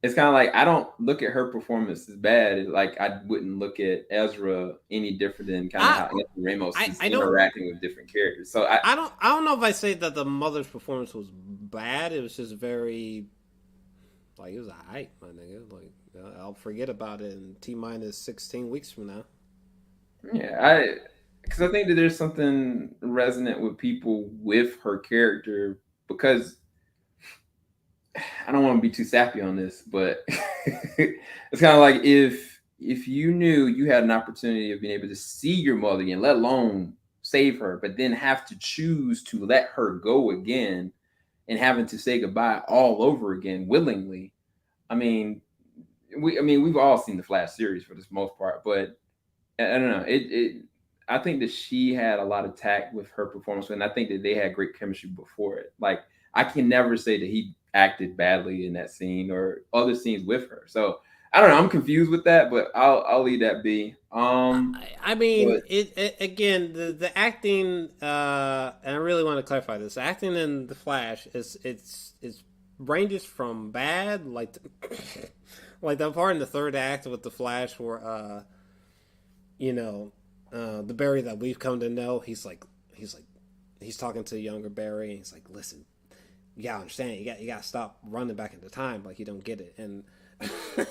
it's kind of like, I don't look at her performance as bad. Like, I wouldn't look at Ezra any different than kind of how Anthony Ramos is interacting with different characters. So I don't know if I say that the mother's performance was bad. It was just very, like, it was alright, my nigga. Like, I'll forget about it in T-minus 16 weeks from now. Yeah, because I think that there's something resonant with people with her character, because I don't want to be too sappy on this, but it's kind of like if you knew you had an opportunity of being able to see your mother again, let alone save her, but then have to choose to let her go again and having to say goodbye all over again willingly. I mean, we've all seen the Flash series for the most part, but I don't know. I think that she had a lot of tact with her performance, and I think that they had great chemistry before it. Like, I can never say that he acted badly in that scene or other scenes with her. So I don't know. I'm confused with that, but I'll leave that be. I mean, it again, the acting, and I really want to clarify this. Acting in the Flash is ranges from bad, like like that part in the third act with the Flash where the Barry that we've come to know, he's talking to younger Barry, and he's like, listen, you gotta understand, you gotta stop running back into time, like you don't get it. And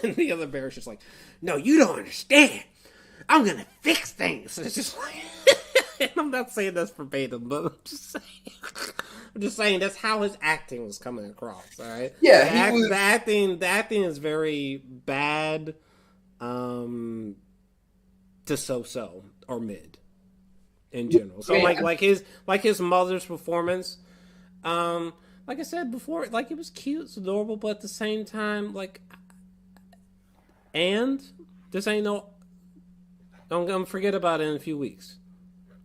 the other Barry's just like, no, you don't understand. I'm gonna fix things. And it's just like, and I'm not saying that's verbatim, but I'm just saying that's how his acting was coming across. All right. Yeah, the acting is very bad, to so or mid in general. So like his mother's performance, like I said before, like it was cute, it's adorable, but at the same time, like, and this ain't no. I'm gonna forget about it in a few weeks.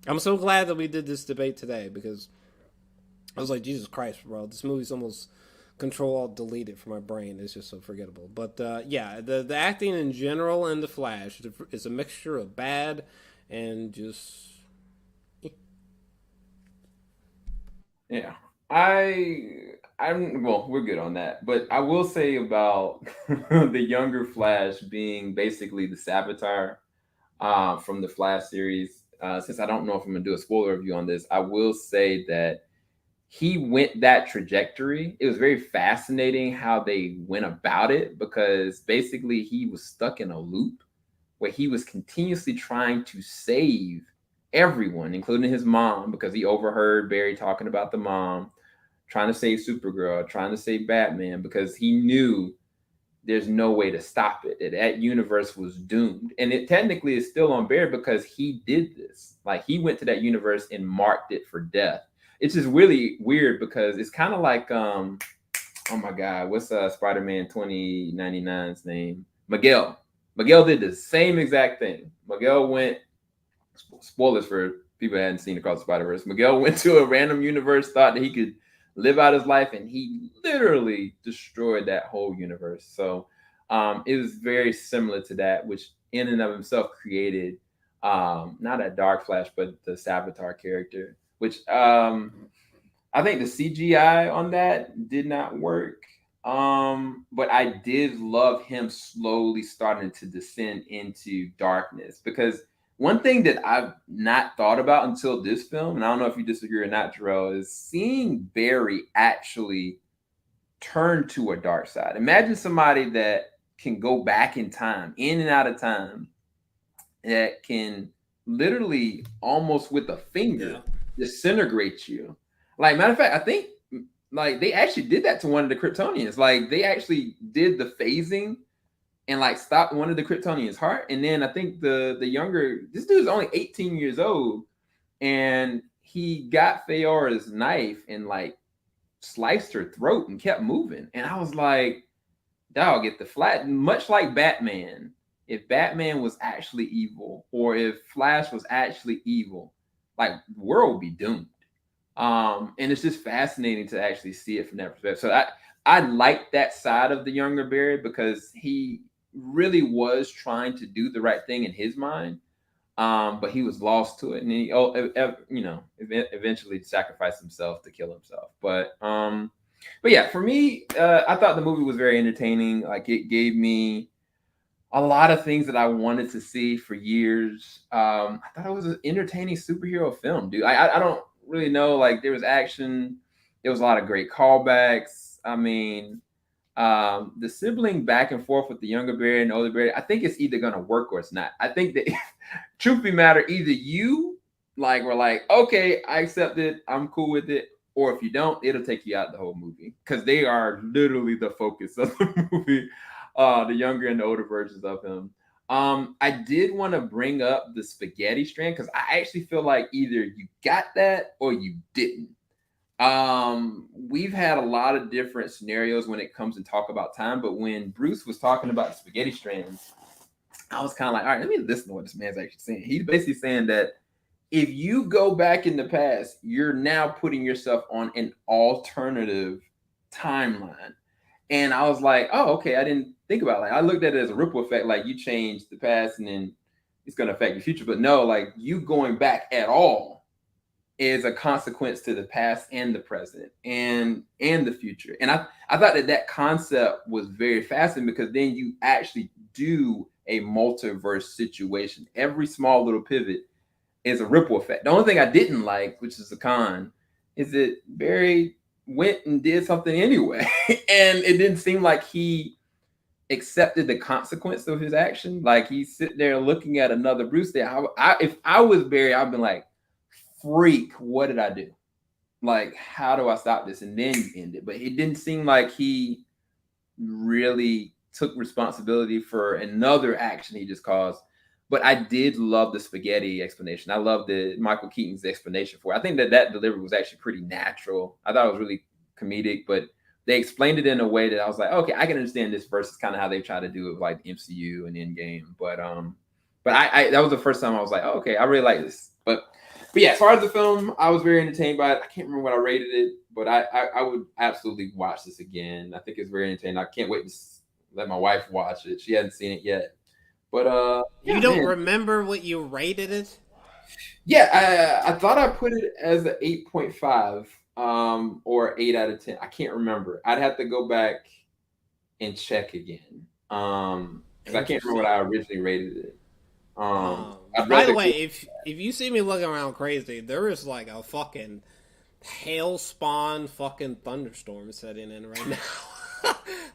I'm so glad that we did this debate today, because I was like, Jesus Christ, bro, this movie's almost Control-Alt-Deleted from my brain. It's just so forgettable. But yeah, the acting in general in The Flash is a mixture of bad and just. Yeah, I'm well, we're good on that. But I will say about the younger Flash being basically the saboteur from the Flash series. Since I don't know if I'm gonna do a spoiler review on this, I will say that he went that trajectory. It was very fascinating how they went about it, because basically he was stuck in a loop where he was continuously trying to save everyone, including his mom, because he overheard Barry talking about the mom, trying to save Supergirl, trying to save Batman, because he knew there's no way to stop it. That universe was doomed. And it technically is still on Barry because he did this. Like, he went to that universe and marked it for death. It's just really weird, because it's kind of like, oh my God, what's Spider-Man 2099's name? Miguel. Miguel did the same exact thing. Miguel went, spoilers for people that hadn't seen Across the Spider-Verse, Miguel went to a random universe, thought that he could live out his life, and he literally destroyed that whole universe. So it was very similar to that, which in and of himself created not a Dark Flash, but the Savitar character, which I think the CGI on that did not work. But I did love him slowly starting to descend into darkness, because one thing that I've not thought about until this film, and I don't know if you disagree or not, Jor-El, is seeing Barry actually turn to a dark side. Imagine somebody that can go back in time, in and out of time, that can literally almost with a finger disintegrate you. Like, matter of fact, I think like they actually did that to one of the Kryptonians. Like, they actually did the phasing and like stopped one of the Kryptonians' heart. And then I think the younger, this dude's only 18 years old, and he got Fayora's knife and like sliced her throat and kept moving. And I was like, dog, if the Flash, much like Batman, if Batman was actually evil, or if Flash was actually evil, like the world would be doomed. And it's just fascinating to actually see it from that perspective. So I like that side of the younger Barry, because he really was trying to do the right thing in his mind, but he was lost to it, and he eventually sacrificed himself to kill himself. But yeah, for me, I thought the movie was very entertaining. Like, it gave me a lot of things that I wanted to see for years. I thought it was an entertaining superhero film, dude. I don't really know, like, there was action, there was a lot of great callbacks. I mean, the sibling back and forth with the younger Barry and the older Barry, I think it's either going to work or it's not. I think that, truth be matter, either you were like, okay, I accept it, I'm cool with it, or if you don't, it'll take you out the whole movie, because they are literally the focus of the movie, the younger and the older versions of him. I did want to bring up the spaghetti strand, because I actually feel like either you got that or you didn't. We've had a lot of different scenarios when it comes to talk about time, but when Bruce was talking about the spaghetti strands, I was kind of like, all right, let me listen to what this man's actually saying. He's basically saying that if you go back in the past, you're now putting yourself on an alternative timeline. And I was like, oh, okay, I didn't think about it. Like, I looked at it as a ripple effect, like you change the past and then it's going to affect the future. But no, like, you going back at all is a consequence to the past and the present and the future. And I thought that concept was very fascinating, because then you actually do a multiverse situation. Every small little pivot is a ripple effect. The only thing I didn't like, which is a con, is that Barry went and did something anyway. And it didn't seem like he accepted the consequence of his action. Like, he's sitting there looking at another Bruce there. If I was Barry, I'd been like, freak, what did I do? Like, how do I stop this? And then you end it. But it didn't seem like he really took responsibility for another action he just caused. But I did love the spaghetti explanation. I love the Michael Keaton's explanation for it. I think that delivery was actually pretty natural. I thought it was really comedic, but they explained it in a way that I was like, okay, I can understand this versus kind of how they try to do it with like MCU and Endgame. But I that was the first time I was like, oh, okay, I really like this. But yeah, as far as the film, I was very entertained by it. I can't remember what I rated it, but I would absolutely watch this again. I think it's very entertaining. I can't wait to let my wife watch it. She hasn't seen it yet. But you don't remember what you rated it? Yeah, I thought I put it as an 8.5 or 8 out of 10. I can't remember. I'd have to go back and check again. Because I can't remember what I originally rated it. By the way, if you see me looking around crazy, there is like a fucking hail spawn fucking thunderstorm setting in right now.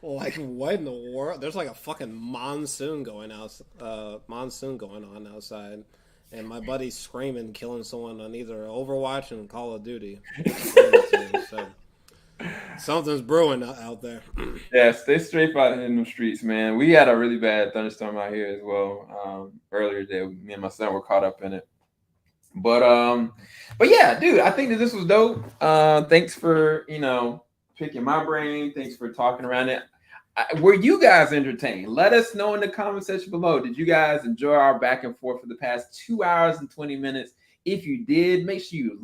Like, what in the world? There's like a fucking monsoon going on outside, and my buddy's screaming, killing someone on either Overwatch and Call of Duty. So something's brewing out there. Yeah, stay straight out in the streets, man. We had a really bad thunderstorm out here as well earlier today. Me and my son were caught up in it. But yeah, dude, I think that this was dope. Thanks for, picking my brain. Thanks for talking around it. Were you guys entertained? Let us know in the comment section below. Did you guys enjoy our back and forth for the past 2 hours and 20 minutes? If you did, make sure you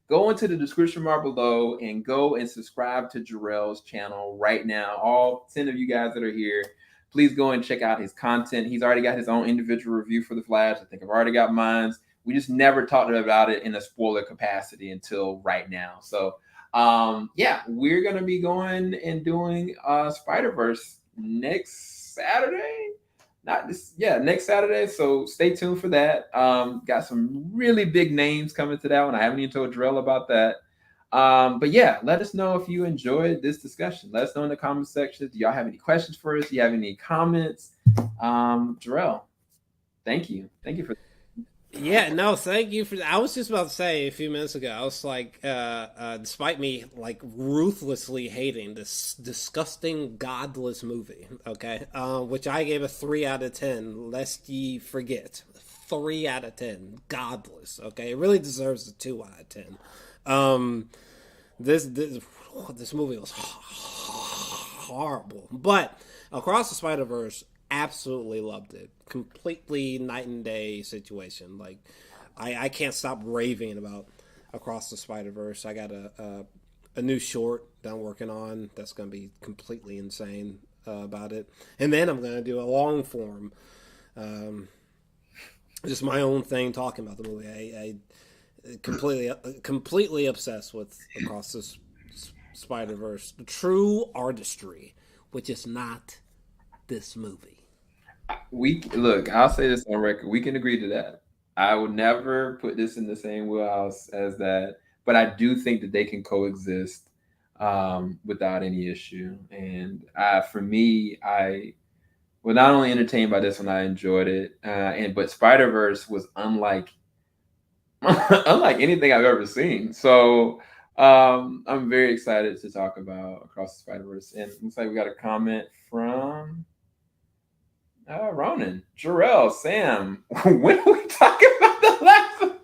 go into the description bar below and go and subscribe to Jor-Els' channel right now. All 10 of you guys that are here, please go and check out his content. He's already got his own individual review for The Flash. I think I've already got mine. We just never talked about it in a spoiler capacity until right now. So yeah, we're going to be going and doing Spider-Verse next Saturday. Next Saturday. So stay tuned for that. Got some really big names coming to that one. I haven't even told Jor-El about that. But yeah, let us know if you enjoyed this discussion. Let us know in the comment section. Do y'all have any questions for us? Do you have any comments? Jor-El, thank you. Thank you for Yeah, no, thank you for that. I was just about to say a few minutes ago, I was like, despite me like ruthlessly hating this disgusting, godless movie, okay, which I gave a 3 out of 10, lest ye forget, 3 out of 10, godless, okay, it really deserves a 2 out of 10. This movie was horrible, but Across the Spider-Verse, absolutely loved it. Completely night and day situation. Like, I can't stop raving about Across the Spider-Verse. I got a new short that I'm working on that's going to be completely insane about it. And then I'm going to do a long form, just my own thing talking about the movie. I completely obsessed with Across the Spider-Verse. The true artistry, which is not this movie. I'll say this on record. We can agree to that. I would never put this in the same wheelhouse as that, but I do think that they can coexist without any issue. And for me, I was not only entertained by this one, I enjoyed it. But Spider-Verse was unlike anything I've ever seen. So I'm very excited to talk about Across the Spider-Verse. And it looks like we got a comment from Ronan, Jor-El, Sam. When are we talking about the last one?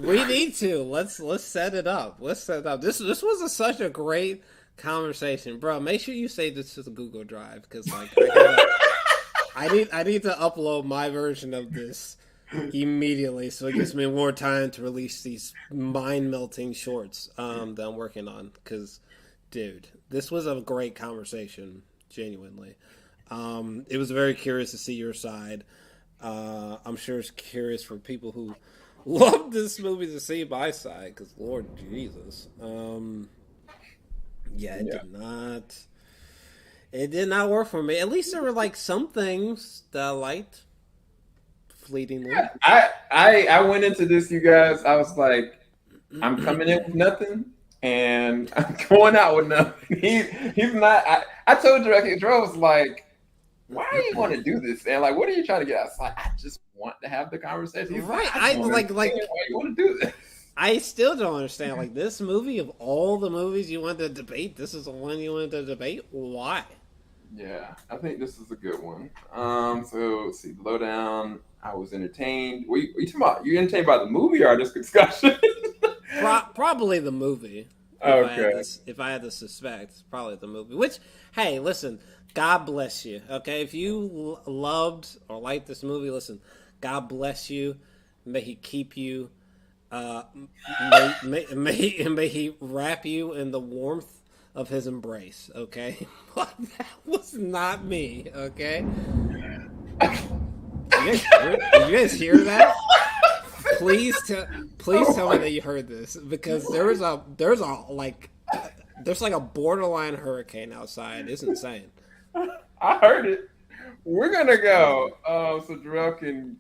We need to. Let's set it up. This was such a great conversation, bro. Make sure you save this to the Google Drive, because like I need to upload my version of this immediately, so it gives me more time to release these mind melting shorts that I'm working on. Because, dude, this was a great conversation, genuinely. It was very curious to see your side. I'm sure it's curious for people who Love this movie to see my side because Lord Jesus. It did not. It did not work for me. At least there were like some things that I liked. Fleetingly. I went into this, you guys. I was like, I'm coming in with nothing, and I'm going out with nothing. He's not. I told Jor was like, why do you want to do this? And like, what are you trying to get? I was like, I just want to have the conversation. He's right. Like, why you want to do this? I still don't understand. Like, this movie, of all the movies you wanted to debate, this is the one you wanted to debate? Why? Yeah, I think this is a good one. So let's see, lowdown. I was entertained. Were you talking about? You entertained by the movie or this discussion? Probably the movie. Okay. If I had to suspect, probably the movie. Which, hey, listen, God bless you. Okay, if you loved or liked this movie, listen, God bless you. May He keep you. May He wrap you in the warmth of His embrace. Okay, but that was not me. Okay. Did you guys hear that? Please tell me that you heard this, because there's like a borderline hurricane outside. It's insane. I heard it. We're gonna go so Jor-El can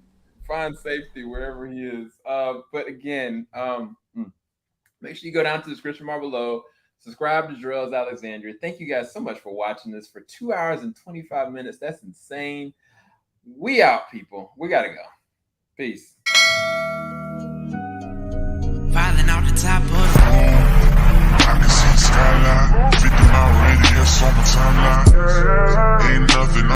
find safety wherever he is. But again, make sure you go down to the description bar below. Subscribe to Jor-Els Alexandria. Thank you guys so much for watching this for 2 hours and 25 minutes. That's insane. We out, people. We gotta go. Peace. Falling out the top of the I can see the skyline, 50 mile radius on my timeline. Ain't nothing